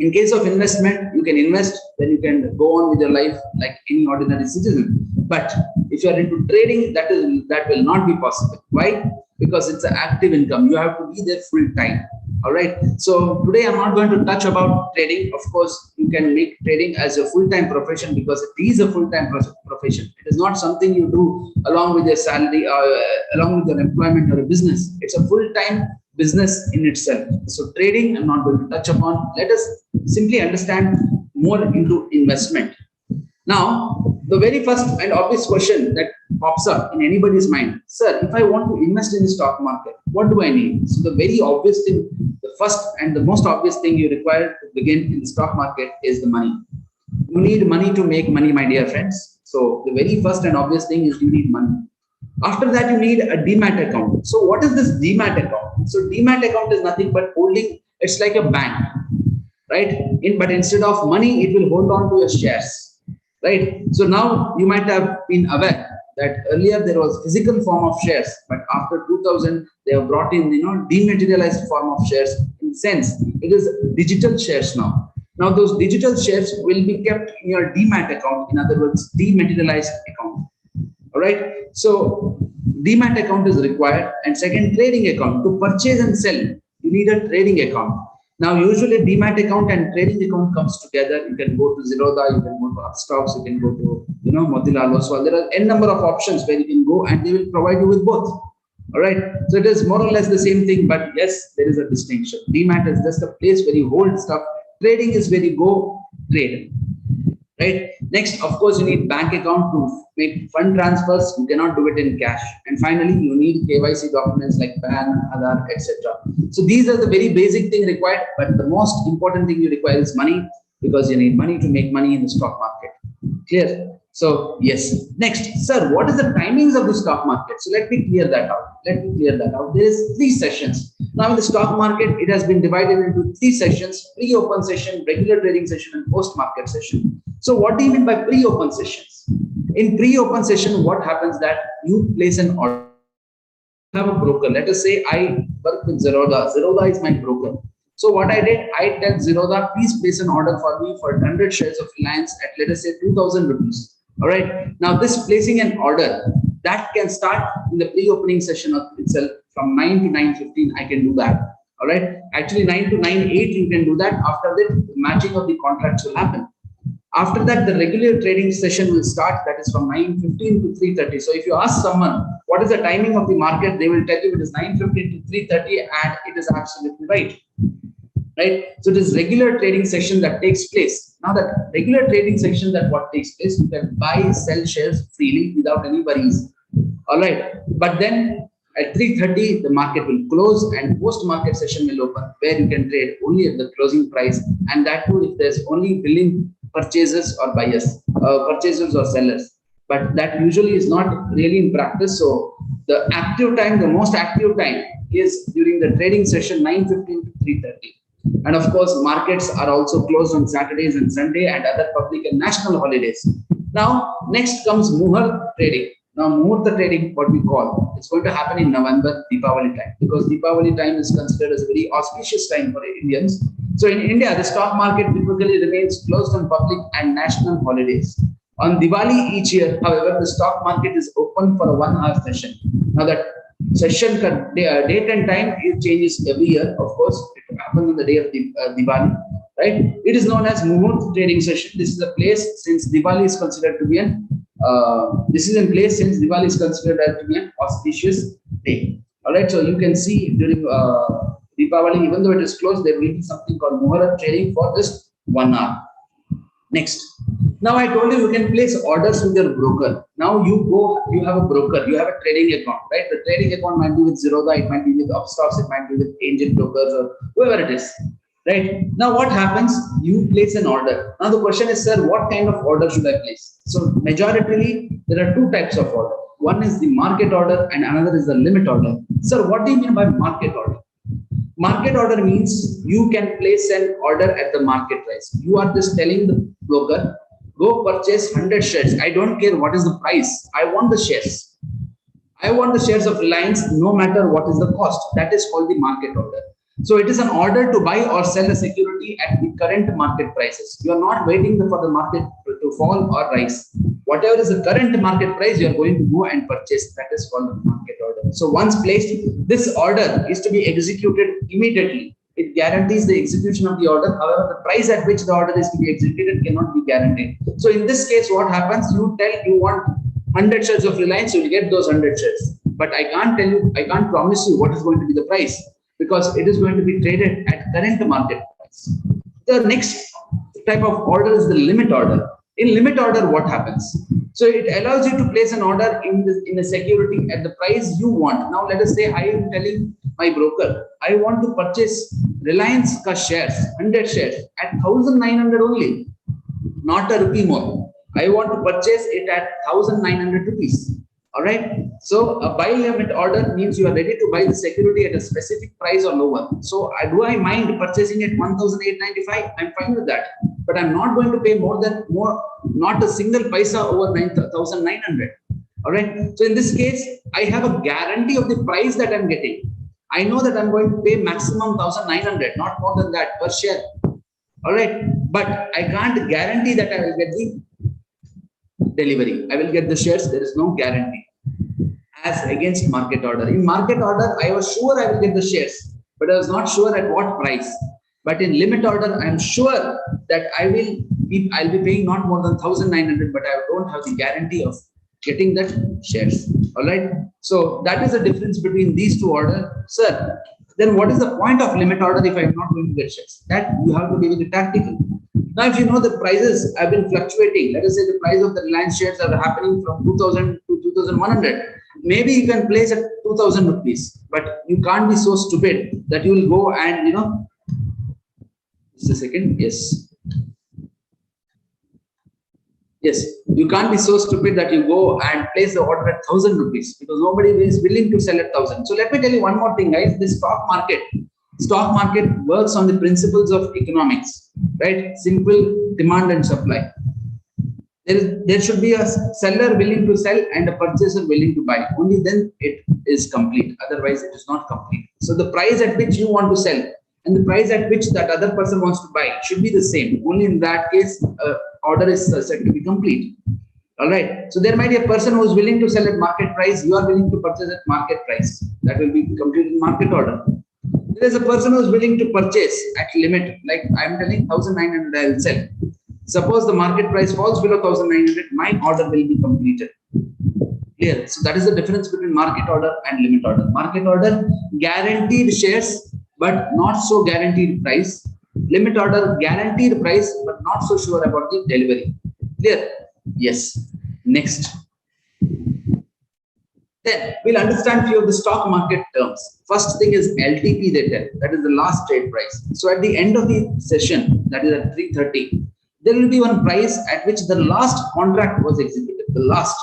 I: In case of investment, you can invest, then you can go on with your life like any ordinary citizen. But if you are into trading, that will not be possible. Why? Because it's an active income. You have to be there full time. All right. So today I'm not going to touch about trading. Of course, you can make trading as a full-time profession because it is a full-time profession. It is not something you do along with your salary or along with your employment or a business. It's a full-time business in itself. So trading, I'm not going to touch upon. Let us simply understand more into investment. Now, the very first and obvious question that pops up in anybody's mind, sir, if I want to invest in the stock market, what do I need? So the very obvious thing, the first and the most obvious thing you require to begin in the stock market is the money. You need money to make money, my dear friends. So the very first and obvious thing is you need money. After that, you need a demat account. So what is this demat account? So demat account is nothing but holding, it's like a bank, right? But instead of money, it will hold on to your shares, right? So now you might have been aware that earlier there was physical form of shares, but after 2000 they have brought in, dematerialized form of shares. In sense, it is digital shares now. Now those digital shares will be kept in your demat account, in other words, dematerialized account. All right. So demat account is required, and second, trading account. To purchase and sell, you need a trading account. Now, usually demat account and trading account comes together. You can go to Zerodha, you can go to Upstocks, you can go to Motilal Oswal. There are n number of options where you can go, and they will provide you with both. All right. So it is more or less the same thing, but yes, there is a distinction. Demat is just a place where you hold stuff. Trading is where you go trade. Right. Next, of course, you need bank account to make fund transfers. You cannot do it in cash. And finally, you need KYC documents like PAN, Aadhaar, etc. So these are the very basic thing required. But the most important thing you require is money, because you need money to make money in the stock market. Clear? So yes. Next, sir, what is the timings of the stock market? So let me clear that out. There is 3 sessions. Now in the stock market, it has been divided into 3 sessions: pre-open session, regular trading session, and post-market session. So what do you mean by pre-open sessions? In pre-open session, what happens that you place an order. You have a broker. Let us say I work with Zerodha. Zerodha is my broker. So what I did, I tell Zerodha, please place an order for me for 100 shares of Reliance at, let us say, 2,000 rupees. All right. Now this placing an order, that can start in the pre-opening session of itself from 9 to 9:15. I can do that. All right. Actually 9 to 9:08 you can do that. After that, the matching of the contracts will happen. After that, the regular trading session will start. That is from 9:15 to 3:30. So if you ask someone what is the timing of the market, they will tell you it is 9:15 to 3:30, and it is absolutely right. Right? So it is regular trading session that takes place. Now that regular trading session, that what takes place, you can buy, sell shares freely without any worries. All right. But then at 3:30, the market will close and post-market session will open, where you can trade only at the closing price, and that too if there's only willing purchasers or buyers, purchasers or sellers. But that usually is not really in practice. So the active time, the most active time is during the trading session 9:15 to 3:30. And of course, markets are also closed on Saturdays and Sunday and other public and national holidays. Now, next comes Muhurt trading. Now, Muhurta trading, what we call, it's going to happen in November, Deepavali time, because Deepavali time is considered as a very auspicious time for Indians. So in India, the stock market typically remains closed on public and national holidays. On Diwali each year, however, the stock market is open for a 1-hour session. Now that session date and time, it changes every year. Of course, it happens on the day of Diwali, right? It is known as Muhurt trading session. This is a place, since Diwali is considered to be an this is in place since Diwali is considered to be an auspicious day. All right, so you can see during Deepavali, even though it is closed, there will be something called Muhurt trading for just 1 hour. Next. Now I told you can place orders with your broker. Now you have a broker, you have a trading account, right? The trading account might be with Zerodha, it might be with Upstocks, it might be with Angel Brokers or whoever it is, right? Now what happens? You place an order. Now the question is, sir, what kind of order should I place? So majoritarily, there are 2 types of order. One is the market order and another is the limit order. Sir, what do you mean by market order? Market order means you can place an order at the market price. You are just telling the broker, go purchase 100 shares. I don't care what is the price. I want the shares. I want the shares of Reliance no matter what is the cost. That is called the market order. So it is an order to buy or sell a security at the current market prices. You are not waiting for the market to fall or rise. Whatever is the current market price, you are going to go and purchase. That is called the market order. So once placed, this order is to be executed immediately. It guarantees the execution of the order. However, the price at which the order is to be executed cannot be guaranteed. So in this case, what happens? You tell you want 100 shares of Reliance, you will get those 100 shares. But I can't tell you, I can't promise you what is going to be the price, because it is going to be traded at current market price. The next type of order is the limit order. In limit order, what happens? So it allows you to place an order in a security at the price you want. Now let us say I am telling my broker, I want to purchase Reliance shares, 100 shares at 1,900 only, not a rupee more. I want to purchase it at 1,900 rupees. All right. So a buy limit order means you are ready to buy the security at a specific price or lower. So do I mind purchasing at 1,895? I'm fine with that, but I'm not going to pay not a single paisa over 9,900. All right. So in this case, I have a guarantee of the price that I'm getting. I know that I'm going to pay maximum 1,900, not more than that per share. All right. But I can't guarantee that I will get the delivery. I will get the shares. There is no guarantee. As against market order. In market order, I was sure I will get the shares, but I was not sure at what price. But in limit order, I am sure that I'll be paying not more than 1,900, but I don't have the guarantee of getting that shares. All right. So that is the difference between these two orders, sir. Then what is the point of limit order if I am not going to get shares? That you have to be very tactical. Now, if you know the prices have been fluctuating, let us say the price of the Reliance shares are happening from 2,000 to 2,100. Maybe you can place at 2,000 rupees, but you can't be so stupid that you will go and, just a second, yes. Yes, you can't be so stupid that you go and place the order at 1,000 rupees because nobody is willing to sell at 1,000. So let me tell you one more thing, guys. The stock market works on the principles of economics, right? Simple demand and supply. There should be a seller willing to sell and a purchaser willing to buy. Only then it is complete. Otherwise, it is not complete. So the price at which you want to sell and the price at which that other person wants to buy should be the same. Only in that case, order is said to be complete. All right. So there might be a person who is willing to sell at market price. You are willing to purchase at market price. That will be completed in market order. There is a person who is willing to purchase at limit. Like I am telling 1,900, I will sell. Suppose the market price falls below 1,900, my order will be completed. Clear? So that is the difference between market order and limit order. Market order, guaranteed shares, but not so guaranteed price. Limit order, guaranteed price, but not so sure about the delivery. Clear? Yes. Next. Then we'll understand few of the stock market terms. First thing is LTP they tell, that is the last trade price. So at the end of the session, that is at 3:30, there will be one price at which the last contract was executed. The last.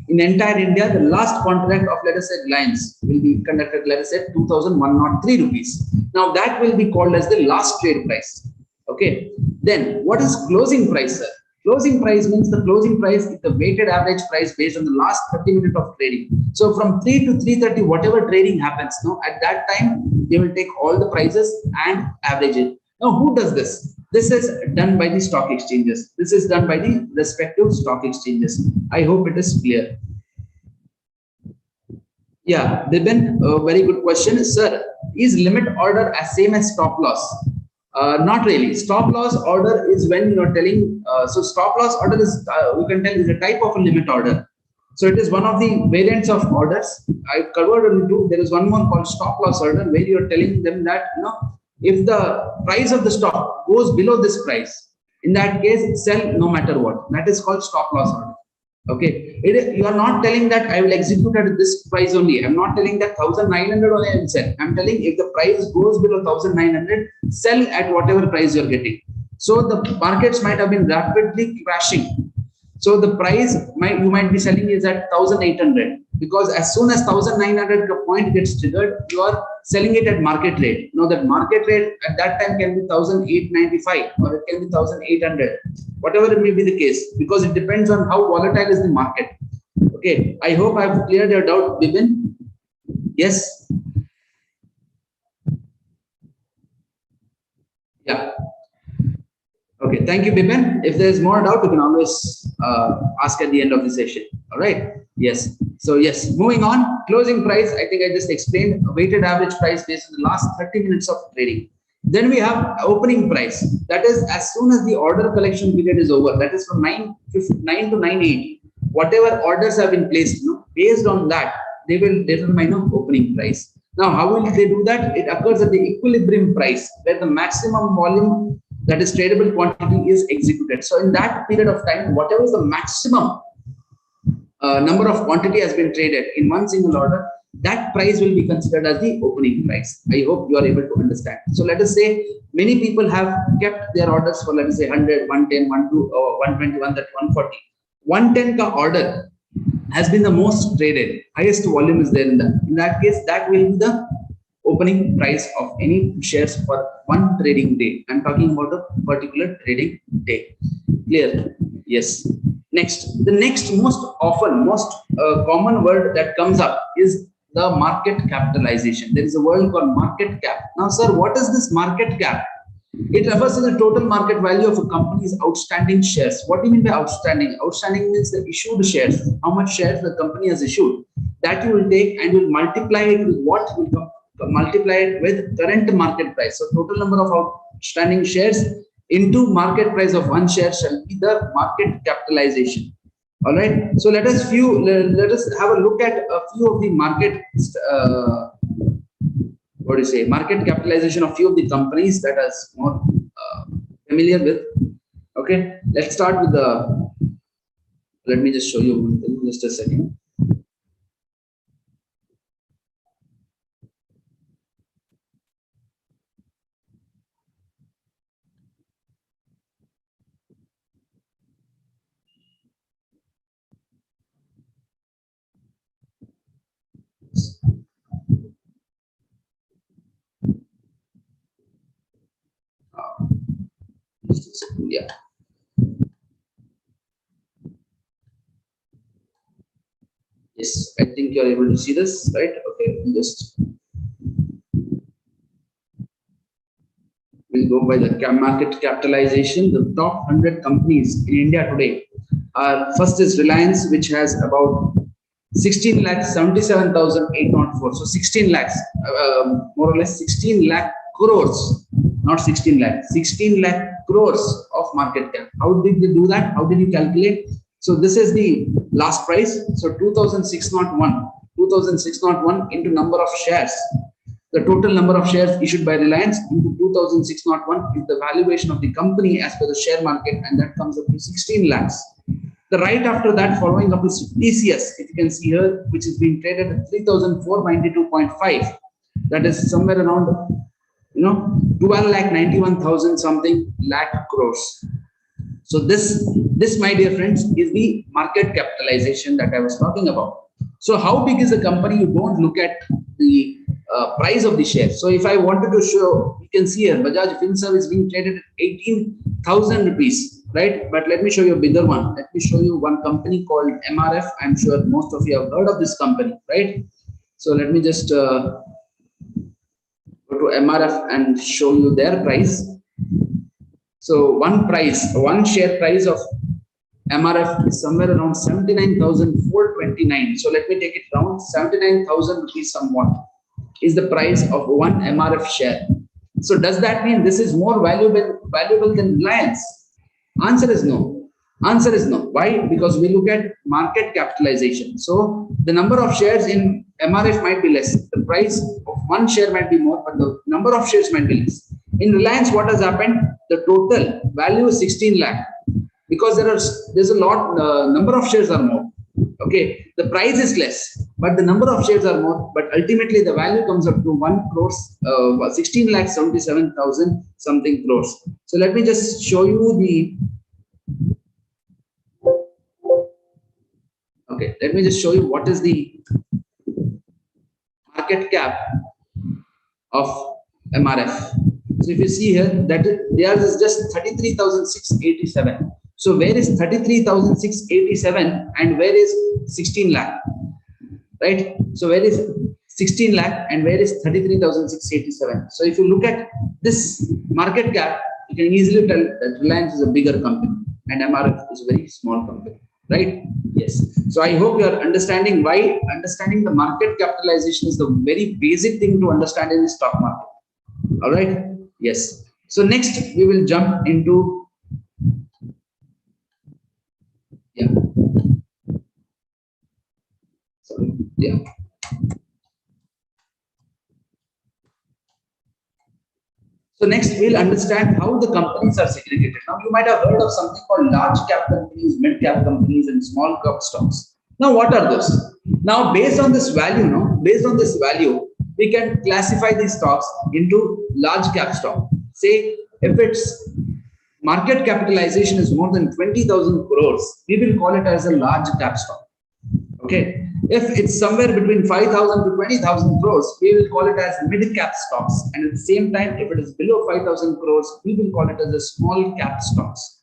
I: In entire India, the last contract of, let us say, Reliance will be conducted, let us say, 2,103 rupees. Now that will be called as the last trade price. Okay. Then what is closing price, sir? Closing price means the closing price is the weighted average price based on the last 30 minutes of trading. So from 3 to 3:30, whatever trading happens, no, at that time, they will take all the prices and average it. Now, who does this? This is done by the stock exchanges. This is done by the respective stock exchanges. I hope it is clear. Yeah, Bibin, a very good question. Sir, is limit order as same as stop loss? Not really. Stop loss order is when you are telling, so stop loss order is, you can tell is a type of a limit order. So it is one of the variants of orders. I covered into, there is one more called stop loss order where you are telling them that, if the price of the stock goes below this price, in that case, sell no matter what. That is called stop loss order. Okay, you are not telling that I will execute at this price only. I'm not telling that 1,900 only I will sell. I'm telling if the price goes below 1,900, sell at whatever price you're getting. So the markets might have been rapidly crashing. So the price you might be selling is at 1,800 because as soon as 1,900 point gets triggered, you are selling it at market rate. Now that market rate at that time can be 1,895 or it can be 1,800, whatever it may be the case, because it depends on how volatile is the market. Okay, I hope I've cleared your doubt, Bibin. Yes. Yeah. Okay, thank you, Bibin. If there is more doubt, you can always ask at the end of the session. All right. Yes. So yes, moving on. Closing price. I think I just explained a weighted average price based on the last 30 minutes of trading. Then we have opening price. That is as soon as the order collection period is over. That is from 9 to 9:80. Whatever orders have been placed, based on that, they will determine opening price. Now, how will they do that? It occurs at the equilibrium price, where the maximum volume, that is tradable quantity, is executed. So in that period of time, whatever is the maximum number of quantity has been traded in one single order, that price will be considered as the opening price. I hope you are able to understand. So let us say many people have kept their orders for, let us say 100, 110, 120, 130, 140. 110 ka order has been the most traded, highest volume is there in that. In that case, that will be the opening price of any shares for one trading day. I'm talking about a particular trading day. Clear? Yes. Next, the next most common word that comes up is the market capitalization. There is a word called market cap. Now, sir, what is this market cap? It refers to the total market value of a company's outstanding shares. What do you mean by outstanding? Outstanding means the issued shares. How much shares the company has issued. That you will take and you will multiply it with what? Multiply it with current market price. So total number of outstanding shares into market price of one share shall be the market capitalization. All right. So let us have a look at a few of the market market capitalization of few of the companies that are more familiar with. Okay, let's start with the. Let me just show you one thing, just a second. Yeah. Yes, I think you're able to see this, right? Okay, we'll go by the market capitalization. The top 100 companies in India today are, first is Reliance, which has about 16,77,804. So 16 lakhs, more or less 16 lakh crores, not 16 lakh, 16 lakh crores of market cap. How did they do that? How did you calculate? So this is the last price. So 2,601 into number of shares. The total number of shares issued by Reliance into 2,601 is the valuation of the company as per the share market, and that comes up to 16 lakhs. The right after that, following up is TCS, if you can see here, which is being traded at 3,492.5. That is somewhere around, 12,91,000 something lakh crores. So this, my dear friends, is the market capitalization that I was talking about. So how big is the company? You don't look at the price of the share. So if I wanted to show, you can see here, Bajaj Finserv is being traded at 18,000 rupees, right? But let me show you a bigger one. Let me show you one company called MRF. I'm sure most of you have heard of this company, right? So let me just go to MRF and show you their price. So one share price of MRF is somewhere around 79,429. So let me take it down. 79,000 rupees somewhat is the price of one MRF share. So does that mean this is more valuable than Reliance? Answer is no. Answer is no. Why? Because we look at market capitalization. So the number of shares in MRF might be less. The price of one share might be more, but the number of shares might be less. In Reliance, what has happened? The total value is 16 lakh. Because there's a lot, number of shares are more. Okay, the price is less, but the number of shares are more. But ultimately, the value comes up to 1 crore, 16 lakh 77,000 something crores. So let me just show you the. Okay, let me just show you what is the market cap of MRF. So if you see here, that theirs is just 33,687. So where is 33,687 and where is 16 lakh? Right? So where is 16 lakh and where is 33,687? So if you look at this market cap, you can easily tell that Reliance is a bigger company and MRF is a very small company. Right? Yes. So I hope you are understanding why understanding the market capitalization is the very basic thing to understand in the stock market. All right. Yes. So next we will jump into So next we'll understand how the companies are segregated. Now you might have heard of something called large cap companies, mid cap companies, and small cap stocks. Now what are those? Now based on this value, we can classify these stocks into large cap stock. Say if its market capitalization is more than 20,000 crores, we will call it as a large cap stock. Okay. If it's somewhere between 5,000 to 20,000 crores, we will call it as mid-cap stocks. And at the same time, if it is below 5,000 crores, we will call it as a small cap stocks.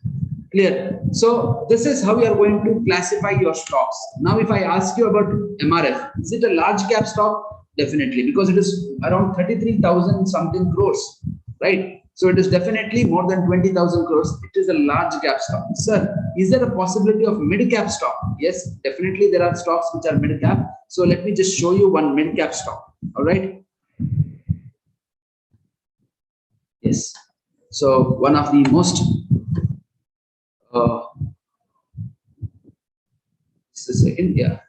I: Clear? So this is how we are going to classify your stocks. Now, if I ask you about MRF, is it a large cap stock? Definitely, because it is around 33,000 something crores, right? So it is definitely more than 20,000 crores. It is a large cap stock. Sir, is there a possibility of mid cap stock? Yes, definitely there are stocks which are mid cap. So let me just show you one mid cap stock. All right. Yes. So one of the most just a second, yeah.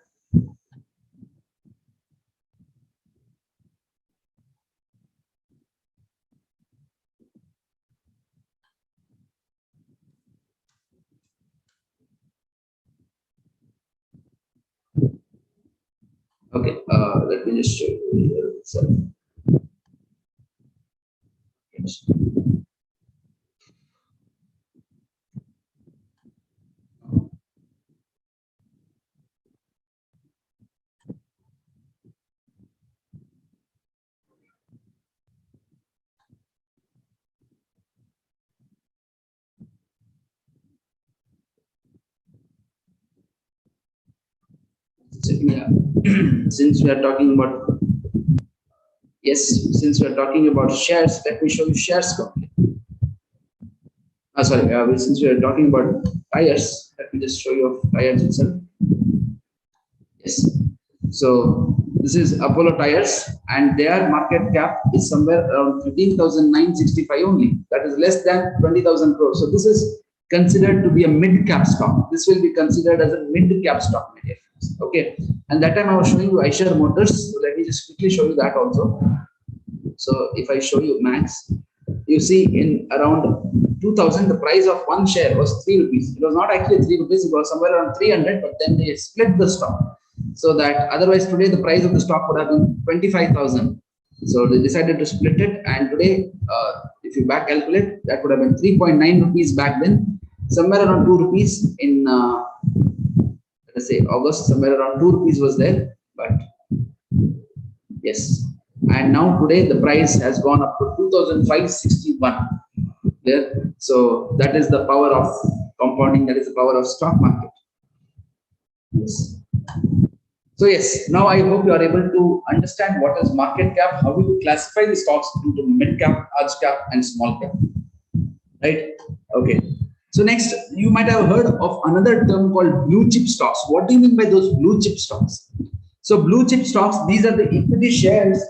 I: Okay, let me just show you here itself. Yes. Yeah. Since we are talking about since we are talking about shares, let me show you shares company. Sorry, since we are talking about tires, let me just show you of tires itself. Yes. So this is Apollo Tires, and their market cap is somewhere around 15,965 only. That is less than 20,000 crores. So this is considered to be a mid-cap stock. This will be considered as a mid-cap stock, my dear friends. Okay. And that time I was showing you Eicher Motors. So let me just quickly show you that also. So if I show you Max, you see in around 2000, the price of one share was 3 rupees. It was not actually 3 rupees, it was somewhere around 300, but then they split the stock. So that otherwise today the price of the stock would have been 25,000. So they decided to split it, and today, if you back calculate, that would have been 3.9 rupees back then. Somewhere around 2 rupees in, let us say August, somewhere around 2 rupees was there, but yes. And now today the price has gone up to 2,561. There, so that is the power of compounding. That is the power of stock market. Yes. So yes, now I hope you are able to understand what is market cap, how do you classify the stocks into mid cap, large cap, and small cap. Right? Okay. So next, you might have heard of another term called blue chip stocks. What do you mean by those blue chip stocks? So blue chip stocks, these are the equity shares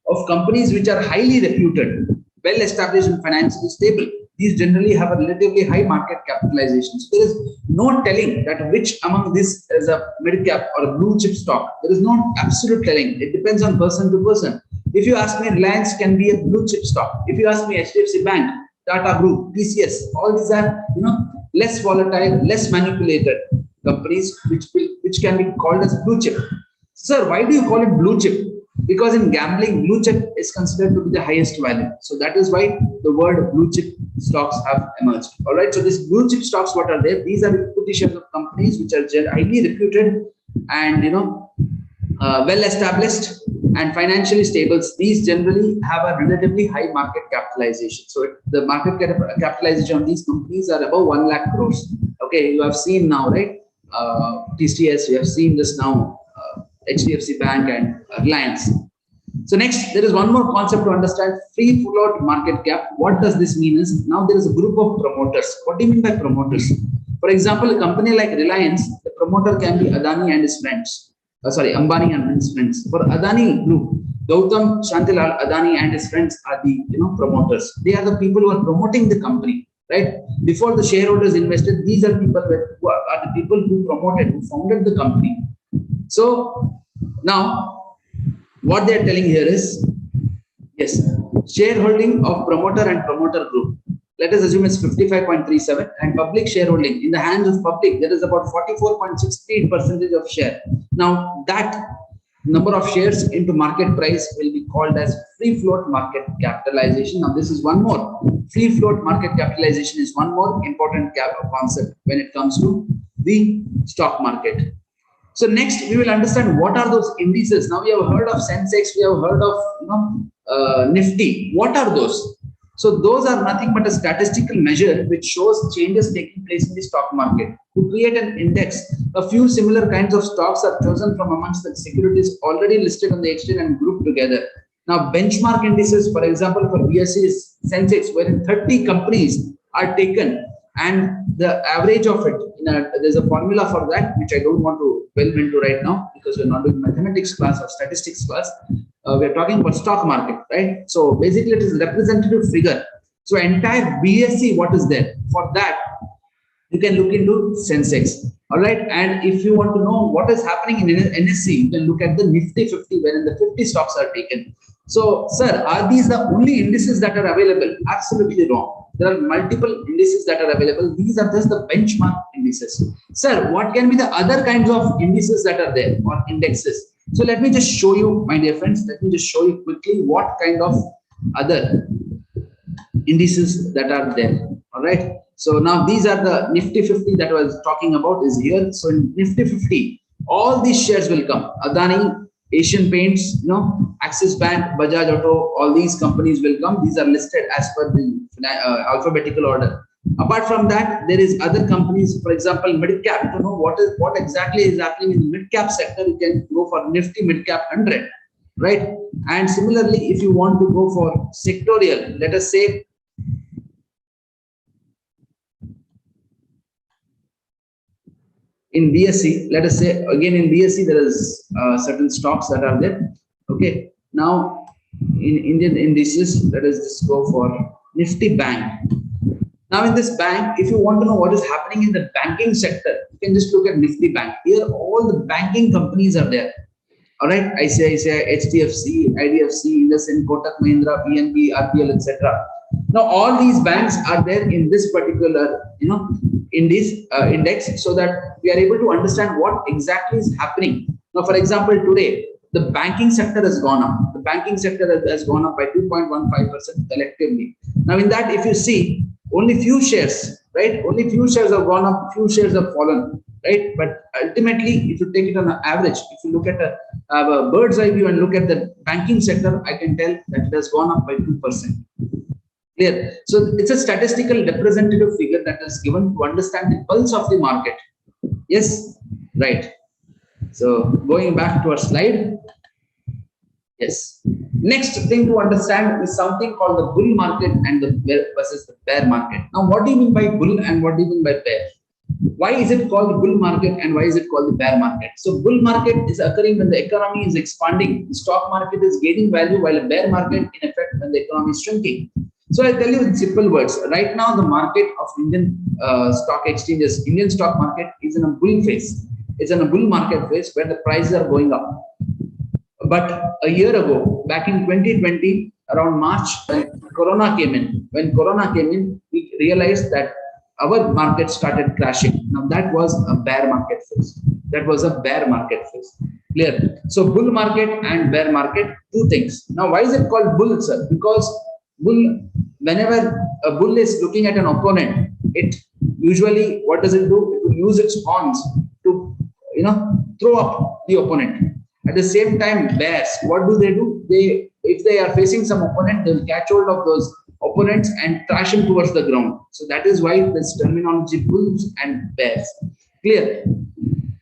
I: of companies which are highly reputed, well established and financially stable. These generally have a relatively high market capitalization. So there is no telling that which among this is a mid cap or a blue chip stock. There is no absolute telling. It depends on person to person. If you ask me, Reliance can be a blue chip stock. If you ask me, HDFC Bank, Tata Group, TCS, all these are less volatile, less manipulated companies which can be called as blue chip. Sir, why do you call it blue chip? Because in gambling, blue chip is considered to be the highest value. So that is why the word blue chip stocks have emerged. All right. So these blue chip stocks, what are there? These are equity shares of companies which are highly reputed and well established and financially stable. These generally have a relatively high market capitalization. So the market capitalization of these companies are above 1 lakh crores. Okay, you have seen now, right? TCS, you have seen this now. HDFC Bank and Reliance. So next, there is one more concept to understand: free float market cap. What does this mean? Is now there is a group of promoters. What do you mean by promoters? For example, a company like Reliance, the promoter can be Adani and his friends. Ambani and his friends. For Adani Group, Gautam Shantilal Adani and his friends are the promoters. They are the people who are promoting the company. Right before the shareholders invested, these are people who are the people who promoted, who founded the company. So now what they are telling here is, yes, shareholding of promoter and promoter group. Let us assume it's 55.37, and public shareholding in the hands of public, there is about 44.68% of share. Now that number of shares into market price will be called as free float market capitalization. Now this is one more. Free float market capitalization is one more important concept when it comes to the stock market. So next we will understand what are those indices. Now we have heard of Sensex, we have heard of Nifty. What are those? So those are nothing but a statistical measure which shows changes taking place in the stock market. To create an index, a few similar kinds of stocks are chosen from amongst the securities already listed on the exchange and grouped together. Now benchmark indices, for example, for BSE is Sensex, wherein 30 companies are taken, and the average of it, there's a formula for that which I don't want to delve into right now because we're not doing mathematics class or statistics class. We're talking about stock market, right? So basically it is a representative figure. So entire BSE, what is there? For that, you can look into Sensex. All right. And if you want to know what is happening in NSE, you can look at the Nifty 50, wherein the 50 stocks are taken. So, sir, are these the only indices that are available? Absolutely wrong. There are multiple indices that are available. These are just the benchmark indices. Sir, what can be the other kinds of indices that are there or indexes? So let me just show you, my dear friends, let me just show you quickly what kind of other indices that are there. All right. So now these are the Nifty 50 that I was talking about is here. So in Nifty 50, all these shares will come. Adani, Asian Paints, Axis Bank, Bajaj Auto, all these companies will come. These are listed as per the alphabetical order. Apart from that, there is other companies, for example, mid cap. To know what exactly is happening in the mid cap sector, you can go for Nifty Mid Cap 100, right? And similarly, if you want to go for sectorial, let us say in BSE, let us say again in BSE there is certain stocks that are there. Okay, now in Indian indices, let us just go for Nifty Bank. Now in this bank, if you want to know what is happening in the banking sector, you can just look at Nifty Bank. Here all the banking companies are there. All right, ICICI, HDFC, IDFC, IndusInd, Kotak Mahindra, PNB, RBL, etc. Now all these banks are there in this particular index, so that we are able to understand what exactly is happening. Now, for example, today the banking sector has gone up. The banking sector has gone up by 2.15% collectively. Now, in that, if you see, only few shares, right? Only few shares have gone up, few shares have fallen, right? But ultimately, if you take it on an average, if you look at a bird's eye view and look at the banking sector, I can tell that it has gone up by 2%. Clear? So it's a statistical representative figure that is given to understand the pulse of the market. Yes, right. So going back to our slide. Yes. Next thing to understand is something called the bull market and the versus the bear market. Now, what do you mean by bull and what do you mean by bear? Why is it called the bull market and why is it called the bear market? So bull market is occurring when the economy is expanding, the stock market is gaining value, while a bear market in effect when the economy is shrinking. So I'll tell you in simple words. Right now, the market of Indian stock exchanges, Indian stock market is in a bull phase. It's in a bull market phase where the prices are going up. But a year ago, back in 2020, around March, when Corona came in, we realized that our market started crashing. Now that was a bear market phase. Clear? So bull market and bear market, two things. Now, why is it called bull, sir? Because bull, whenever a bull is looking at an opponent, it usually, what does it do? It will use its horns to, throw up the opponent. At the same time, bears, what do? If they are facing some opponent, they will catch hold of those opponents and trash him towards the ground. So that is why this terminology bulls and bears. Clear?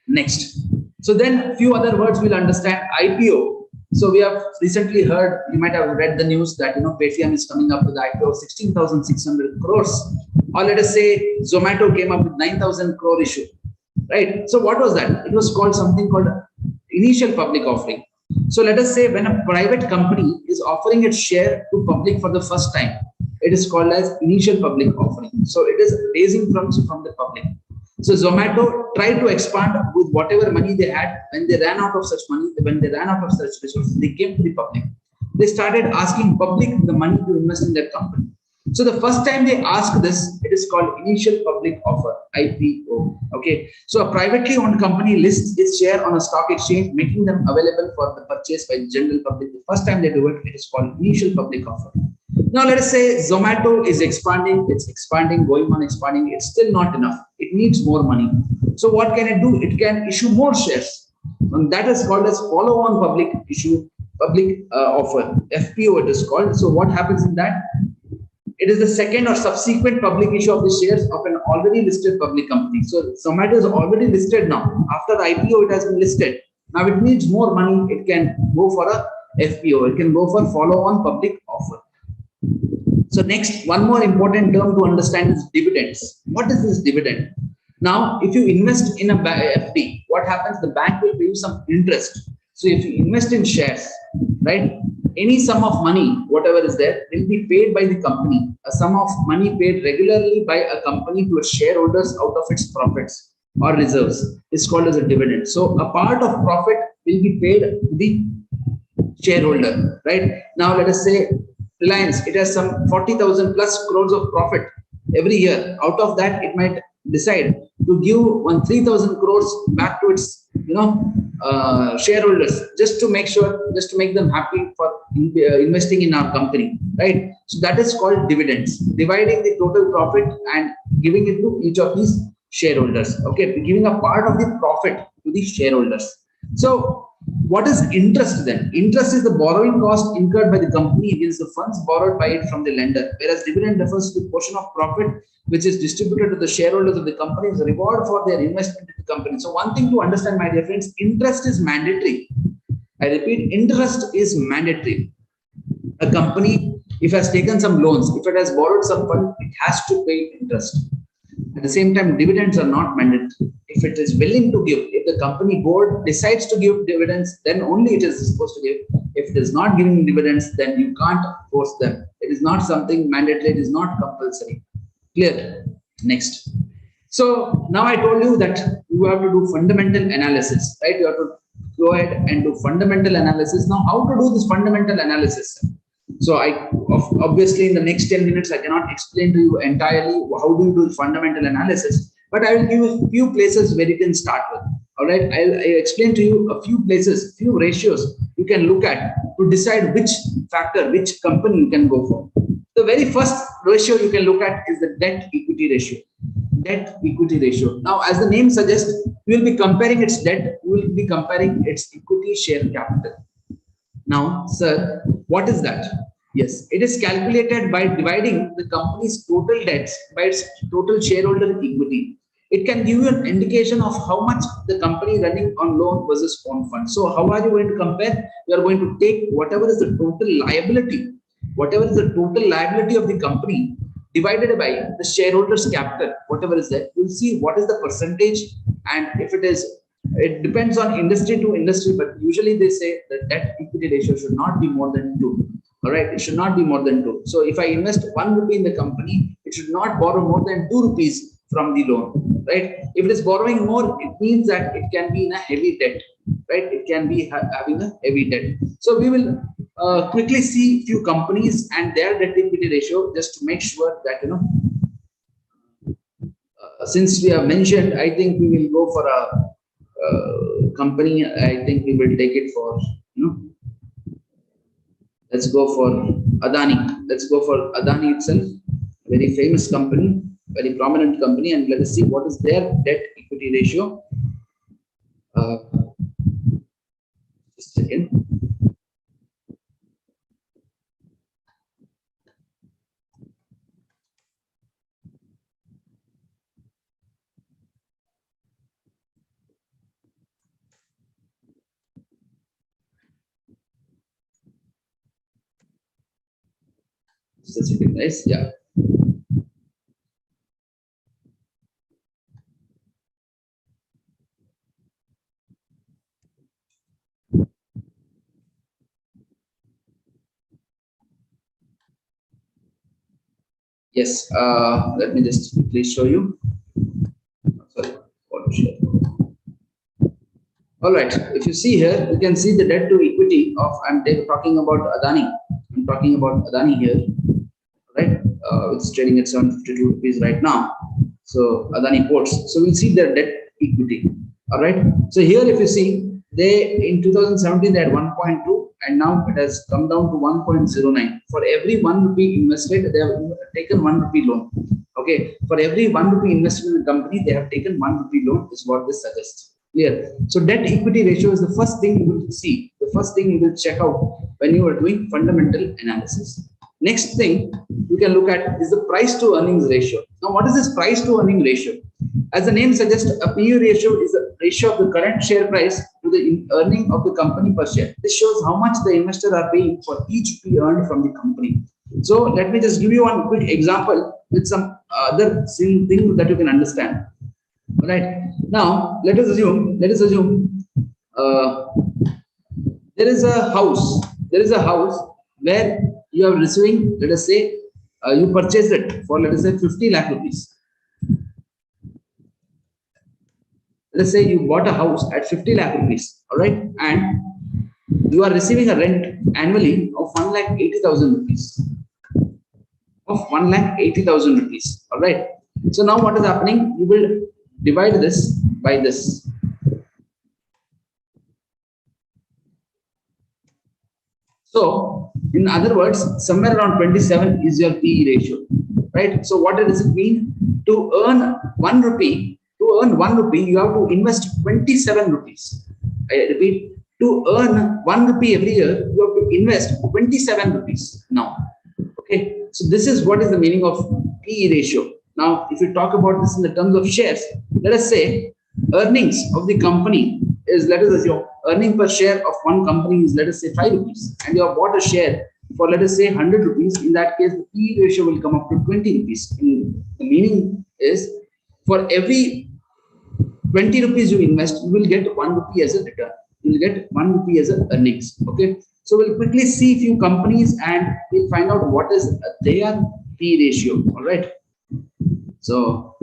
I: Next. So then few other words we'll understand. IPO. So we have recently heard, you might have read the news that Paytm is coming up with IPO of 16,600 crores. Or let us say Zomato came up with 9,000 crore issue. Right? So what was that? It was called something called initial public offering. So let us say when a private company is offering its share to public for the first time, it is called as initial public offering. So it is raising from the public. So Zomato tried to expand with whatever money they had. When they ran out of such money, when they ran out of such resources, they came to the public. They started asking public the money to invest in their company. So the first time they ask this, it is called initial public offer, IPO. Okay. So a privately owned company lists its share on a stock exchange, making them available for the purchase by general public. The first time they do it, it is called initial public offer. Now let us say Zomato is expanding, going on expanding. It's still not enough. It needs more money. So what can it do? It can issue more shares. And that is called as follow-on public issue, public offer, FPO it is called. So what happens in that? It is the second or subsequent public issue of the shares of an already listed public company. So Zomato is already listed now. After the IPO, it has been listed. Now it needs more money. It can go for a FPO. It can go for follow-on public offer. So next, one more important term to understand is dividends. What is this dividend? Now, if you invest in a FD, what happens? The bank will pay you some interest. So if you invest in shares, right, any sum of money, whatever is there, will be paid by the company. A sum of money paid regularly by a company to its shareholders out of its profits or reserves is called as a dividend. So a part of profit will be paid to the shareholder, right? Now let us say Reliance, it has some 40,000 plus crores of profit every year. Out of that, it might decide to give 3,000 crores back to its shareholders, just to make sure, just to make them happy for investing in our company, right? So that is called dividends, dividing the total profit and giving it to each of these shareholders. Okay, giving a part of the profit to the shareholders. So what is interest then? Interest is the borrowing cost incurred by the company against the funds borrowed by it from the lender, whereas dividend refers to the portion of profit which is distributed to the shareholders of the company as a reward for their investment in the company. So one thing to understand, my dear friends, interest is mandatory. I repeat, interest is mandatory. A company, if it has taken some loans, if it has borrowed some fund, it has to pay interest. At the same time, dividends are not mandatory. If it is willing to give, if the company board decides to give dividends, then only it is supposed to give. If it is not giving dividends, then you can't force them. It is not something mandatory, it is not compulsory. Clear? Next. So now I told you that you have to do fundamental analysis, right? You have to go ahead and do fundamental analysis. Now, how to do this fundamental analysis? So obviously in the next 10 minutes, I cannot explain to you entirely how do you do fundamental analysis, but I will give you a few places where you can start with. All right, I'll explain to you a few places, few ratios you can look at to decide which factor, which company you can go for. The very first ratio you can look at is the debt equity ratio. Debt equity ratio. Now, as the name suggests, we will be comparing its debt, we will be comparing its equity share capital. Now, sir, what is that? Yes, it is calculated by dividing the company's total debts by its total shareholder equity. It can give you an indication of how much the company running on loan versus own fund. So how are you going to compare? You are going to take whatever is the total liability, whatever is the total liability of the company divided by the shareholders capital, whatever is there. You'll see what is the percentage, and if it is, it depends on industry to industry, but usually they say the debt equity ratio should not be more than 2. All right, it should not be more than 2. So if I invest 1 rupee in the company, it should not borrow more than 2 rupees from the loan, right? If it is borrowing more, it means that it can be in a heavy debt, right? It can be having a heavy debt. So we will quickly see few companies and their debt equity ratio, just to make sure that, since we have mentioned, I think we will go for a company. I think we will take it for, let's go for Adani. Let's go for Adani itself, a very famous company, very prominent company, and let us see what is their debt equity ratio. Just a second. Just a second, guys. Yeah. Yes, let me just quickly show you. Sorry, auto share. All right, if you see here, you can see the debt to equity of, I'm talking about Adani. I'm talking about Adani here, right? It's trading at 752 rupees right now. So Adani Ports. So we'll see their debt equity. All right. So here, if you see, they in 2017 they had 1.2, and now it has come down to 1.09. For every 1 rupee invested, they have taken 1 rupee loan. Okay. For every 1 rupee invested in the company, they have taken 1 rupee loan, is what this suggests. Clear. So debt equity ratio is the first thing you will see, the first thing you will check out when you are doing fundamental analysis. Next thing you can look at is the price to earnings ratio. Now, what is this price to earning ratio? As the name suggests, a PE ratio is the ratio of the current share price to the earning of the company per share. This shows how much the investors are paying for each P earned from the company. So let me just give you one quick example with some other thing that you can understand. All right. Now let us assume uh, there is a house. There is a house where you are receiving. Let us say you purchased it for, let us say, 50 lakh rupees. Let's say you bought a house at 50 lakh rupees. All right, and you are receiving a rent annually of 1,80,000 rupees. Of 1,80,000 rupees. All right. So now what is happening? You will divide this by this. So in other words, somewhere around 27 is your PE ratio, right? So what does it mean? To earn 1 rupee, you have to invest 27 rupees. I repeat, to earn 1 rupee every year, you have to invest 27 rupees now. Okay, so this is what is the meaning of PE ratio. Now, if you talk about this in the terms of shares, let us say earnings of the company is, let us assume, earning per share of one company is, let us say, 5 rupees, and you have bought a share for, let us say, 100 rupees. In that case, the PE ratio will come up to 20 rupees. And the meaning is, for every 20 rupees you invest, you will get 1 rupee as a return. You will get 1 rupee as a earnings. Okay. So we'll quickly see a few companies and we'll find out what is their P ratio. All right. So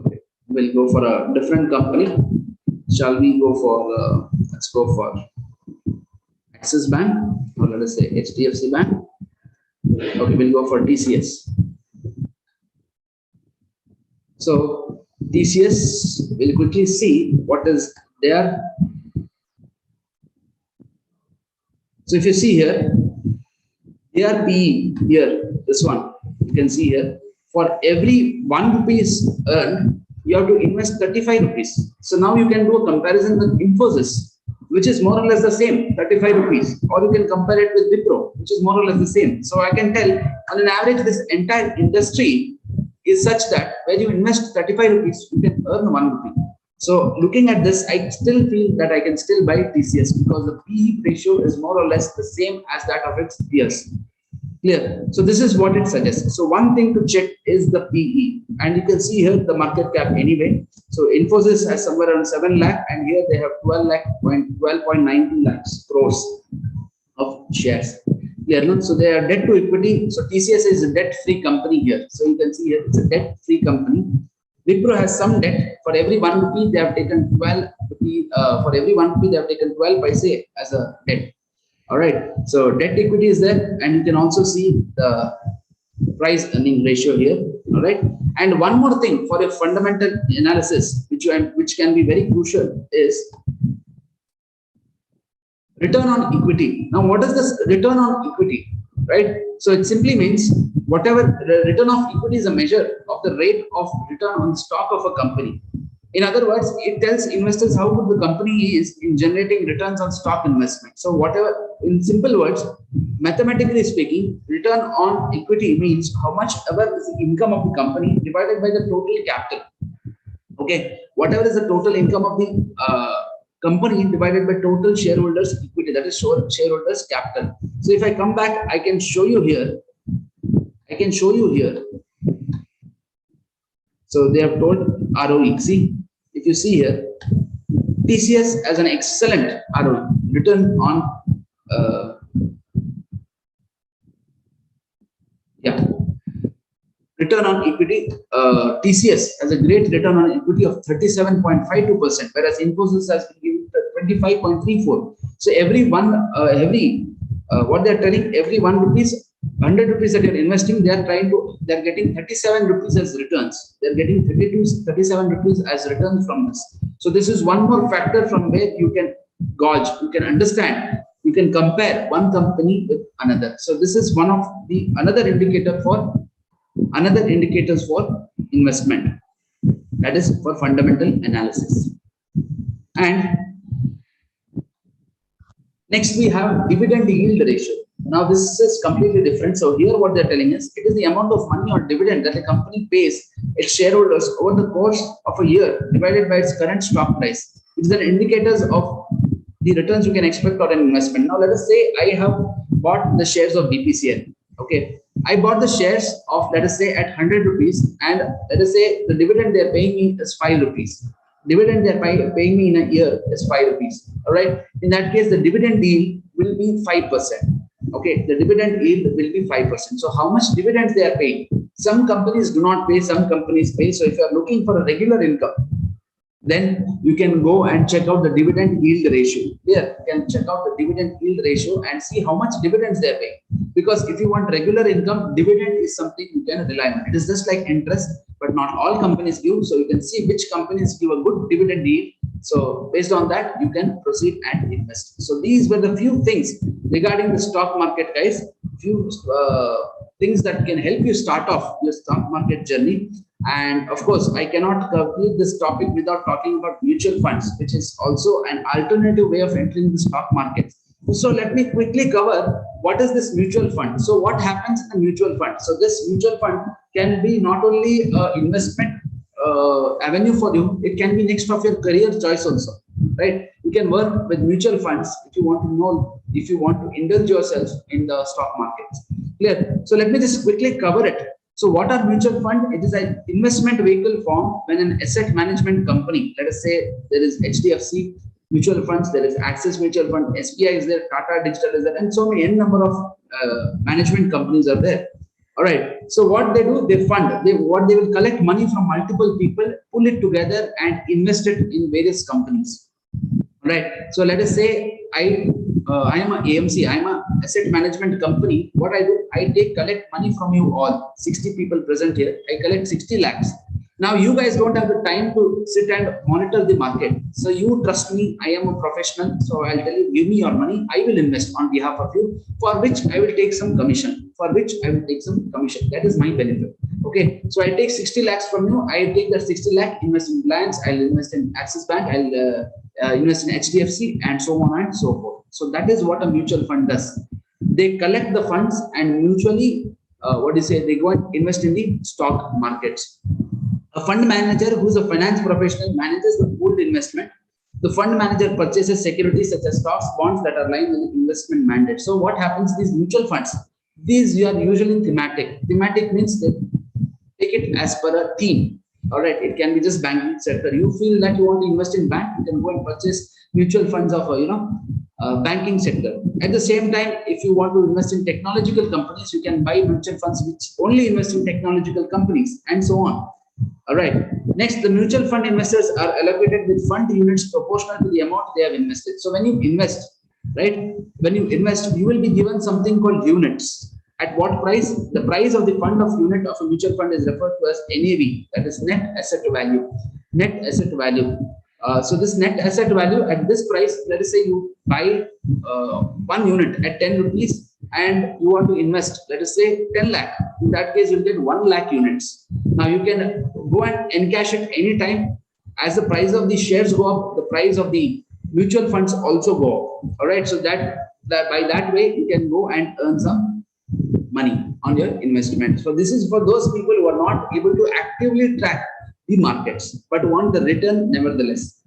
I: okay, we'll go for a different company. Shall we go for? Let's go for Axis Bank, or let us say HDFC Bank. Okay, we'll go for TCS. So TCS, we'll quickly see what is there. So if you see here, their PE here, this one, you can see here, for every 1 rupees earned, you have to invest 35 rupees. So now you can do a comparison with Infosys, which is more or less the same, 35 rupees, or you can compare it with Wipro, which is more or less the same. So I can tell on an average, this entire industry is such that when you invest 35 rupees, you can earn 1 rupee. So looking at this, I still feel that I can still buy TCS because the PE ratio is more or less the same as that of its peers. Clear. So this is what it suggests. So one thing to check is the PE, and you can see here the market cap anyway. So Infosys has somewhere around 7 lakh, and here they have 12.90 lakhs crores of shares. Clear. So they are debt to equity. So TCS is a debt-free company here. So you can see here it's a debt-free company. Wipro has some debt. For every 1 rupee, they have taken 12 rupee. For every 1 rupee, they have taken 12 paise as a debt. All right. So debt equity is there, and you can also see the price earning ratio here. All right. And one more thing for a fundamental analysis, which can be very crucial, is return on equity. Now, what is this return on equity? Right. So it simply means whatever return of equity is a measure of the rate of return on stock of a company. In other words, it tells investors how good the company is in generating returns on stock investment. So whatever, in simple words, mathematically speaking, return on equity means how much ever is the income of the company divided by the total capital. Okay, whatever is the total income of the company divided by total shareholders equity, that is shareholders capital. So if I come back, I can show you here. So they have told ROE. See, if you see here, TCS has an excellent ROE, return on return on equity. TCS has a great return on equity of 37.52%, whereas Infosys has been given 25.34. So what they are telling, every 1 rupees, 100 rupees that you're investing, they're getting 37 rupees as returns. They're getting 37 rupees as returns from this. So this is one more factor from where you can gauge, you can understand, you can compare one company with another. So this is one of the another indicator for another indicators for investment. That is for fundamental analysis. And next we have dividend yield ratio. Now this is completely different. So here what they're telling us, it is the amount of money or dividend that a company pays its shareholders over the course of a year divided by its current stock price. It's an indicators of the returns you can expect on an investment. Now let us say I have bought the shares of BPCL. Okay, I bought the shares of, let us say, at 100 rupees, and let us say the dividend they're paying me is 5 rupees. Dividend they're paying me in a year is 5 rupees. All right, in that case the dividend yield will be 5%. Okay, the dividend yield will be 5%. So how much dividends they are paying? Some companies do not pay, some companies pay. So if you are looking for a regular income, then you can go and check out the dividend yield ratio. Here, you can check out the dividend yield ratio and see how much dividends they are paying. Because if you want regular income, dividend is something you can rely on. It is just like interest, but not all companies give. So you can see which companies give a good dividend yield. So based on that, you can proceed and invest. So these were the few things regarding the stock market, guys. Few things that can help you start off your stock market journey. And of course, I cannot complete this topic without talking about mutual funds, which is also an alternative way of entering the stock market. So let me quickly cover what is this mutual fund. So what happens in a mutual fund? So this mutual fund can be not only investment avenue for you, it can be next of your career choice also, right? You can work with mutual funds if you want to know, if you want to indulge yourself in the stock markets. Clear? So let me just quickly cover it. So what are mutual fund? It is an investment vehicle formed when an asset management company, let us say there is HDFC mutual funds, there is Axis Mutual Fund, SBI is there, Tata Digital is there, and so many n number of management companies are there. All right. So what they do, they fund. What they will collect money from multiple people, pull it together, and invest it in various companies. Right. So let us say I am a AMC, I am a asset management company. What I do, I collect money from you all, 60 people present here. I collect 60 lakhs. Now you guys don't have the time to sit and monitor the market. So you trust me, I am a professional. So I'll tell you, give me your money. I will invest on behalf of you, for which I will take some commission. That is my benefit. Okay. So I take 60 lakhs from you. I take that 60 lakh, invest in Reliance, I'll invest in Axis Bank, I'll invest in HDFC, and so on and so forth. So that is what a mutual fund does. They collect the funds and mutually, they go and invest in the stock markets. A fund manager who is a finance professional manages the pooled investment. The fund manager purchases securities such as stocks, bonds that are aligned with the investment mandate. So what happens? These mutual funds, these are usually thematic. Thematic means they take it as per a theme. All right, it can be just banking sector. You feel that you want to invest in bank, you can go and purchase mutual funds of banking sector. At the same time, if you want to invest in technological companies, you can buy mutual funds which only invest in technological companies, and so on. All right. Next, the mutual fund investors are allocated with fund units proportional to the amount they have invested. So when you invest, right? When you invest, you will be given something called units. At what price? The price of the fund of unit of a mutual fund is referred to as NAV, that is net asset value. Net asset value. So this net asset value at this price, let us say you buy 1 unit at 10 rupees and you want to invest, let us say 10 lakh. In that case, you'll get 1 lakh units. Now you can go and encash it anytime. As the price of the shares go up, the price of the mutual funds also go up. All right. So that by that way, you can go and earn some money on your investment. So this is for those people who are not able to actively track the markets, but want the return nevertheless.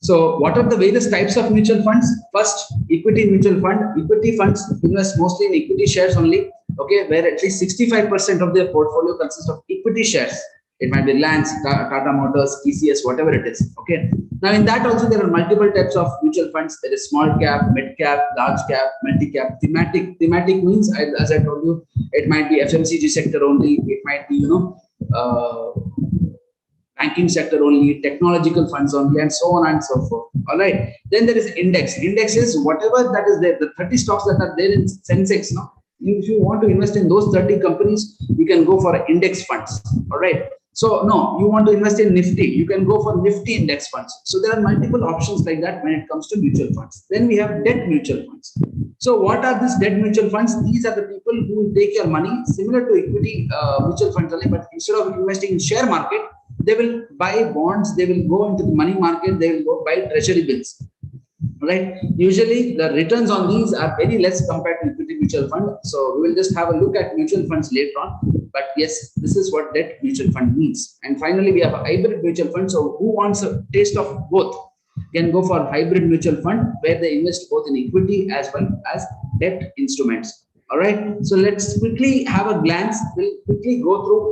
I: So what are the various types of mutual funds? First, equity mutual fund. Equity funds invest mostly in equity shares only, okay, where at least 65% of their portfolio consists of equity shares. It might be Reliance, Tata Motors, TCS, whatever it is. Okay. Now in that also there are multiple types of mutual funds. There is small cap, mid cap, large cap, multi cap. Thematic. Thematic means, as I told you, it might be FMCG sector only. It might be banking sector only, technological funds only, and so on and so forth. All right. Then there is index. Index is whatever that is there. The 30 stocks that are there in Sensex. No, if you want to invest in those 30 companies, you can go for index funds. All right. So no, you want to invest in Nifty, you can go for Nifty index funds. So there are multiple options like that when it comes to mutual funds. Then we have debt mutual funds. So what are these debt mutual funds? These are the people who will take your money similar to equity mutual funds only, but instead of investing in share market, they will buy bonds, they will go into the money market, they will go buy treasury bills. Right? Usually the returns on these are very less compared to equity mutual fund. So we will just have a look at mutual funds later on. But yes, this is what debt mutual fund means. And finally, we have a hybrid mutual fund. So who wants a taste of both can go for hybrid mutual fund where they invest both in equity as well as debt instruments. All right. So let's quickly have a glance. We'll quickly go through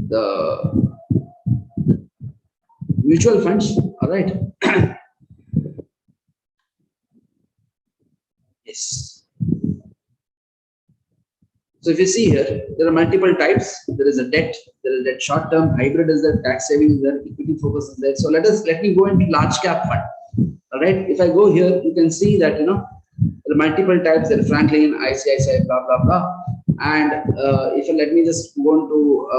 I: the mutual funds. All right. Yes. So if you see here, there are multiple types. There is a debt, there is that short term, hybrid is there, tax savings there, equity focus is there. So let me go into large cap fund. All right. If I go here, you can see that there are multiple types. There are Franklin, ICICI, blah blah blah. And if you let me just go on to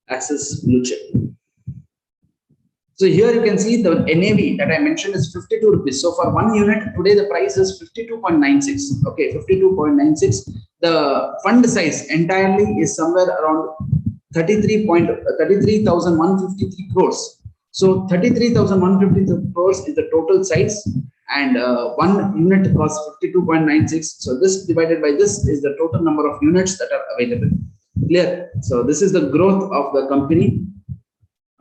I: Access Blue Chip. So here you can see the NAV that I mentioned is 52 rupees. So for 1 unit, today the price is 52.96. Okay, 52.96. The fund size entirely is somewhere around 33,153 crores. So 33,153 crores is the total size, and 1 unit costs 52.96. So this divided by this is the total number of units that are available. Clear? So this is the growth of the company.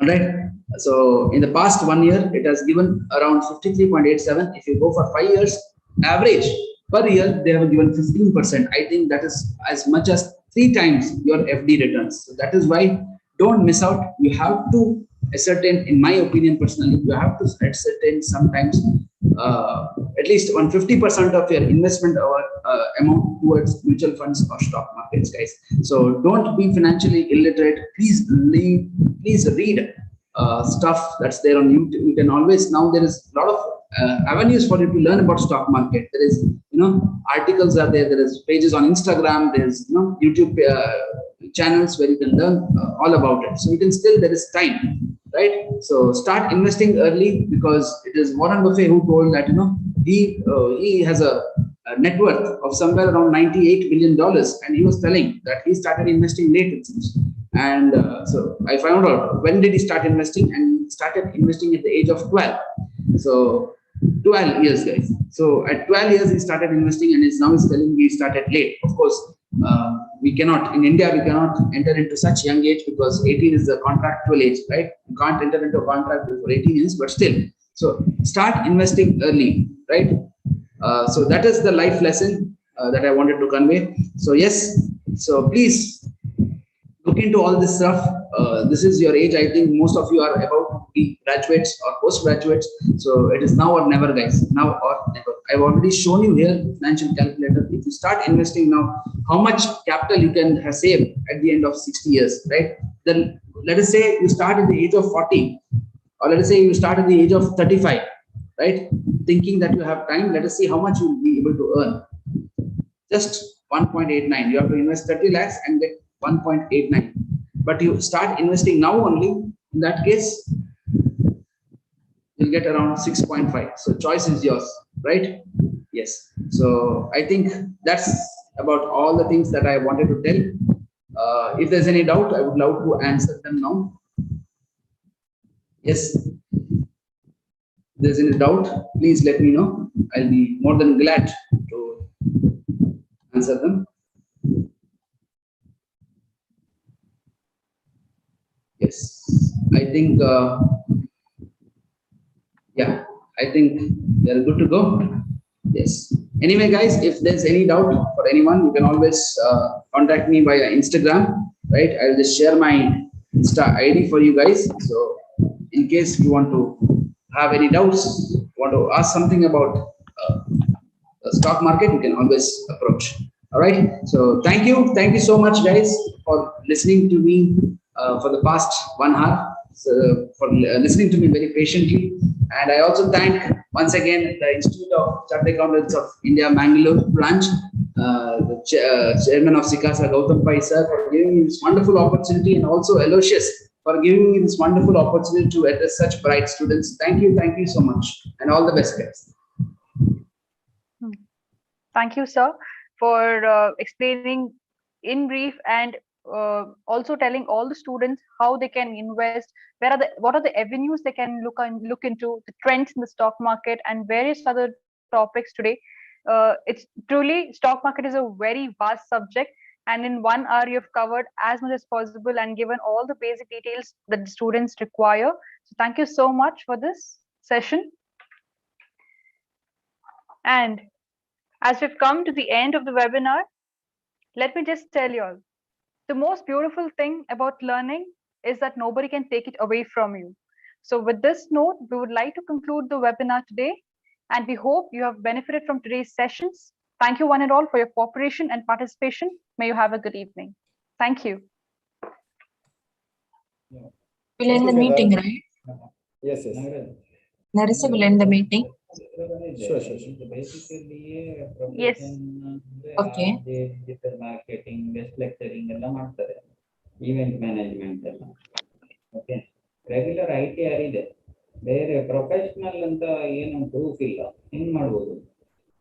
I: All right. So in the past 1 year, it has given around 53.87. If you go for 5 years, average per year, they have given 15%. I think that is as much as 3 times your FD returns. So that is why don't miss out. You have to ascertain, in my opinion personally, you have to ascertain sometimes at least 150% of your investment or amount towards mutual funds or stock markets, guys. So don't be financially illiterate. Please read stuff that's there on YouTube. You can always, now there is a lot of avenues for you to learn about stock market. There is, articles are there. There is pages on Instagram. There's, YouTube channels where you can learn all about it. So you can still, there is time, right? So start investing early, because it is Warren Buffett who told that, he has a net worth of somewhere around $98 billion, and he was telling that he started investing late, it seems. And so I found out when did he start investing, and he started investing at the age of 12. So 12 years, guys. So at 12 years he started investing, and now he's telling me he started late. Of course, we cannot, in India, we cannot enter into such young age, because 18 is the contractual age, right? You can't enter into a contract before 18 years, but still. So start investing early, right? So that is the life lesson that I wanted to convey. So yes, so please look into all this stuff. This is your age. I think most of you are about to be graduates or postgraduates. So it is now or never, guys. Now or never. I've already shown you here financial calculator. If you start investing now, how much capital you can have saved at the end of 60 years, right? Then let us say you start at the age of 40, or let us say you start at the age of 35, right? Thinking that you have time. Let us see how much you will be able to earn. Just 1.89. You have to invest 30 lakhs and get 1.89. But you start investing now only, in that case, you'll get around 6.5. So choice is yours, right? Yes. So I think that's about all the things that I wanted to tell. If there's any doubt, I would love to answer them now. Yes. If there's any doubt, please let me know. I'll be more than glad to answer them. Yes, I think, yeah, I think they're good to go. Yes. Anyway, guys, if there's any doubt for anyone, you can always contact me via Instagram, right? I'll just share my Insta ID for you guys. So in case you want to have any doubts, want to ask something about the stock market, you can always approach. All right. So thank you so much, guys, for listening to me for the past 1 hour. So for listening to me very patiently. And I also thank once again the Institute of Chartered Accountants of India Mangalore branch, the chairman of SICASA, Gautam Pai sir, for giving me this wonderful opportunity, and also Aloysius for giving me this wonderful opportunity to address such bright students. Thank you so much, and all the best, guys.
E: Thank you, sir, for explaining in brief and also telling all the students how they can invest, what are the avenues they can look into, the trends in the stock market, and various other topics today. It's truly, stock market is a very vast subject, and in 1 hour you've covered as much as possible and given all the basic details that the students require. So thank you so much for this session. And as we've come to the end of the webinar, let me just tell you all, the most beautiful thing about learning is that nobody can take it away from you. So with this note, we would like to conclude the webinar today, and we hope you have benefited from today's sessions. Thank you one and all for your cooperation and participation. May you have a good evening. Thank you.
A: We'll end the meeting, right?
D: Yes.
A: Narissa will end the meeting.
D: Sure.
E: Yes.
A: Okay.
J: Digital marketing, guest lecturing, event management. Okay. Regular IT ಇದೆ ಬೇರೆ professional ಅಂತ ಏನು proof ಇಲ್ಲ ಹೆಂಗ್ ಮಾಡ್ಬೋದು